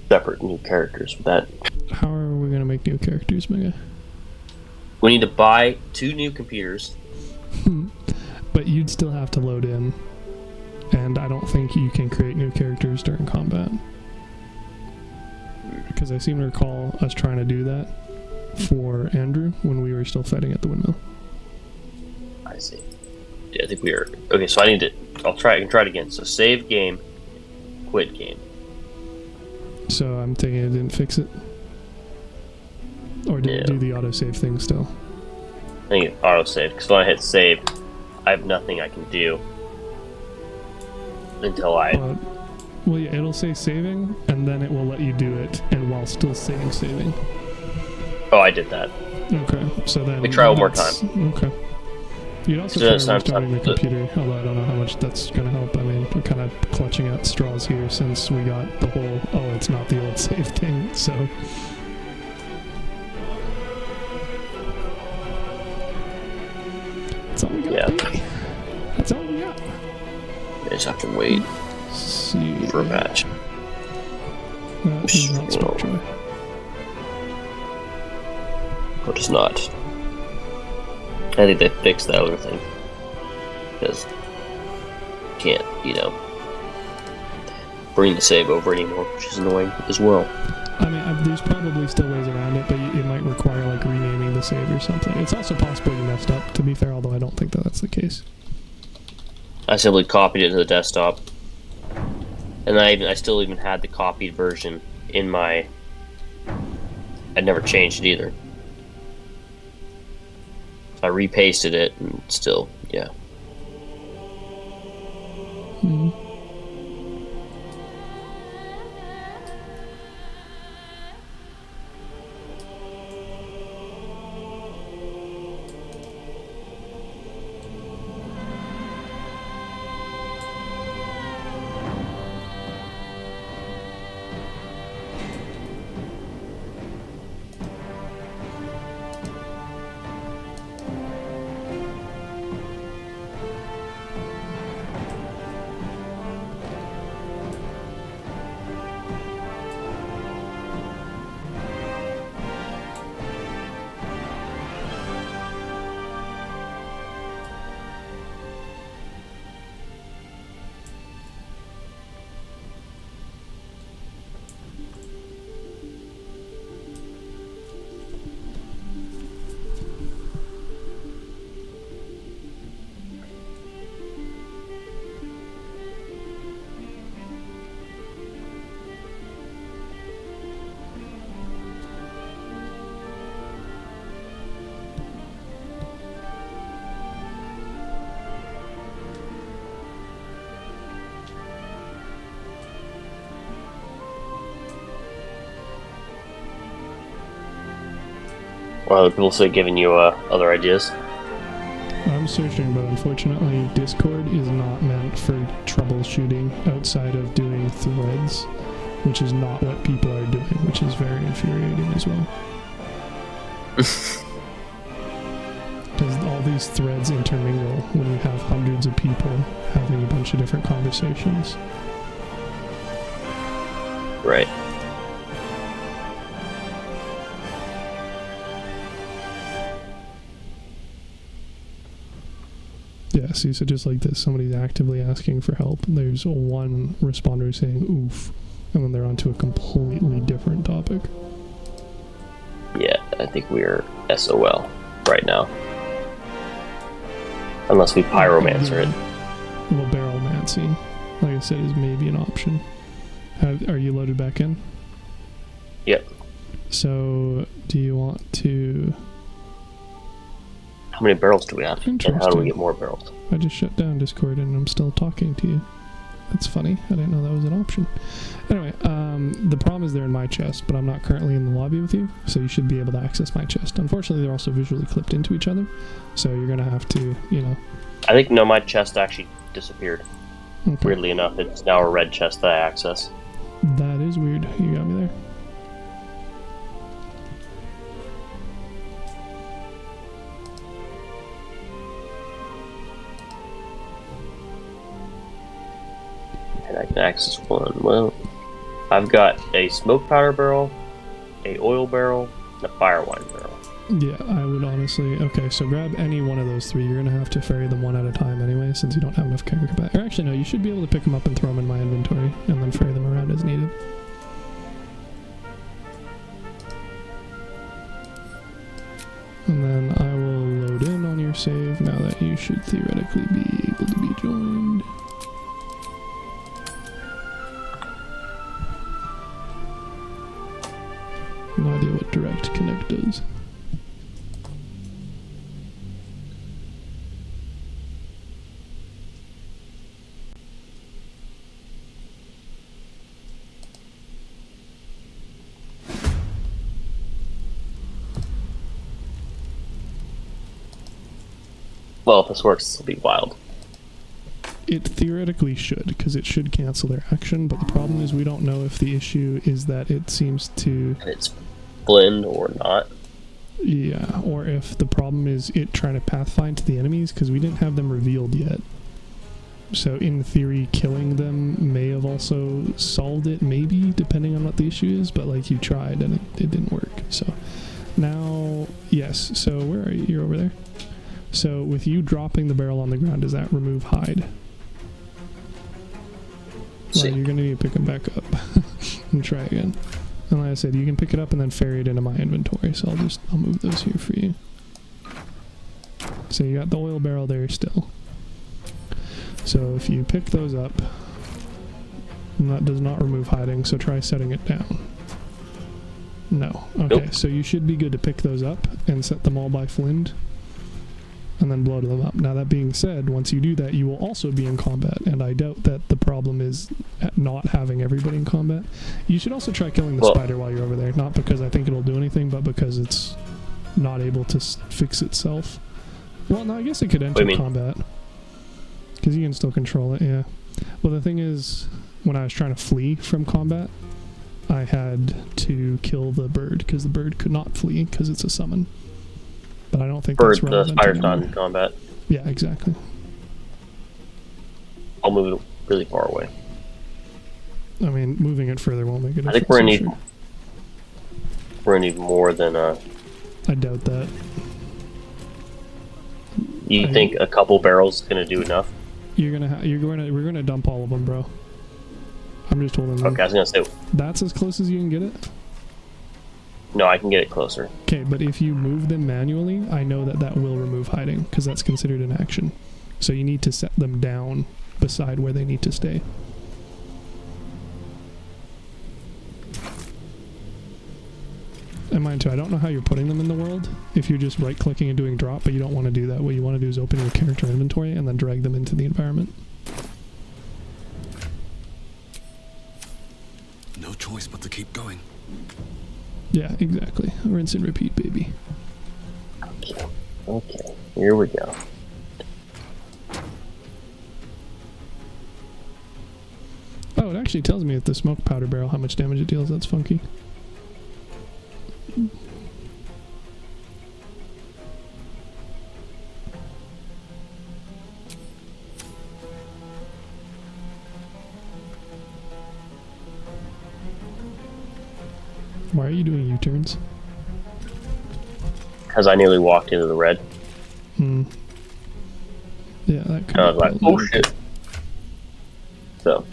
Separate new characters with that. How are we going to make new characters, Mega? We need to buy 2 new computers. But you'd still have to load in. And I don't think you can create new characters during combat. Because I seem to recall us trying to do that for Andrew when we were still fighting at the windmill. I see. Yeah, I think we are. Okay, so I can try it again. So save game, quit game. So I'm thinking it didn't fix it? Or did it do the autosave thing still? I think it autosave, because when I hit save, I have nothing I can do until well, yeah, it'll say saving, and then it will let you do it, and while still saying saving. Oh, I did that. Okay, so then... We try one more time. Okay. You'd also try restarting the computer, although I don't know how much that's going to help. I mean, we're kind of clutching at straws here since we got the whole, oh, it's not the old save thing, so... just have to wait for a match. That is not Spectre. Or just not. I think they fixed that other thing. Because you can't, you know, bring the save over anymore, which is annoying as well. I mean, there's probably still ways around it, but it might require, like, renaming the save or something. It's also possible you messed up, to be fair, although I don't think that that's the case. I simply copied it to the desktop. And I still even had the copied version in my... I never changed it either. I repasted it, and still, yeah. Well, other people say giving you other ideas. I'm searching, but unfortunately Discord is not meant for troubleshooting outside of doing threads, which is not what people are doing, which is very infuriating as well. Because all these threads intermingle when you have hundreds of people having a bunch of different conversations. Right. Yeah, see, so just like this, somebody's actively asking for help, and there's one responder saying oof, and then they're onto a completely different topic. Yeah, I think we're SOL right now. Unless we pyromancer it. Well, barrelmancy, like I said, is maybe an option. Are you loaded back in? Yep. So, do you want to... How many barrels do we have? And how do we get more barrels? I just shut down Discord and I'm still talking to you. That's funny. I didn't know that was an option. Anyway, the problem is they're in my chest, but I'm not currently in the lobby with you, so you should be able to access my chest. Unfortunately, they're also visually clipped into each other, so you're going to have to, you know... I think, no, my chest actually disappeared. Okay. Weirdly enough, it's now a red chest that I access. That is weird. You got me there. And I can access one. Well, I've got a smoke powder barrel, a oil barrel, and a fire wine barrel. Yeah, I would honestly... Okay, so grab any one of those three. You're going to have to ferry them one at a time anyway, since you don't have enough carry capacity. Or actually, no, you should be able to pick them up and throw them in my inventory, and then ferry them around as needed. And then I will load in on your save now that you should theoretically be able to be joined. No idea what direct connect does. Well, if this works, this will be wild. It theoretically should, because it should cancel their action, but the problem is we don't know if the issue is that it seems to... It's blend or not. Yeah, or if the problem is it trying to pathfind to the enemies, because we didn't have them revealed yet. So in theory, killing them may have also solved it, maybe, depending on what the issue is, but like you tried and it didn't work. So now, yes, so where are you? You're over there. So with you dropping the barrel on the ground, does that remove hide? Well, you're going to need to pick them back up and try again. And like I said, you can pick it up and then ferry it into my inventory, so I'll move those here for you. So you got the oil barrel there still. So if you pick those up, and that does not remove hiding, so try setting it down. No. Okay, nope. So you should be good to pick those up and set them all by flint, and then blow them up. Now that being said, once you do that, you will also be in combat, and I doubt that the problem is at not having everybody in combat. You should also try killing the spider while you're over there, not because I think it'll do anything, but because it's not able to fix itself. Well, no, I guess it could enter combat. Because you can still control it, yeah. Well, the thing is, when I was trying to flee from combat, I had to kill the bird, because the bird could not flee, because it's a summon. But I don't think that's relevant. The spider's not in combat. Yeah, exactly. I'll move it really far away. I mean, moving it further won't make a difference. I think we're gonna need more than I doubt that. You think a couple barrels is gonna do enough? We're gonna dump all of them, bro. I'm just holding them. Okay, I was gonna say. That's as close as you can get it? No, I can get it closer. Okay, but if you move them manually, I know that will remove hiding, because that's considered an action. So you need to set them down beside where they need to stay. And mind too, I don't know how you're putting them in the world. If you're just right-clicking and doing drop, but you don't want to do that. What you want to do is open your character inventory and then drag them into the environment. No choice but to keep going. Yeah, exactly. Rinse and repeat, baby. Okay. Here we go. Oh, it actually tells me at the smoke powder barrel how much damage it deals. That's funky. Why are you doing U-turns? Because I nearly walked into the red. Hmm. Yeah, that could I was like, oh shit. So.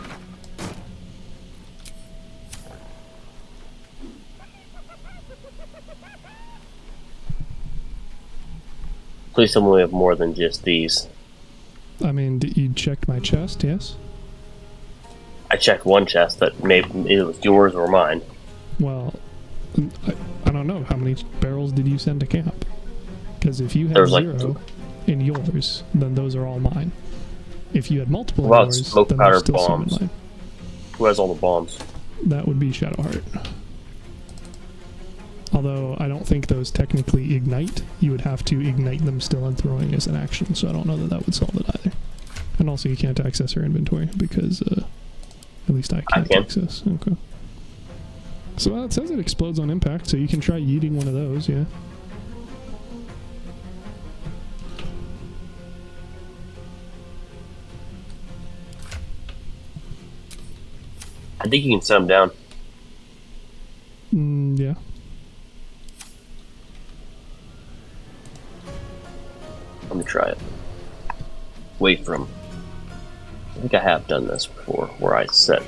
Please tell me we have more than just these. I mean, you checked my chest, yes? I checked one chest that maybe it was yours or mine. Well, I don't know. How many barrels did you send to camp? Because if you had 0 in yours, then those are all mine. If you had multiple in yours, smoke then powder still some in bombs. mine. Who has all the bombs? That would be Shadowheart. Although I don't think those technically ignite. You would have to ignite them still and throwing as an action, so I don't know that would solve it either. And also you can't access her inventory because at least I can't access. Okay. So it says it explodes on impact, so you can try yeeting one of those, yeah. I think you can set them down. Yeah. Let me try it. Wait from. I think I have done this before, where I set.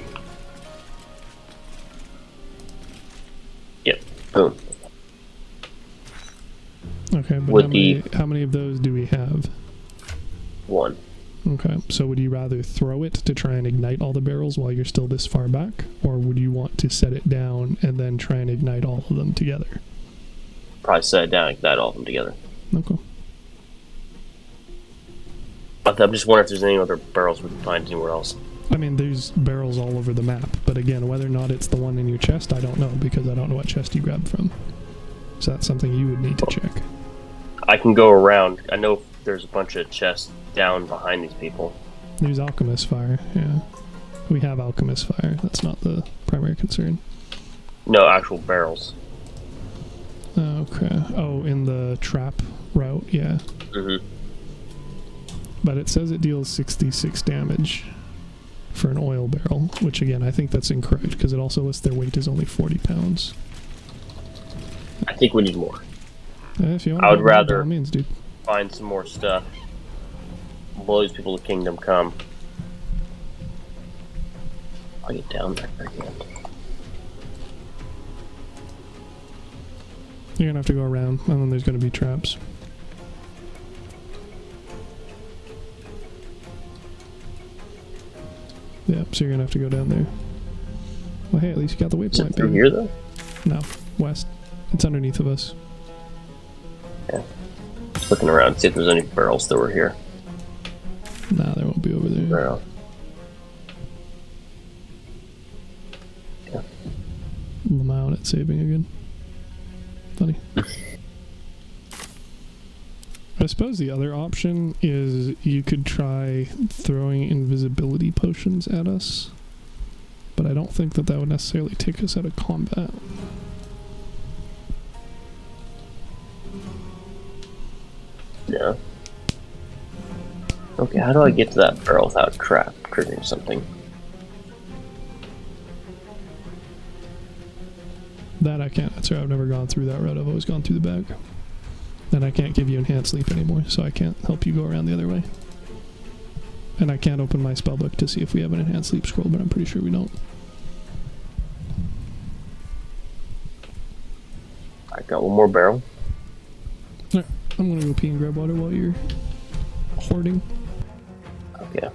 Yep. Boom. Okay, but how many of those do we have? 1. Okay, so would you rather throw it to try and ignite all the barrels while you're still this far back? Or would you want to set it down and then try and ignite all of them together? Probably set it down and ignite all of them together. Okay. I'm just wondering if there's any other barrels we can find anywhere else. I mean, there's barrels all over the map, but again, whether or not it's the one in your chest, I don't know, because I don't know what chest you grabbed from. So that's something you would need to check. I can go around. I know there's a bunch of chests down behind these people. There's Alchemist Fire, yeah. We have Alchemist Fire. That's not the primary concern. No, actual barrels. Okay. Oh, in the trap route, yeah. Mm-hmm. But it says it deals 66 damage for an oil barrel, which again, I think that's incorrect because it also lists their weight is only 40 pounds. I think we need more. If you want I would rather by all means, dude. find some more stuff. Blow these people to Kingdom Come. I'll get down there again. You're gonna have to go around, and then there's gonna be traps. Yeah, so you're gonna have to go down there. Well, hey, at least you got the waypoint. Is it through here, though? No, west. It's underneath of us. Yeah. Just looking around, see if there's any barrels that were here. Nah, there won't be over there. Barrel. Yeah. Lamau at saving again. Funny. I suppose the other option is you could try throwing invisibility potions at us, but I don't think that that would necessarily take us out of combat. Yeah. Okay, how do I get to that barrel without triggering something? That I can't answer. I've never gone through that route. I've always gone through the back. And I can't give you enhanced sleep anymore, so I can't help you go around the other way. And I can't open my spellbook to see if we have an enhanced sleep scroll, but I'm pretty sure we don't. I got one more barrel. Alright, I'm gonna go pee and grab water while you're hoarding. Okay.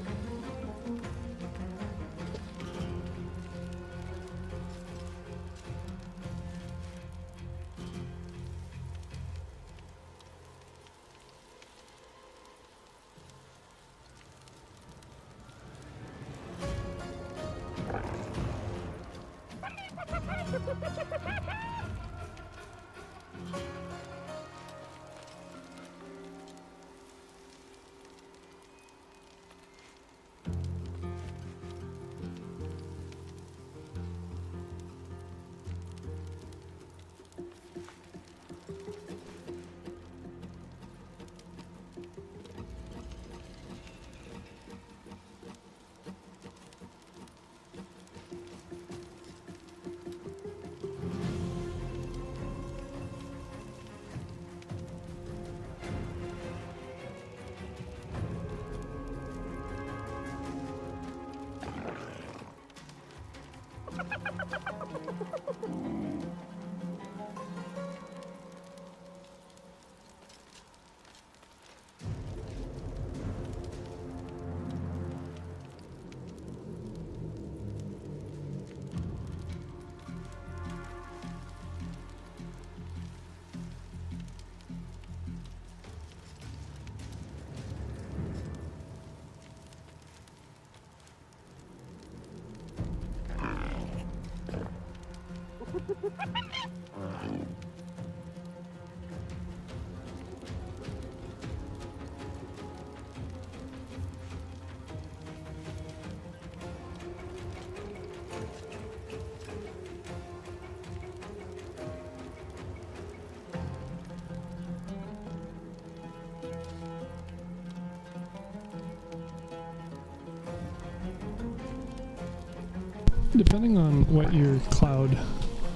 Depending on what your cloud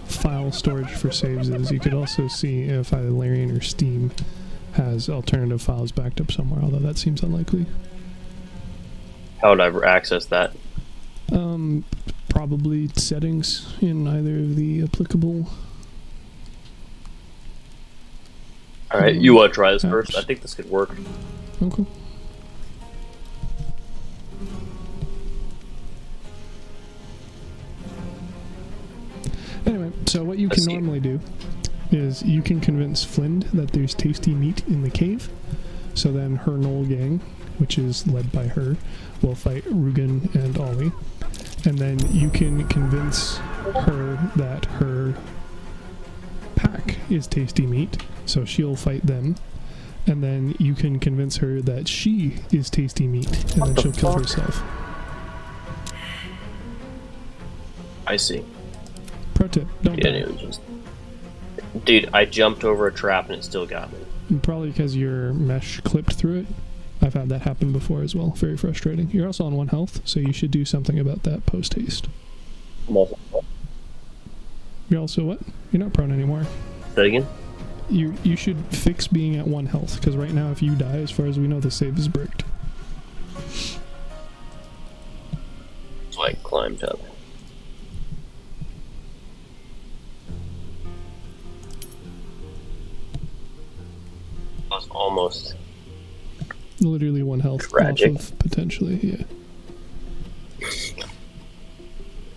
file storage for saves is, you could also see if either Larian or Steam has alternative files backed up somewhere, although that seems unlikely. How would I access that? Probably settings in either of the applicable. Alright, you want to try this first? I think this could work. Okay. Anyway, so what you can normally do is you can convince Flind that there's tasty meat in the cave. So then her Knoll gang, which is led by her, will fight Rugen and Ollie. And then you can convince her that her pack is tasty meat, so she'll fight them. And then you can convince her that she is tasty meat, and then she'll kill herself. I see. Pro tip, don't die. Dude, I jumped over a trap and it still got me. Probably because your mesh clipped through it. I've had that happen before as well. Very frustrating. You're also on 1 health, so you should do something about that post-haste. You're also what? You're not prone anymore. Say that again? You should fix being at 1 health, because right now if you die, as far as we know, the save is bricked. So I climbed up. I was almost... Literally 1 health tragic. off of potentially, yeah.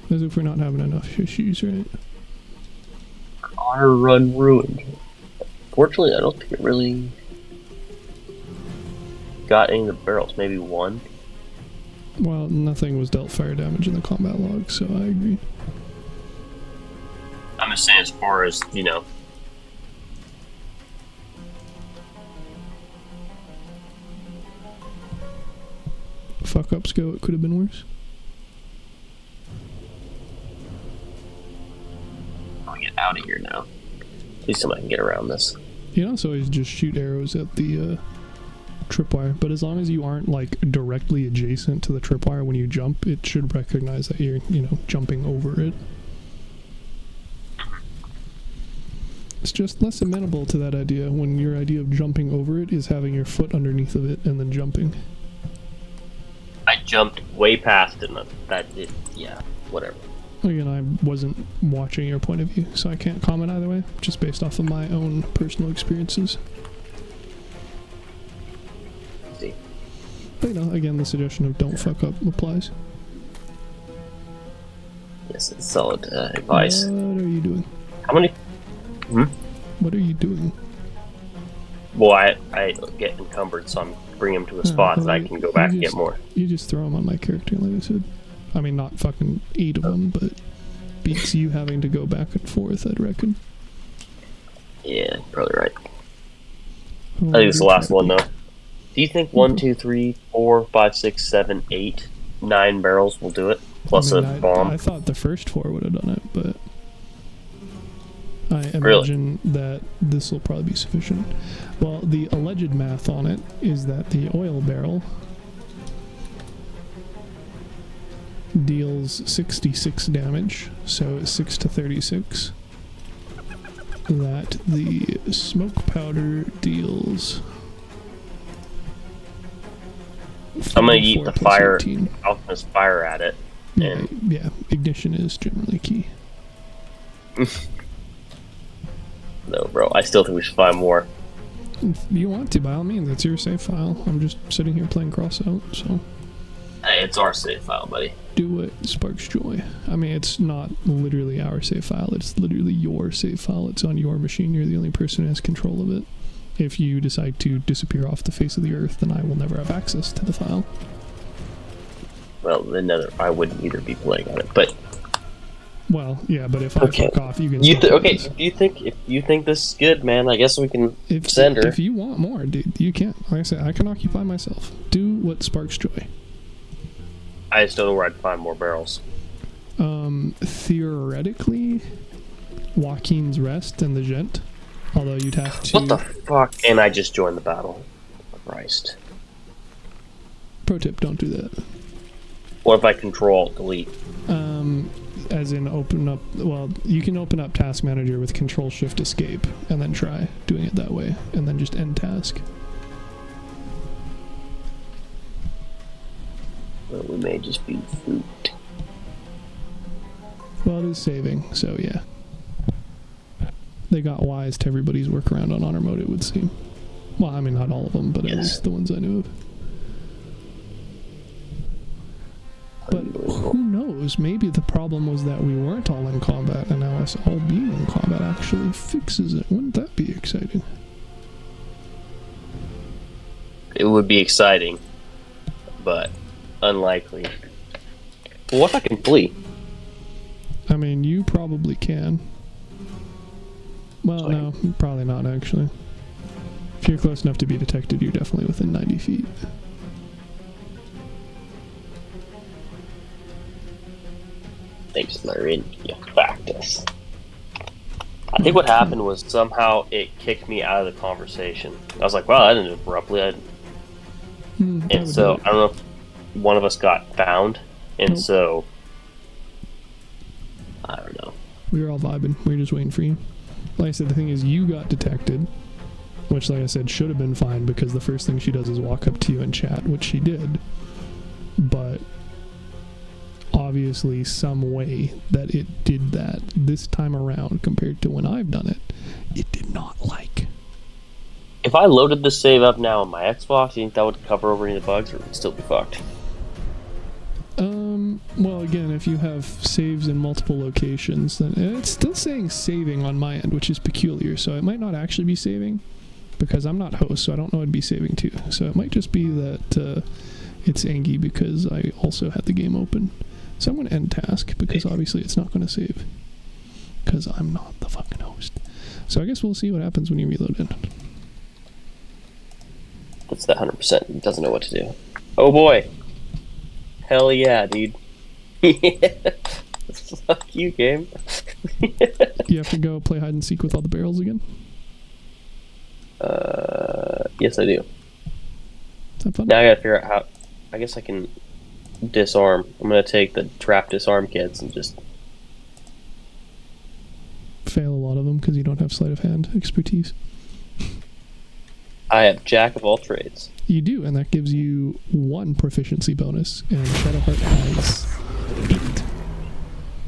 As if we're not having enough issues, right? Honor run ruined. Fortunately, I don't think it really got any of the barrels. Maybe 1. Well, nothing was dealt fire damage in the combat log, so I agree. I'm just saying, as far as, you know. Fuck ups go, it could have been worse. I'll get out of here now. At least somebody can get around this. You can also always just shoot arrows at the tripwire, but as long as you aren't like directly adjacent to the tripwire when you jump, it should recognize that you're, you know, jumping over it. It's just less amenable to that idea when your idea of jumping over it is having your foot underneath of it and then jumping. I jumped way past it, and that did, yeah, whatever. Again, I wasn't watching your point of view, so I can't comment either way, just based off of my own personal experiences. See. But, you know, again, the suggestion of don't fuck up applies. Yes, it's solid advice. What are you doing? How many? What are you doing? Well, I get encumbered, so I'm bringing them to a spot that I can go back and get more. You just throw them on my character, like I said. I mean, not fucking 8 of them, but beats you having to go back and forth, I'd reckon. Yeah, probably right. I think it's the last one, though. Do you think 1, 2, 3, 4, 5, 6, 7, 8, 9 barrels will do it? Plus a bomb? I thought the first 4 would have done it, but I imagine that this will probably be sufficient. Well, the alleged math on it is that the oil barrel deals 66 damage, so 6 to 36. That the smoke powder deals... I'm gonna eat the fire, alchemist fire at it. Yeah, ignition is generally key. No, bro, I still think we should find more. If you want to, by all means, it's your save file. I'm just sitting here playing Crossout, so... Hey, it's our save file, buddy. Do what sparks joy. I mean, it's not literally our save file, it's literally your save file. It's on your machine, you're the only person who has control of it. If you decide to disappear off the face of the earth, then I will never have access to the file. Well, then I wouldn't either be playing on it, but... Well, yeah, but if I fuck off, you can... Okay, if you think this is good, man, I guess we can send her. If you want more, dude, you can. Like I said, I can occupy myself. Do what sparks joy. I just don't know where I'd find more barrels. Theoretically, Joaquin's Rest and the Gent. Although you'd have to... What the fuck? And I just joined the battle. Christ. Pro tip, don't do that. What if I control-delete? As in open up... Well, you can open up Task Manager with Control-Shift-Escape, and then try doing it that way, and then just end task. Well, we may just be food. Well, it is saving, so yeah. They got wise to everybody's workaround on honor mode, it would seem. Well, I mean, not all of them, but at least the ones I knew of. But who knows? Maybe the problem was that we weren't all in combat, and now us all being in combat actually fixes it. Wouldn't that be exciting? It would be exciting, but unlikely. Well, what if I can flee? I mean, you probably can. Well, no, probably not, actually. If you're close enough to be detected, you're definitely within 90 feet. Thanks, Marin. You practice. I think what happened was somehow it kicked me out of the conversation. I was like, wow, that ended abruptly. And so I don't know if one of us got found, and so I don't know. We were all vibing. We were just waiting for you. Like I said, the thing is, you got detected, which, like I said, should have been fine because the first thing she does is walk up to you and chat, which she did. But obviously, some way that it did that this time around compared to when I've done it, it did not like. If I loaded this save up now on my Xbox, do you think that would cover over any of the bugs, or would it still be fucked? Well, again, if you have saves in multiple locations, then it's still saying saving on my end, which is peculiar, so it might not actually be saving, because I'm not host, so I don't know it'd be saving too. So it might just be that it's Angie because I also had the game open. So I'm going to end task, because obviously it's not going to save, because I'm not the fucking host. So I guess we'll see what happens when you reload it. That's the 100%. Doesn't know what to do. Oh boy. Hell yeah, dude. Fuck you, game. You have to go play hide and seek with all the barrels again? Yes, I do. Have fun. Now I gotta figure out how. I guess I can disarm. I'm gonna take the trap disarm kits and just fail a lot of them because you don't have sleight of hand expertise. I have jack of all trades. You do, and that gives you 1 proficiency bonus, and Shadowheart has 8.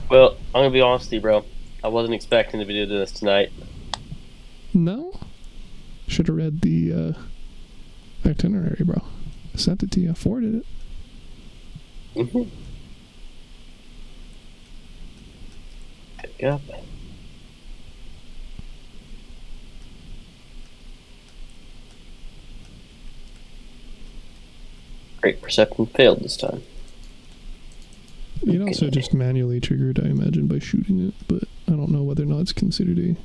Well, I'm gonna be honest with you, bro. I wasn't expecting to be doing this tonight. No? Should have read the itinerary, bro. Sent it to you. Forwarded it. Mm-hmm. Pick up. Great perception failed this time. You can also just manually trigger it, I imagine, by shooting it, but I don't know whether or not it's considered a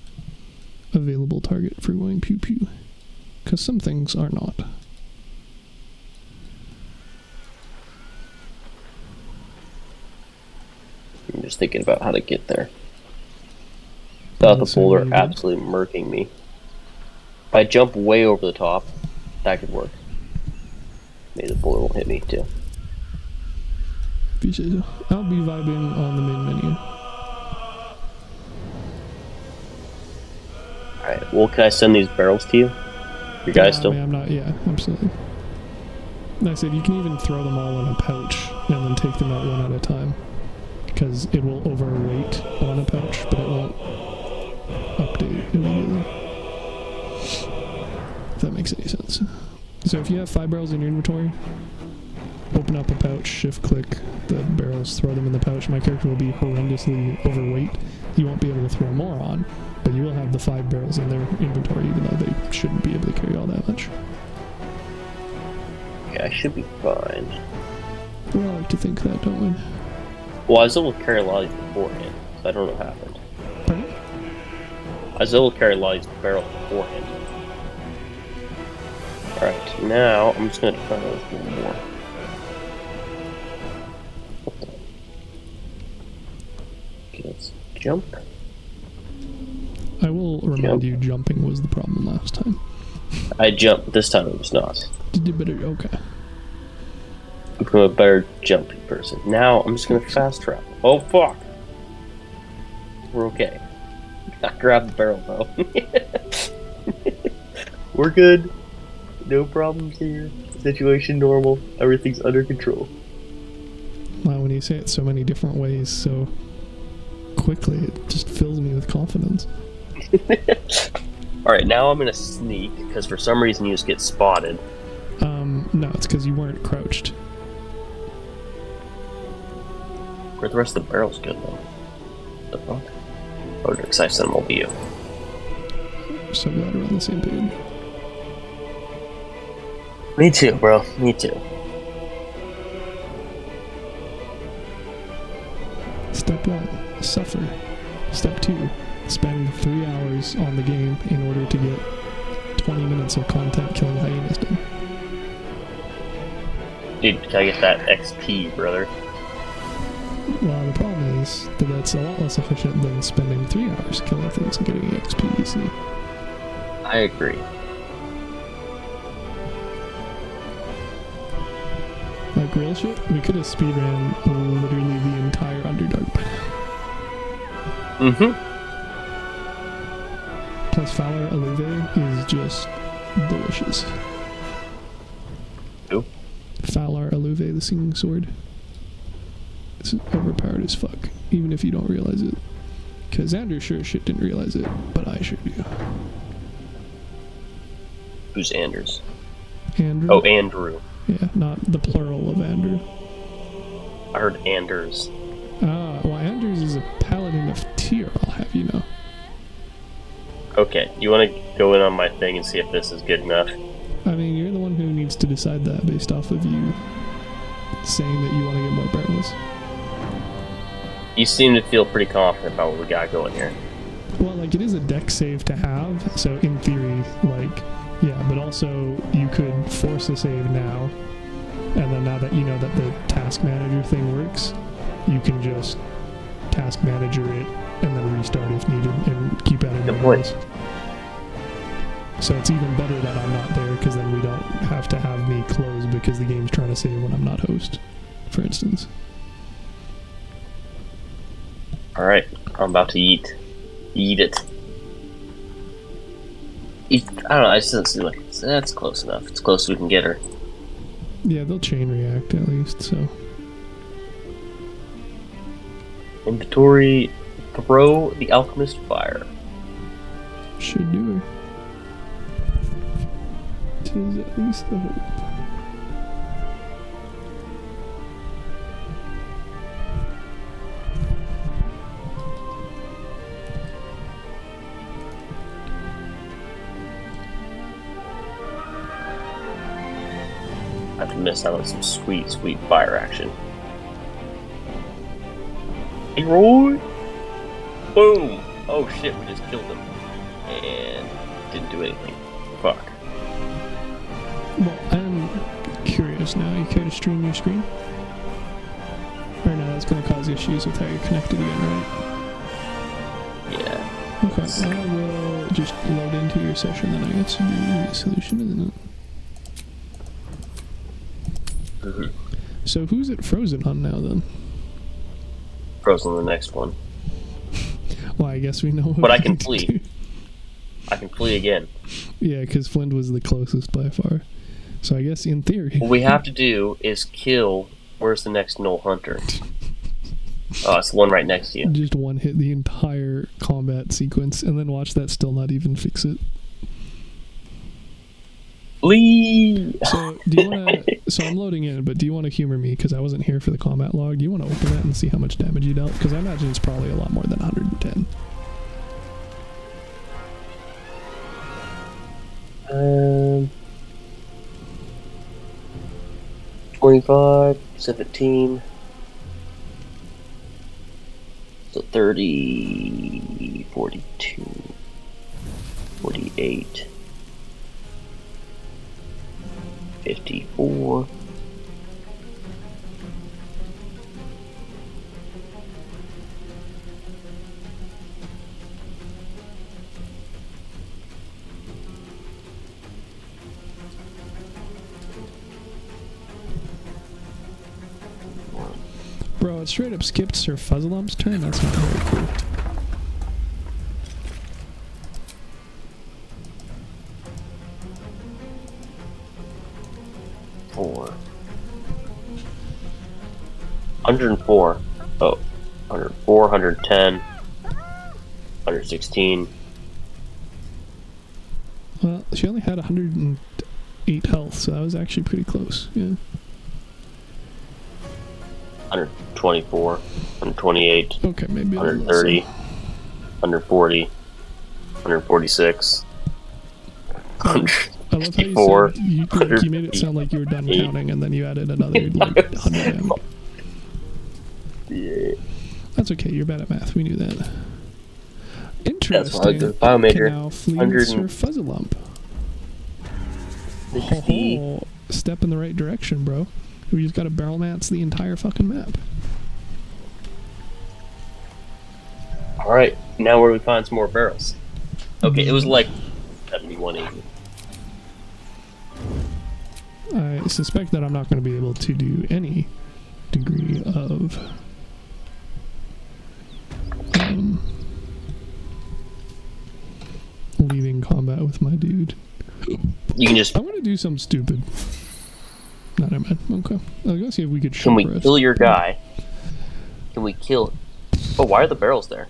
available target for going pew-pew. Because some things are not. I'm just thinking about how to get there. Without the boulder absolutely murking me. If I jump way over the top, that could work. Maybe the boulder won't hit me too. If you say so. I'll be vibing on the main menu. Alright, well, can I send these barrels to you? You guys still? I'm not, yeah, absolutely. Like I said, you can even throw them all in a pouch and then take them out one at a time. Because it will overweight on a pouch, but it won't update immediately. If that makes any sense. So if you have 5 barrels in your inventory, open up a pouch, shift click the barrels, throw them in the pouch. My character will be horrendously overweight. You won't be able to throw more on, but you will have the 5 barrels in their inventory, even though they shouldn't be able to carry all that much. Yeah, I should be fine. We all like to think that, don't we? Well, I was able to carry a lot of these beforehand, so I don't know what happened. Pardon? I was able to carry a lot of these barrels beforehand. Alright, now I'm just gonna try those a little more. Okay, let's jump. I will remind you, jumping was the problem last time. I jumped, this time it was not. You did better, okay. I'm become a better jumping person. Now I'm just gonna fast travel. Oh fuck! We're okay. I grabbed the barrel though. We're good. No problems here. Situation normal. Everything's under control. Wow, when you say it so many different ways so quickly, it just fills me with confidence. Alright, now I'm gonna sneak, because for some reason you just get spotted. No, it's because you weren't crouched. Where'd the rest of the barrels go though? The fuck? Oh, because I sent them all to you. So glad we're on the same page. Me too, bro. Me too. Step 1, suffer. Step 2, spend 3 hours on the game in order to get 20 minutes of content killing hyenas done. Dude, can I get that XP, brother? Well, the problem is that that's a lot less efficient than spending 3 hours killing things and getting XP, you see. I agree. real shit, we could have speedran literally the entire Underdark by now. Mm-hmm. Plus Fowler Alluve is just delicious. Who? Fowler Alluve, the Singing Sword. It's overpowered as fuck, even if you don't realize it. Because Andrew sure as shit didn't realize it, but I sure do. Who's Anders? Andrew? Oh, Andrew. Yeah, not the plural of Andrew. I heard Anders. Ah, well, Anders is a paladin of Tyr, I'll have you know. Okay, you want to go in on my thing and see if this is good enough? I mean, you're the one who needs to decide that based off of you saying that you want to get more barrels. You seem to feel pretty confident about what we got going here. Well, like, it is a deck save to have, so in theory, like, yeah, but also you could force a save now, and then now that you know that the task manager thing works, you can just task manager it and then restart if needed and keep adding more barrels. So it's even better that I'm not there, because then we don't have to have me close because the game's trying to save when I'm not host, for instance. Alright, I'm about to eat. Eat it. I don't know, I just don't see like, that's close enough. It's close we can get her. Yeah, they'll chain react at least, so. Inventory, throw the Alchemist Fire. Should do her. 'Tis at least the hope. I've missed out on some sweet, sweet fire action. Hey, Roy! Boom! Oh shit, we just killed him. And didn't do anything. Fuck. Well, I'm curious now. You care to stream your screen? Or no, that's going to cause issues with how you're connected again, right? Yeah. Okay, I will just load into your session, then I guess would be the solution, isn't it? Mm-hmm. So who's it frozen on now, then? Frozen on the next one. Well, I guess we know what But I we can need to flee. do. I can flee again. Yeah, because Flint was the closest by far. So I guess in theory... What we have to do is kill... Where's the next Null Hunter? Oh, it's the one right next to you. Just one hit the entire combat sequence, and then watch that still not even fix it. Flee! So, do you want to... So I'm loading in, but do you want to humor me? Because I wasn't here for the combat log. Do you want to open that and see how much damage you dealt? Because I imagine it's probably a lot more than 110. 25, 17, so 30, 42, 48, 54, Bro, it straight up skipped Sir Fuzzlelump's turn? That's not very cool. four. 104. Oh, 104, 110, 116. Well, she only had 108 health, so that was actually pretty close, yeah. 124, 128, okay, maybe 130, 140, 146, I love how you said you made it sound like you were done counting, and then you added another like 100 M. Yeah. That's okay, you're bad at math, we knew that. That's why I Interesting. did Biomajor. Can now flee with Sir Fuzzlelump. Oh, step in the right direction, bro. We just gotta barrel mats the entire fucking map. Alright, now where do we find some more barrels? Okay, it was like 7180. I suspect that I'm not going to be able to do any degree of leaving combat with my dude. You can just. I want to do something stupid. No, never mind. Okay. I was gonna see if we could. Can we kill your guy? Can we kill? Oh, why are the barrels there?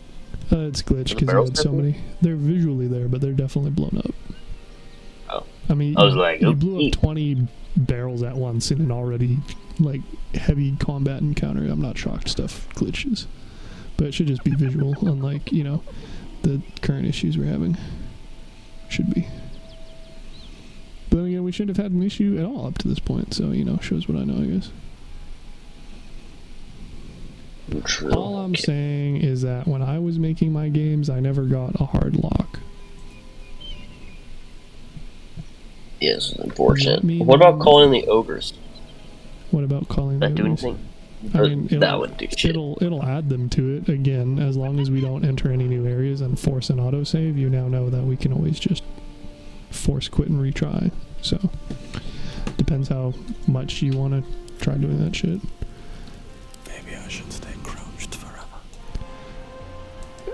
It's glitched because I had so many. They're visually there, but they're definitely blown up. Oh. I mean, I was like, you blew up 20 barrels at once in an already like heavy combat encounter. I'm not shocked stuff glitches, but it should just be visual, unlike the current issues we're having. Should be. But then again, we shouldn't have had an issue at all up to this point, so shows what I know, I guess. True. All I'm saying is that when I was making my games, I never got a hard lock. Yes, unfortunate. What about calling the ogres? What about calling the ogres? That do anything? I mean, that would do shit. It'll add them to it again, as long as we don't enter any new areas and force an autosave. You now know that we can always just force quit and retry. So depends how much you want to try doing that shit. Maybe I should stay crouched forever.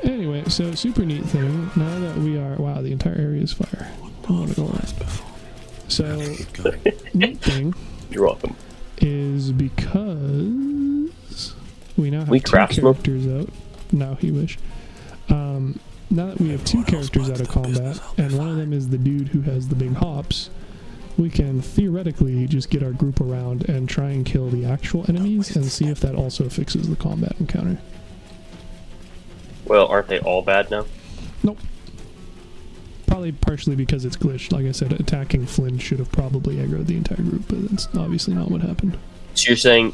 Anyway, so super neat thing. Now that we are, wow, the entire area is fire. I want to go around. So neat thing. You're welcome. Is because we now have two characters out. Now he wish. Now that we have two characters out of combat, and one of them is the dude who has the big hops, we can theoretically just get our group around and try and kill the actual enemies and see if that also fixes the combat encounter. Well, aren't they all bad now? Nope. Probably partially because it's glitched. Like I said, attacking Flynn should have probably aggroed the entire group, but that's obviously not what happened. So you're saying,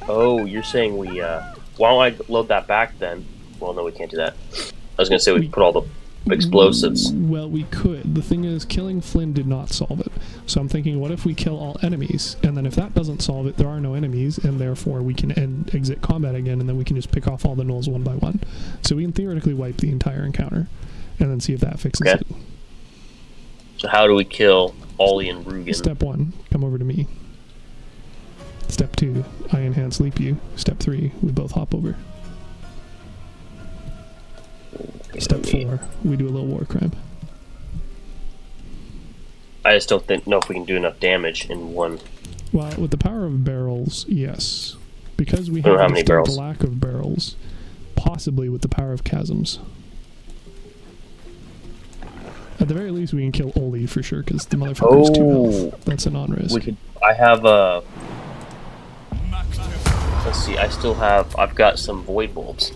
we, why don't I load that back then? Well, no, we can't do that. I was going to say we put all the explosives. Well, we could. The thing is, killing Flynn did not solve it. So I'm thinking, what if we kill all enemies? And then if that doesn't solve it, there are no enemies, and therefore we can exit combat again, and then we can just pick off all the gnolls one by one. So we can theoretically wipe the entire encounter, and then see if that fixes it. So how do we kill Ollie and Rugen? Step 1, come over to me. Step 2, I enhance leap you. Step 3, we both hop over. Step 4, we do a little war crime. I just don't know if we can do enough damage in one. Well, with the power of barrels, yes. Because we I don't know how have many a barrels. lack of barrels, possibly with the power of chasms. At the very least, we can kill Oli for sure, because the motherfucker's 2 health. That's a non-risk. We could. I have let's see. I've got some void bolts.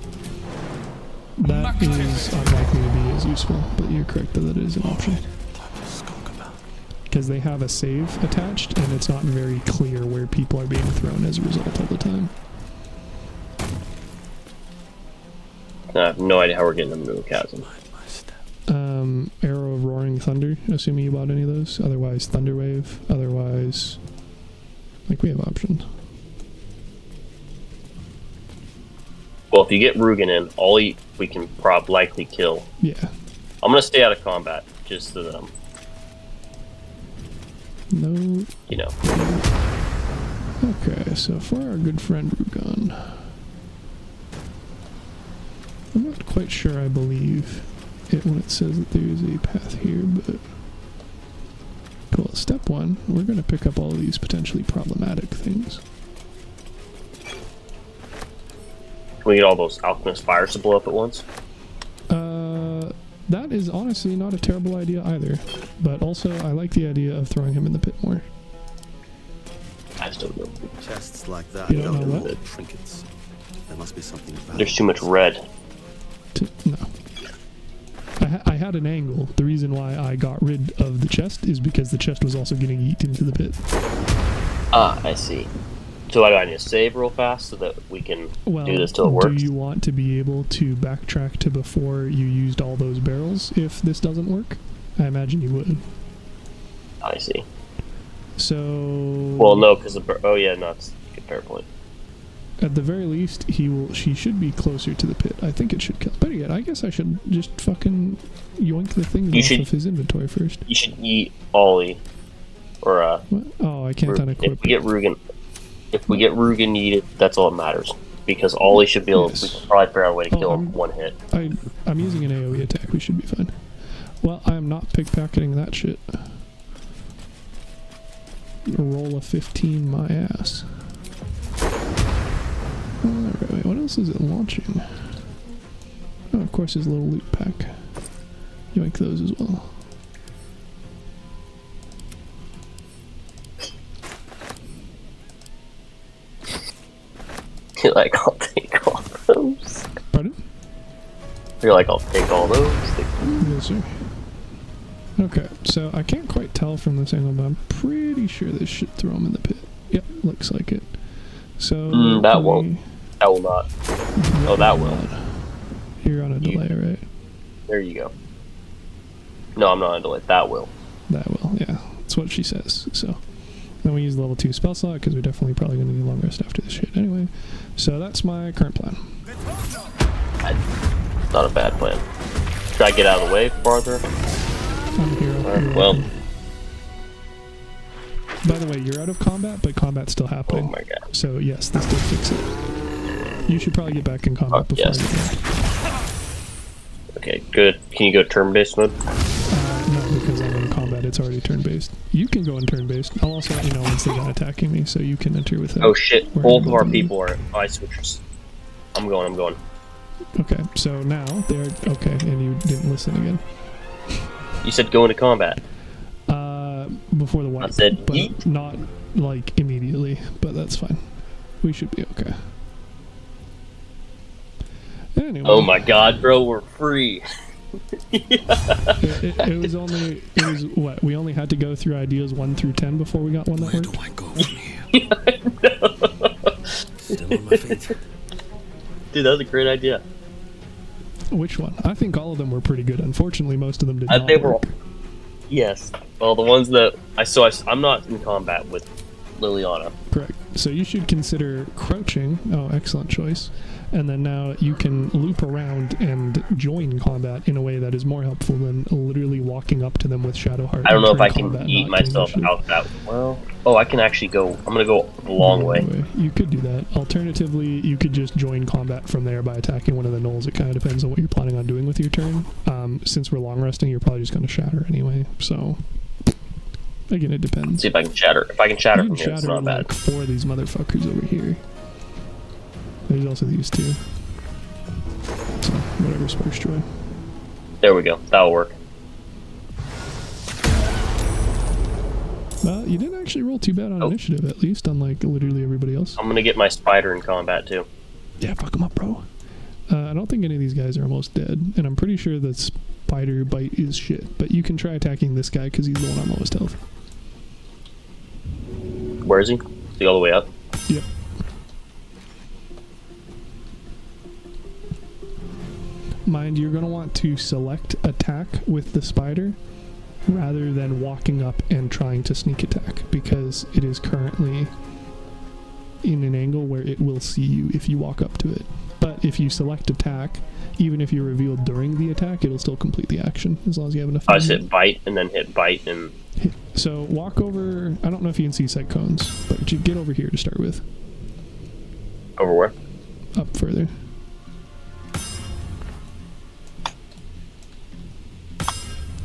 That is unlikely to be as useful, but you're correct that it is an option. Because they have a save attached, and it's not very clear where people are being thrown as a result all the time. I have no idea how we're getting them into a chasm. Arrow of Roaring Thunder, assuming you bought any of those. Otherwise, Thunderwave. Otherwise, we have options. Well, if you get Rugen in, Ollie we can likely kill. Yeah. I'm gonna stay out of combat, just so that No. Okay, so for our good friend Rugen, I'm not quite sure I believe it when it says that there is a path here, but cool. Step 1, we're going to pick up all of these potentially problematic things. Can we get all those alchemist fires to blow up at once? That is honestly not a terrible idea either, but also I like the idea of throwing him in the pit more. I just don't know. Chests like that. You don't know what? Trinkets. There must be something valuable. There's too much red. No. I had an angle. The reason why I got rid of the chest is because the chest was also getting eaten into the pit. Ah, I see. So why do I need to save real fast so that we can do this till it works? Do you want to be able to backtrack to before you used all those barrels if this doesn't work? I imagine you would. I see. So... Well, no, because oh yeah, no, that's a fair point. At the very least, she should be closer to the pit. I think it should kill. Better yet, I guess I should just fucking yoink the things off of his inventory first. You should eat Ollie. or Oh, I can't unequip. If we get Rugen needed, that's all that matters. Because Ollie should be able. We can probably figure out a way to kill him one hit. I'm using an AOE attack. We should be fine. Well, I am not pickpocketing that shit. A roll of 15, my ass. Alright, wait, what else is it launching? Oh, of course, his little loot pack. Yoink those as well. You're like, I'll take all those. Pardon? You're like, I'll take all those. Yes, sir. Okay, so I can't quite tell from this angle, but I'm pretty sure this should throw him in the pit. Yep, looks like it. So that won't. That will not. Oh, that will. You're on a delay, right? There you go. No, I'm not on a delay. That will. That will, yeah. That's what she says. So then we use level 2 spell slot because we're definitely probably going to need long rest after this shit anyway. So that's my current plan. Not a bad plan. Should I get out of the way farther? I'm here. Alright, well. By the way, you're out of combat, but combat's still happening. Oh my god. So yes, this did fix it. You should probably get back in combat before I get back. Okay, good. Can you go turn-based mode? No, because I'm in combat, it's already turn-based. You can go in turn-based. I'll also let you know once they're done attacking me, so you can enter with that. Oh shit, both of our people are ice switchers. I'm going. Okay, so now they're... Okay, and you didn't listen again. You said go into combat. Before the wipe. I said but eat. Not, like, immediately, but that's fine. We should be okay. Anyway. Oh my god, bro, we're free. it was only, what, we only had to go through ideas 1 through 10 before we got one that worked? Where do I go from here? Yeah, I know. Still on my feet. Dude, that was a great idea. Which one? I think all of them were pretty good. Unfortunately, most of them did not they work. were. Yes. Well, the ones that I'm not in combat with Liliana. Correct. So you should consider crouching. Oh, excellent choice. And then now you can loop around and join combat in a way that is more helpful than literally walking up to them with Shadowheart. I don't know if I can eat myself out that well. Oh, I can actually go. I'm gonna go the long way. You could do that. Alternatively, you could just join combat from there by attacking one of the gnolls. It kind of depends on what you're planning on doing with your turn. Since we're long resting, you're probably just going to shatter anyway. So again, it depends. Let's see if I can shatter. If I can shatter from here, it's not bad. Like 4 of these motherfuckers over here. There's also these 2. So whatever's first joy. There we go. That'll work. Well, you didn't actually roll too bad on initiative, at least, unlike literally everybody else. I'm gonna get my spider in combat too. Yeah, fuck them up, bro. I don't think any of these guys are almost dead, and I'm pretty sure that spider bite is shit. But you can try attacking this guy because he's the one on lowest health. Where is he? Is he all the way up? Yep. Mind, you're going to want to select attack with the spider rather than walking up and trying to sneak attack, because it is currently in an angle where it will see you if you walk up to it. But if you select attack, even if you're revealed during the attack, it'll still complete the action as long as you have enough. I just hit bite and then hit bite and... So walk over, I don't know if you can see sight cones, but you get over here to start with. Over where? Up further.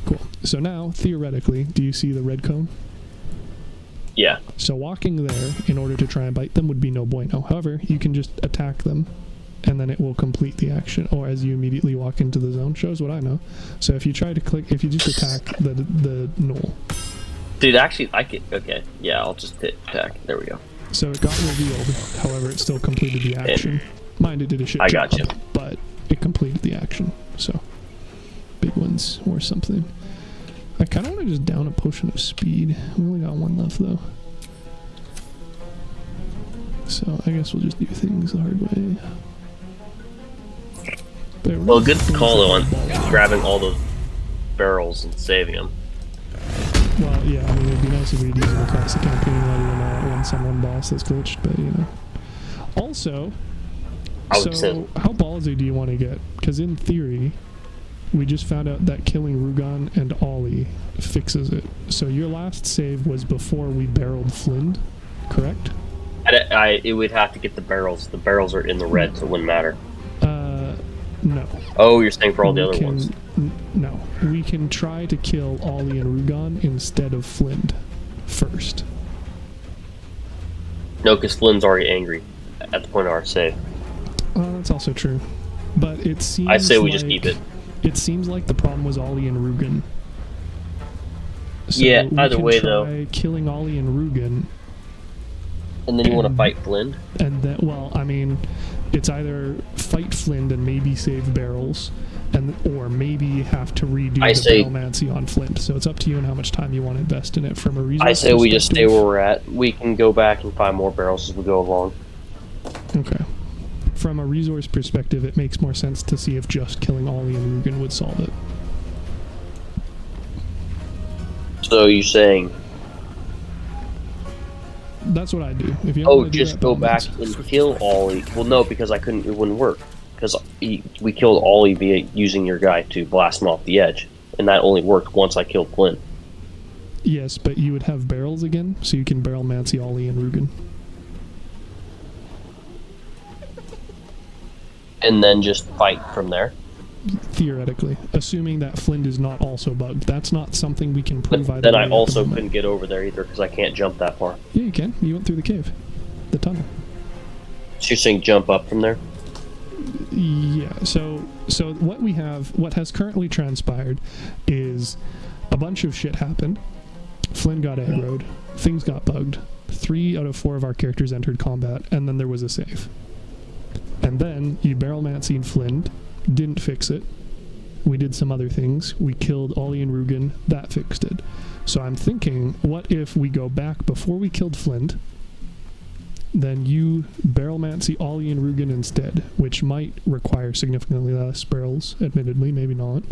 Cool. So now, theoretically, do you see the red cone? Yeah. So walking there in order to try and bite them would be no bueno. However, you can just attack them, and then it will complete the action, or as you immediately walk into the zone. Shows what I know. So if you try to click, if you just attack the gnoll. Dude, actually, I could... Okay, yeah, I'll just hit attack. There we go. So it got revealed, however, it still completed the action. Mind, it did a shit I job, got you. but it completed the action, so... Big ones or something. I kind of want to just down a potion of speed. We only got 1 left, though. So I guess we'll just do things the hard way. Well, good call, though, on grabbing all those barrels and saving them. Well, yeah, I mean, it'd be nice if we'd use them across the campaign rather than one someone boss that's glitched, but, you know. Also, so how ballsy do you want to get? Because in theory, we just found out that killing Rugon and Ollie fixes it. So your last save was before we barreled Flynn, correct? It would have to get the barrels. The barrels are in the red, so it wouldn't matter. No. Oh, you're saying for all the other ones? No. We can try to kill Ollie and Rugon instead of Flynn first. No, because Flynn's already angry at the point of our save. That's also true. But it seems I say we just keep it. It seems like the problem was Ollie and Rugon. So yeah, either way, though. Killing Ollie and Rugon. And then you want to fight Flynn? And then, well, I mean, it's either fight Flynn and maybe save barrels, or maybe have to redo the Battlemancy on Flynn. So it's up to you and how much time you want to invest in it from a resource I say we just stay where we're at. We can go back and find more barrels as we go along. Okay. From a resource perspective, it makes more sense to see if just killing Ollie and Rugon would solve it. So you're saying... That's what I do. If you just go back and kill Ollie. Well, no, because it wouldn't work. Because we killed Ollie via using your guy to blast him off the edge. And that only worked once I killed Flynn. Yes, but you would have barrels again, so you can barrel Mancy, Ollie, and Rugon. And then just fight from there? Theoretically. Assuming that Flynn is not also bugged. That's not something we can prove either. Then I also couldn't get over there either, because I can't jump that far. Yeah, you can. You went through the cave. The tunnel. So you're saying jump up from there? Yeah, so what has currently transpired is a bunch of shit happened. Flynn got aggroed. Things got bugged. 3 out of 4 of our characters entered combat, and then there was a save. And then you barrel Mancy Flynn, didn't fix it. We did some other things. We killed Ollie and Rugon, that fixed it. So I'm thinking, what if we go back before we killed Flynn, then you barrel Mancy, Ollie, and Rugon instead, which might require significantly less barrels, admittedly, maybe not.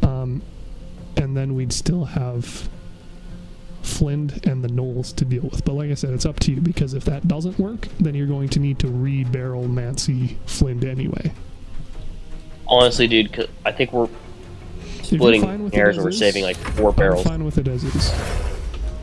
And then we'd still have Flynn and the Knolls to deal with. But like I said, it's up to you, because if that doesn't work, then you're going to need to re-barrel Mancy Flynn anyway. Honestly, dude, I think we're splitting hairs and we're saving like 4 barrels. I'm fine with it as is.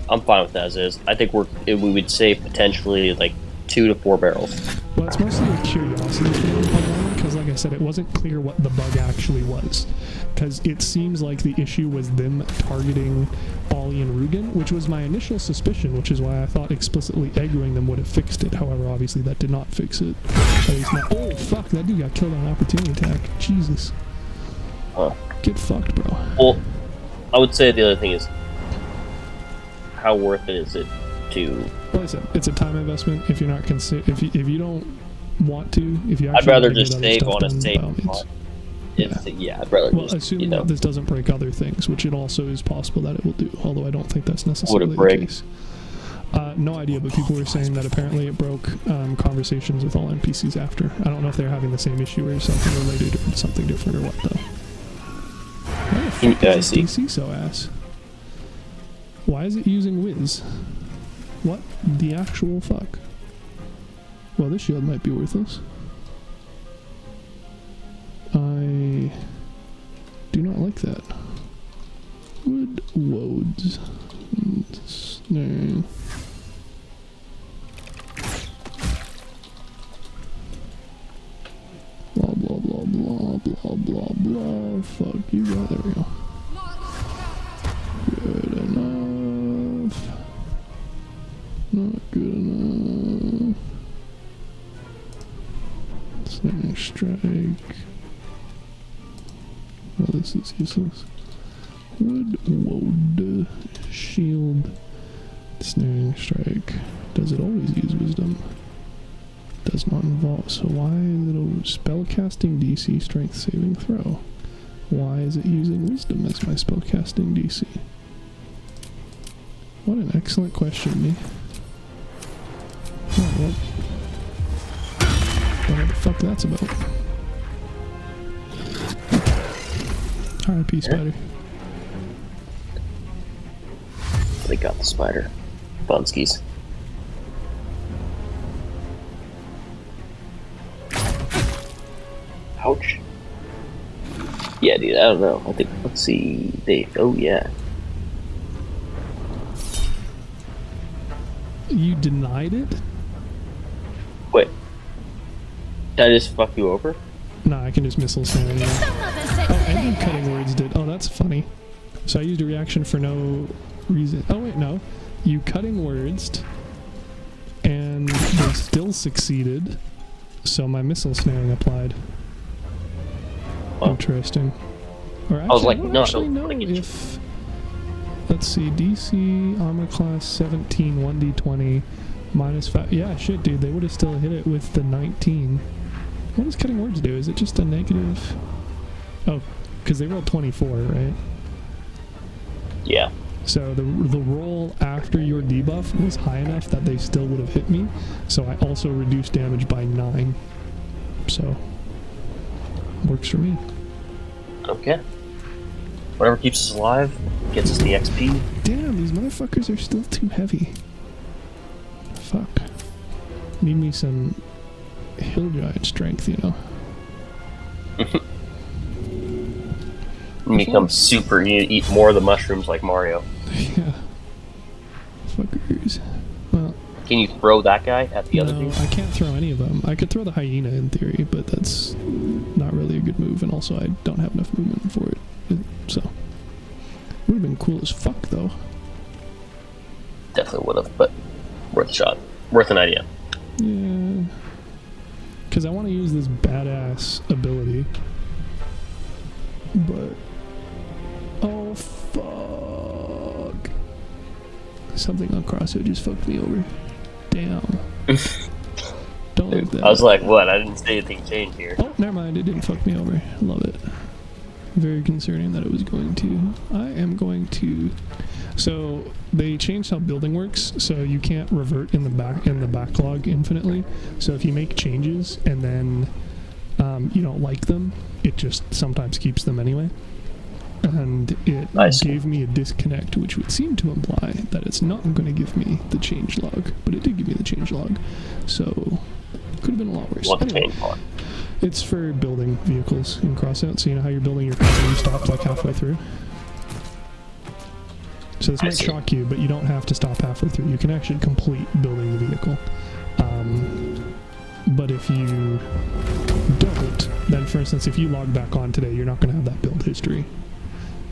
I'm fine with that as is. I think we would save potentially like 2 to 4 barrels. Well, it's mostly a curiosity thing, because like I said, it wasn't clear what the bug actually was. Because it seems like the issue was them targeting Ollie and Rugon, which was my initial suspicion, which is why I thought explicitly aggroing them would have fixed it. However, obviously that did not fix it. At least not. Oh, fuck, that dude got killed on an opportunity attack. Jesus. Get fucked, bro. Well, I would say the other thing is, how worth it is it to... Well, I said, it's a time investment. If you're not if you don't want to, if you actually... I'd rather just save on a save spot. Yeah, I'd rather just, assuming that this doesn't break other things, which it also is possible that it will do, although I don't think that's necessarily the case. No idea, but people were saying that apparently it broke conversations with all NPCs after. I don't know if they're having the same issue or something related or something different or what, though. Why the fuck is DC so ass? Why is it using Wiz? What the actual fuck? Well, this shield might be worthless. I do not like that. Wood woads. Snare. Blah blah blah blah blah blah blah. Fuck you, guys. There we go. Good enough. Not good enough. Snare strike. Oh, this is useless. Wood, shield, snaring strike. Does it always use wisdom? Does not involve. So why is it a spellcasting DC strength saving throw? Why is it using wisdom as my spellcasting DC? What an excellent question, me. Oh, well. I don't know what the fuck that's about. R.I.P. Spider. They got the spider. Bunskies. Ouch. Yeah, Yeah, dude, I don't know. I think, let's see. Oh, yeah. You denied it? Wait. Did I just fuck you over? No, I can just missile snare anyway. Oh, and then cutting words did. Oh, that's funny. So I used a reaction for no reason. Oh, wait, no. You cutting words, and they still succeeded, so my missile snaring applied. Oh. Interesting. Or actually, I was like, I don't no, actually know if... Let's see, DC, armor class 17, 1d20, minus 5. Yeah, shit, dude, they would have still hit it with the 19. What does cutting words do? Is it just a negative? Oh, because they rolled 24, right? Yeah. So the roll after your debuff was high enough that they still would have hit me. So I also reduced damage by 9. So, works for me. Okay. Whatever keeps us alive gets us the XP. Damn, these motherfuckers are still too heavy. Fuck. Need me some hill giant strength, you know. Become super, you eat more of the mushrooms like Mario. Yeah. Fuckers. Well, can you throw that guy at the other dude? No, I can't throw any of them. I could throw the hyena in theory, but that's not really a good move, and also I don't have enough movement for it. So, would have been cool as fuck, though. Definitely would have, but worth a shot. Worth an idea. Yeah. Because I want to use this badass ability. But... Oh, fuck. Something on Crosshair just fucked me over. Damn. Don't like that. I was like, what? I didn't say anything changed here. Oh, never mind. It didn't fuck me over. Love it. Very concerning that it was going to. I am going to... So, they changed how building works, so you can't revert in the backlog infinitely. So if you make changes and then you don't like them, it just sometimes keeps them anyway. And it gave me a disconnect, which would seem to imply that it's not going to give me the change log, but it did give me the change log. So, could have been a lot worse. What anyway, change log? It's for building vehicles in Crossout, so you know how you're building your car and you stop like halfway through? So this might shock you, but you don't have to stop halfway through. You can actually complete building the vehicle. But if you don't, then for instance, if you log back on today, you're not going to have that build history.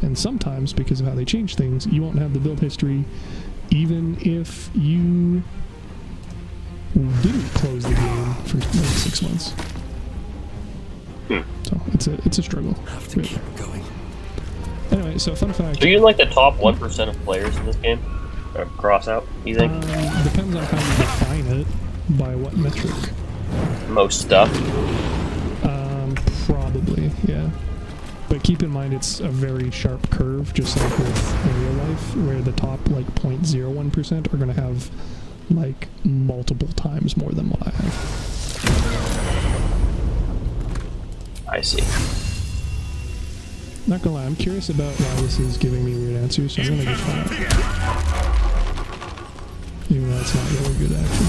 And sometimes, because of how they change things, you won't have the build history even if you didn't close the game for like 6 months. So it's a struggle. Have to keep going. Anyway, so fun fact. Are you in like the top 1% of players in this game? Crossout, you think? Depends on how you define it. By what metric? Most stuff. Probably, yeah. But keep in mind it's a very sharp curve, just like with real life, where the top like 0.01% are going to have like multiple times more than what I have. I see. Not gonna lie, I'm curious about why this is giving me weird answers, so I'm gonna go find out. Even though it's not really good action.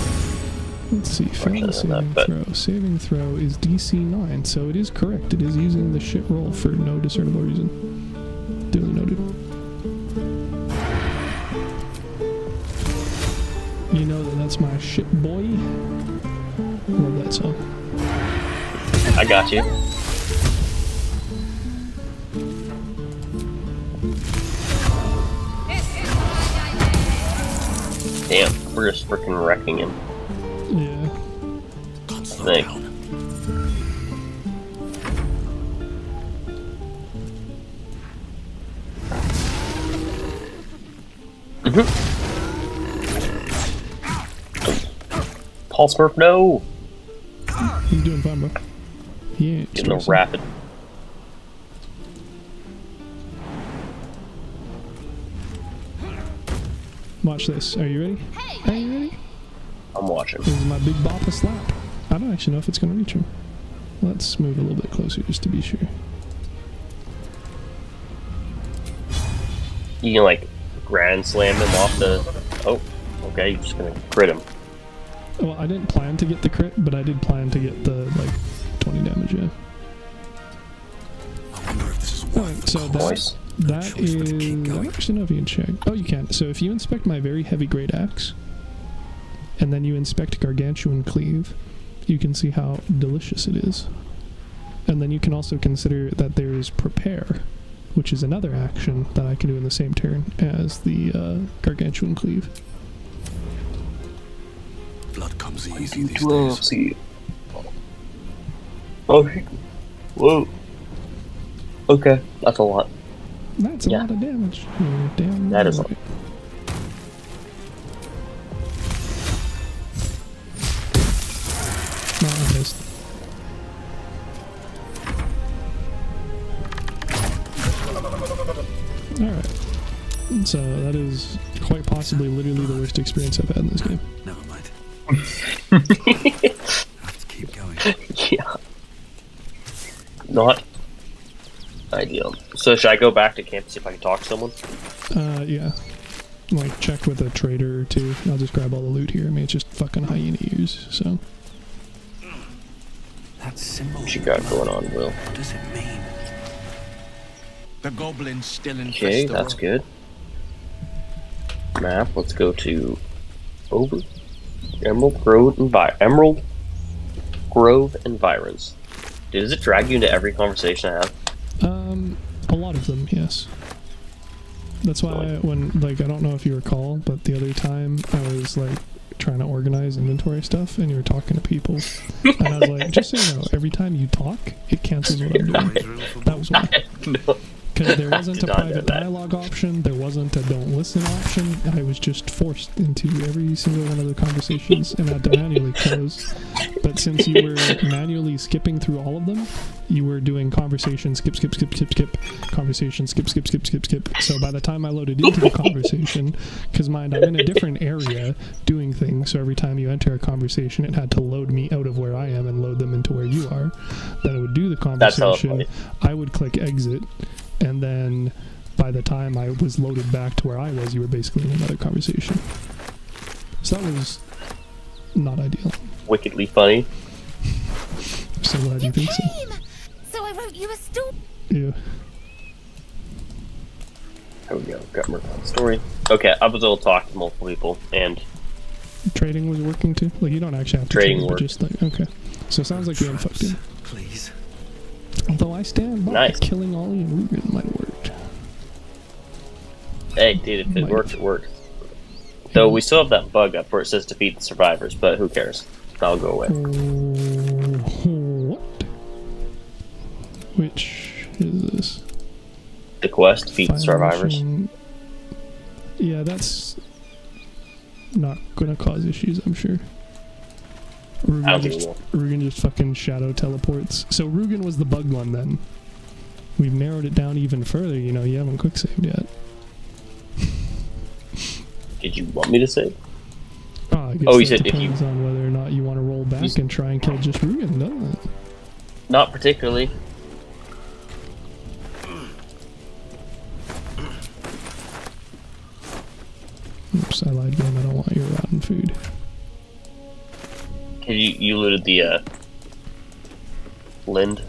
Let's see, fail saving throw. Saving throw is DC 9, so it is correct. It is using the shit roll for no discernible reason. Duly noted. You know that's my shit boy. Love that song. I got you. Damn, we're just freaking wrecking him. Yeah. God, slow Thank. down. Paul Smurf, no! He's doing fine, bro. He ain't Getting a stressing. rapid. Watch this. Are you ready? Are you ready? I'm watching. This is my big bopper slap. I don't actually know if it's going to reach him. Let's move a little bit closer just to be sure. You can like grand slam him off the... Oh, okay, you're just gonna crit him. Well, I didn't plan to get the crit, but I did plan to get the, like, 20 damage, yeah. I wonder if this is Alright, so that is... I don't actually know if you can check. Oh, you can. So if you inspect my very heavy great axe, and then you inspect Gargantuan Cleave, you can see how delicious it is. And then you can also consider that there's Prepare, which is another action that I can do in the same turn as the Gargantuan Cleave. Blood comes easy these days. Oh, whoa. Okay, that's a lot. That's a lot of damage. You're damn that is a right. lot. No, I missed. Alright. So that is quite possibly literally the worst experience I've had in this game. Never mind. Have to keep going. Yeah. Not ideal. So should I go back to camp and see if I can talk to someone? Yeah. Like, check with a trader or two. I'll just grab all the loot here. I mean, it's just fucking hyena ears, so. That symbol. What you got going on, Will? What does it mean? The goblins still infest Okay, the that's world. good. Map, let's go to over Emerald Grove Environs. Dude, does it drag you into every conversation I have? A lot of them, yes. That's why when, like, I don't know if you recall, but the other time I was, like, trying to organize inventory stuff, and you were talking to people, and I was like, just so you know, every time you talk, it cancels what I'm doing. That was why. No. Because there wasn't a Did not know private that. dialogue option, there wasn't a don't listen option, I was just forced into every single one of the conversations and had to manually close. But since you were manually skipping through all of them, you were doing conversation, skip, conversation, skip. So by the time I loaded into the conversation, because mind, I'm in a different area doing things, so every time you enter a conversation, it had to load me out of where I am and load them into where you are. Then it would do the conversation, I would click exit, and then by the time I was loaded back to where I was, you were basically in another conversation. So that was not ideal. Wickedly funny. I'm so glad you think so. So I wrote you a story. Yeah. There we go. Got more story. Okay, I was able to talk to multiple people, and trading was working too? Like, you don't actually have to trading trade, but worked. just like, okay. So it sounds like you unfucked him. Please. Although I stand by Nice. killing Ollie and Rugen might have worked. Hey, dude, if it worked, it worked. Though we still have that bug up where it says defeat the survivors, but who cares? That'll go away. What? Which is this? The quest, defeat the survivors. Violation. Yeah, that's not gonna cause issues, I'm sure. I don't think it will. Rugen just fucking shadow teleports. So Rugen was the bugged one then. We've narrowed it down even further, you know, you haven't quick saved yet. Did you want me to save? Oh, I guess Oh, you that said if you... depends on whether or not you want to roll back and try and kill just Rugen, doesn't it? Not particularly. Oops, I lied again, I don't want your rotten food. You looted the, Lind?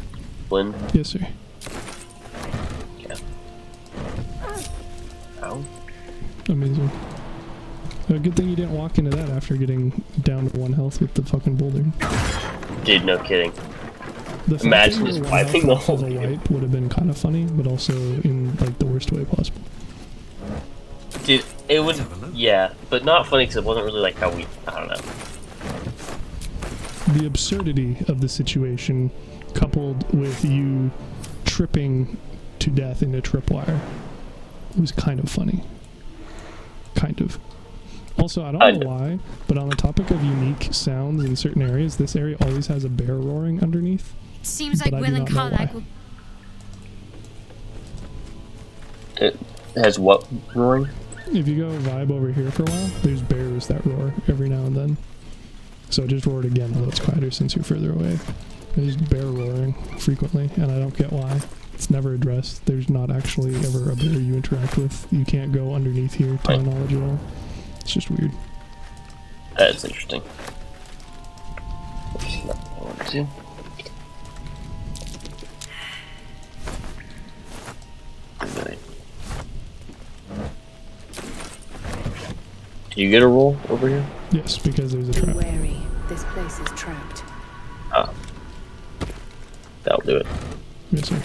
Yes, sir. Yeah. Ow. Amazing. Good thing you didn't walk into that after getting down to 1 health with the fucking boulder. Dude, no kidding. The Imagine just wiping the whole game. Wipe would have been kind of funny, but also in like the worst way possible. Dude, it would... Yeah, but not funny because it wasn't really like how we... I don't know. The absurdity of the situation, coupled with you tripping to death into tripwire, was kind of funny. Kind of. Also, I don't know why, but on the topic of unique sounds in certain areas, this area always has a bear roaring underneath. Seems but like I Will do and not know Karlak why. will... It has what roaring? If you go vibe over here for a while, there's bears that roar every now and then. So it just roared again, although it's quieter since you're further away. There's bear roaring frequently, and I don't get why. It's never addressed. There's not actually ever a bear you interact with. You can't go underneath here, to my knowledge at all. It's just weird. That's interesting. Which is not what I want to do. Did you get a roll over here? Yes, because there's a Be trap. wary. This place is trapped. Ah. That'll do it. Yes, sir.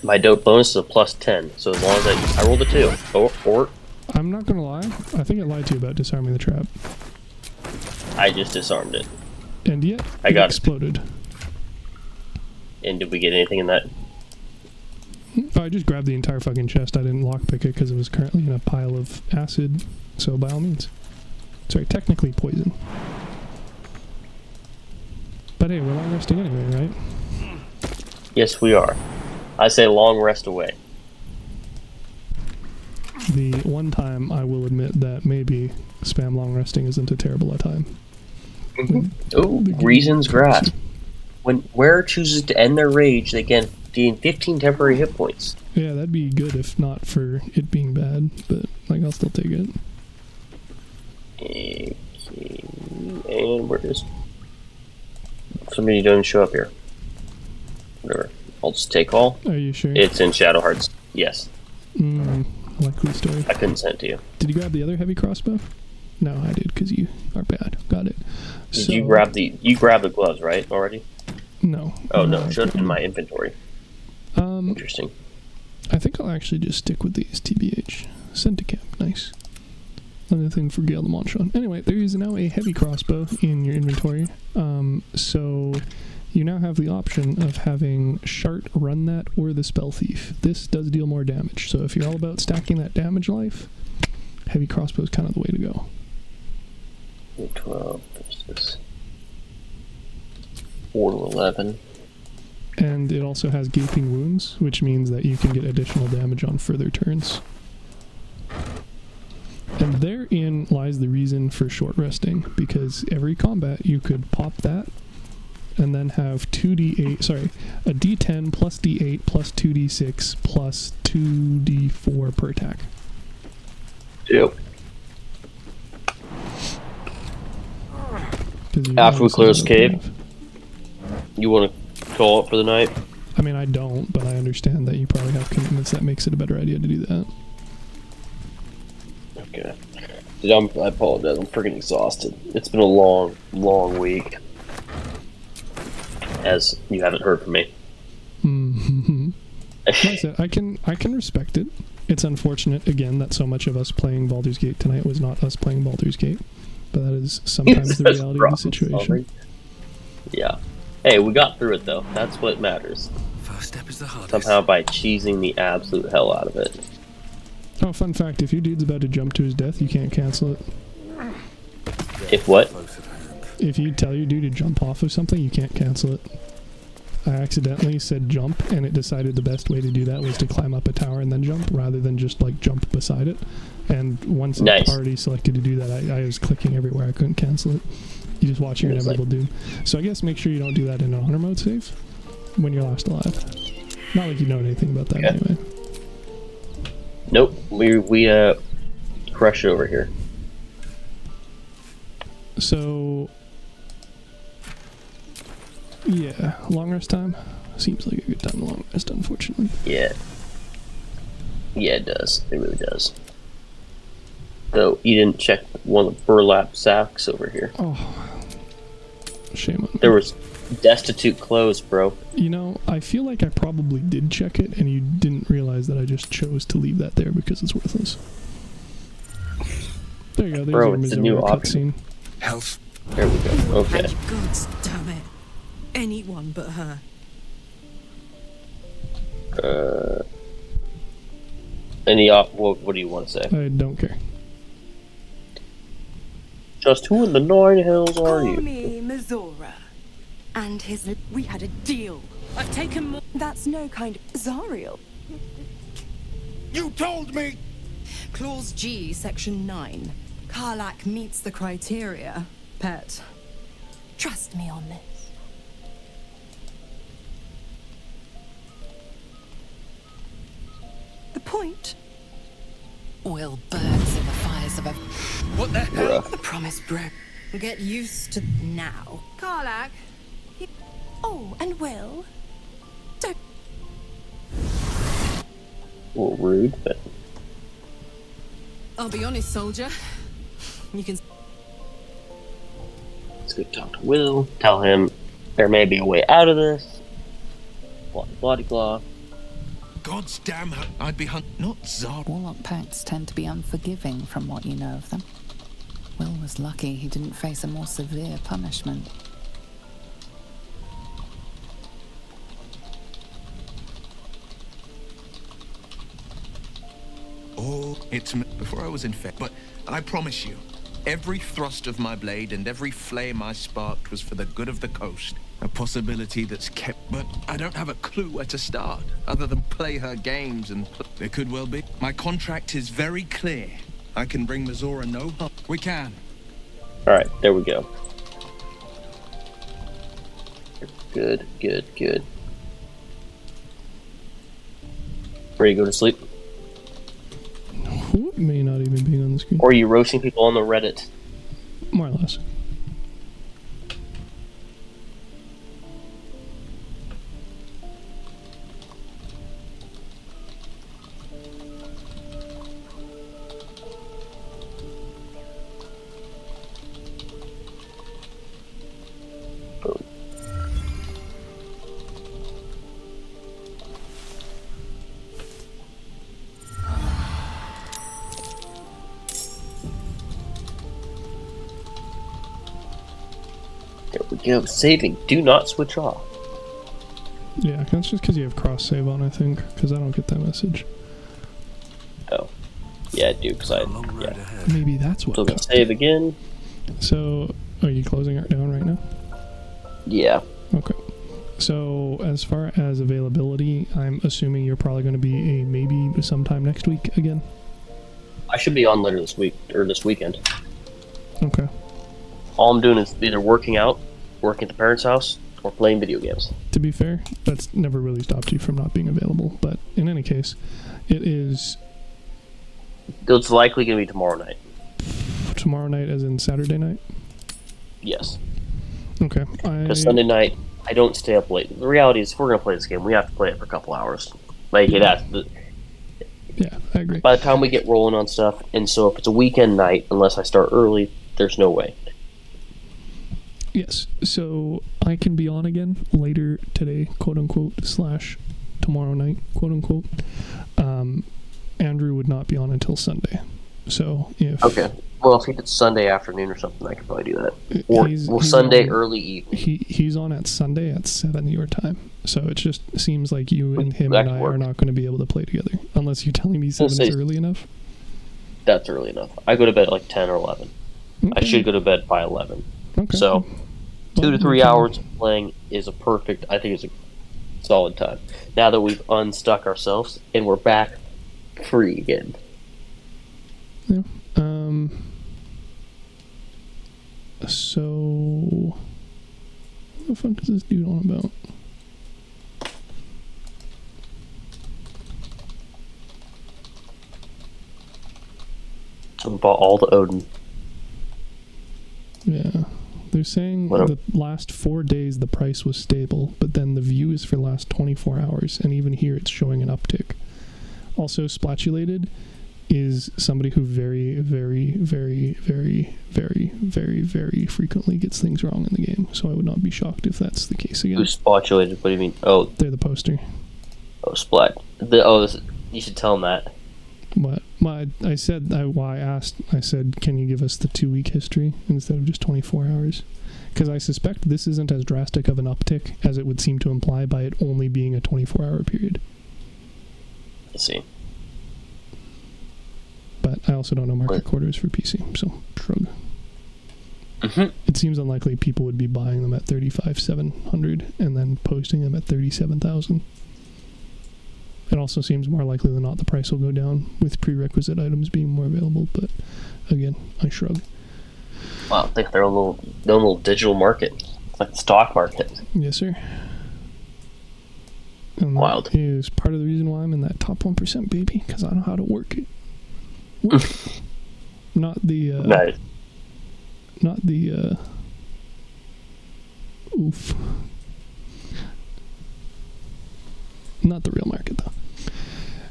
My dope bonus is a +10, so as long as I rolled a 2. Or I'm not gonna lie. I think it lied to you about disarming the trap. I just disarmed it. And yet, I got exploded. And did we get anything in that? Oh, I just grabbed the entire fucking chest. I didn't lockpick it because it was currently in a pile of acid. So by all means. Sorry, technically poison. But hey, we're long resting anyway, right? Yes, we are. I say long rest away. The one time I will admit that maybe spam long resting isn't a terrible time. Oh, Reason's Grasp. When wearer chooses to end their rage, they gain 15 temporary hit points. Yeah, that'd be good if not for it being bad, but like I'll still take it. Okay, and where is somebody doesn't show up here? Whatever. I'll just take all. Are you sure? It's in Shadow Hearts. Yes. Likely story. I couldn't send it to you. Did you grab the other heavy crossbow? No, I did because you are bad. Got it. Did you grab the gloves, right, already? No. Oh no, it should have been in my inventory. Interesting. I think I'll actually just stick with these, TBH. Send to camp. Nice. Another thing for Gale the Monchon. Anyway, there is now a heavy crossbow in your inventory. So you now have the option of having Shart run that or the Spell Thief. This does deal more damage, so if you're all about stacking that damage life, heavy crossbow is kind of the way to go. 12 versus 4 to 11. And it also has Gaping Wounds, which means that you can get additional damage on further turns. And therein lies the reason for short resting, because every combat you could pop that and then have a D10 plus D8 plus 2D6 plus 2D4 per attack. Yep. After we clear this cave, you want to call it for the night? I mean, I don't, but I understand that you probably have commitments that makes it a better idea to do that. Okay. I apologize. I'm freaking exhausted. It's been a long, long week. As you haven't heard from me. Like I said, I can respect it. It's unfortunate, again, that so much of us playing Baldur's Gate tonight was not us playing Baldur's Gate. But that is sometimes the reality of the situation. Yeah. Hey, we got through it, though. That's what matters. First step is the hardest. Somehow by cheesing the absolute hell out of it. Oh, fun fact, if your dude's about to jump to his death, you can't cancel it. If what? If you tell your dude to jump off of something, you can't cancel it. I accidentally said jump, and it decided the best way to do that was to climb up a tower and then jump, rather than just, like, jump beside it. And once it's already selected to do that, I was clicking everywhere. I couldn't cancel it. You just watch your inevitable doom. So I guess make sure you don't do that in a honor mode save when you're last alive. Not like you know anything about that anyway. Nope. We crush it over here. So yeah, long rest time seems like a good time to long rest, unfortunately. Yeah, it does. It really does. Though you didn't check one of the burlap sacks over here. Oh, shame on me. There was destitute clothes, bro. You know, I feel like I probably did check it, and you didn't realize that I just chose to leave that there because it's worthless. There you go. There's bro, it's a new cutscene. Health. There we go. Okay. And gods damn it. Anyone but her. What do you want to say? I don't care. Just who in the Nine Hills are Call you? me Mizora. And we had a deal. I've taken more. That's no kind of Zariel. You told me! Clause G, Section 9. Karlach meets the criteria. Pet. Trust me on this. The point? Will burns in the fires of a... What the hell? The promise broke. Get used to now. Karlach. Oh, and Will. Don't. A little rude, but I'll be honest, soldier. You can. let's go talk to Will. Tell him there may be a way out of this. Blah blah blah. God's damn her. I'd be not Zard. Warlock pacts tend to be unforgiving from what you know of them. Will was lucky he didn't face a more severe punishment. Oh, it's before I was infected. But I promise you, every thrust of my blade and every flame I sparked was for the good of the coast. A possibility that's kept, but I don't have a clue where to start, other than play her games and... There could well be. My contract is very clear. I can bring Mazora no harm. We can. Alright, there we go. Good, good, good. Ready to go to sleep? What may not even be on the screen? Or are you roasting people on the Reddit? More or less. There we go. Saving. Do not switch off. Yeah, that's just because you have cross save on, I think, because I don't get that message. Oh. Yeah, I do, because yeah. Maybe that's what. So let's save again. So, are you closing it down right now? Yeah. Okay. So, as far as availability, I'm assuming you're probably going to be a maybe sometime next week again? I should be on later this week, or this weekend. Okay. All I'm doing is either working out, working at the parents' house, or playing video games. To be fair, that's never really stopped you from not being available, but in any case, it is... It's likely going to be tomorrow night. Tomorrow night as in Saturday night? Yes. Okay. Because Sunday night, I don't stay up late. The reality is, if we're going to play this game, we have to play it for a couple hours. Like, it has to... Yeah, I agree. By the time we get rolling on stuff, and so if it's a weekend night, unless I start early, there's no way. Yes, so I can be on again later today, quote-unquote, / tomorrow night, quote-unquote. Andrew would not be on until Sunday. So if... Okay. Well, if it's Sunday afternoon or something, I could probably do that. Or he's Sunday early evening. He's on at Sunday at 7 your time. So it just seems like you and him and I are not going to be able to play together. Unless you're telling me 7 is early enough. That's early enough. I go to bed at like 10 or 11. Okay. I should go to bed by 11. Okay. So, 2 to 3 hours of playing is a perfect, I think it's a solid time. Now that we've unstuck ourselves and we're back free again. Yeah. So, what the fuck is this dude on about? So we bought all the Odin. Yeah. They're saying the last 4 days the price was stable, but then the view is for the last 24 hours, and even here it's showing an uptick. Also, Splatulated is somebody who very, very, very, very, very, very, very frequently gets things wrong in the game, so I would not be shocked if that's the case again. Who's Splatulated? What do you mean? Oh. They're the poster. Oh, Splat. You should tell them that. What? I said, I asked, I said, can you give us the 2-week history instead of just 24 hours? Because I suspect this isn't as drastic of an uptick as it would seem to imply by it only being a 24-hour period. I see. But I also don't know market quarters for PC, so shrug. It seems unlikely people would be buying them at 35,700 and then posting them at 37,000. It also seems more likely than not the price will go down with prerequisite items being more available, but again, I shrug. Wow, they have their own little digital market. It's like the stock market. Yes, sir. And wild. That is part of the reason why I'm in that top 1%, baby, because I know how to work it. Not the not the, oof. Not the real market, though.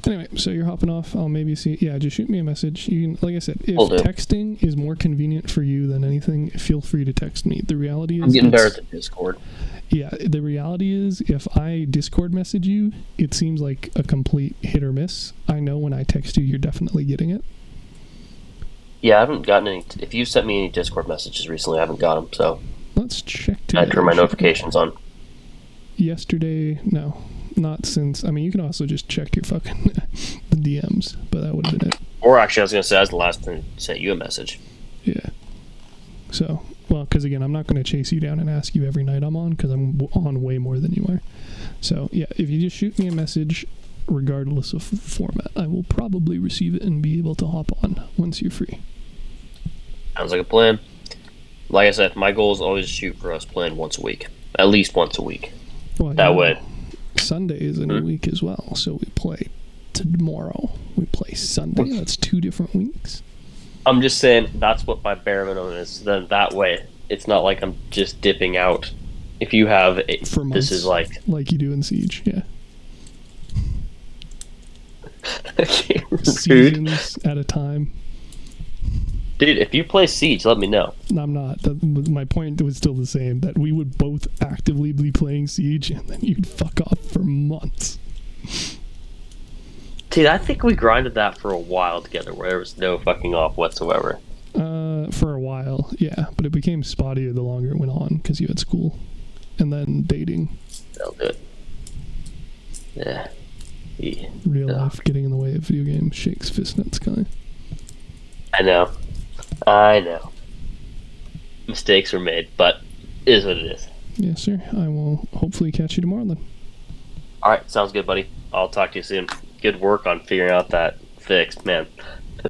Anyway, so you're hopping off. I'll maybe see. Yeah, just shoot me a message. You can, like I said, if texting is more convenient for you than anything, feel free to text me. The reality is, I'm getting better at Discord. Yeah, the reality is, if I Discord message you, it seems like a complete hit or miss. I know when I text you, you're definitely getting it. Yeah, I haven't gotten any. If you sent me any Discord messages recently, I haven't got them. So let's check. I turn my notifications on. Yesterday, no. Not since. I mean, you can also just check your fucking the DMs, but that would have been it. Or actually, I was going to say I was the last person to send you a message. Yeah. So, well, because again, I'm not going to chase you down and ask you every night I'm on, because I'm on way more than you are. So, yeah, if you just shoot me a message, regardless of format, I will probably receive it and be able to hop on once you're free. Sounds like a plan. Like I said, my goal is always to shoot for us playing once a week. At least once a week. Well, that way. Sunday is in a week as well, so we play tomorrow. We play Sunday. That's 2 different weeks. I'm just saying that's what my bare minimum is. Then that way, it's not like I'm just dipping out. If you have for months, this is like you do in Siege, yeah. Seasons at a time. Dude, if you play Siege, let me know. No, I'm not. My point was still the same, that we would both actively be playing Siege, and then you'd fuck off for months. Dude, I think we grinded that for a while together, where there was no fucking off whatsoever. For a while, yeah. But it became spottier the longer it went on, because you had school. And then dating. That'll do it. Yeah. Real life getting in the way of video games. Shakes fist at sky. I know. Mistakes were made, but it is what it is. Yes, sir. I will hopefully catch you tomorrow then. Alright, sounds good, buddy. I'll talk to you soon. Good work on figuring out that fix. Man,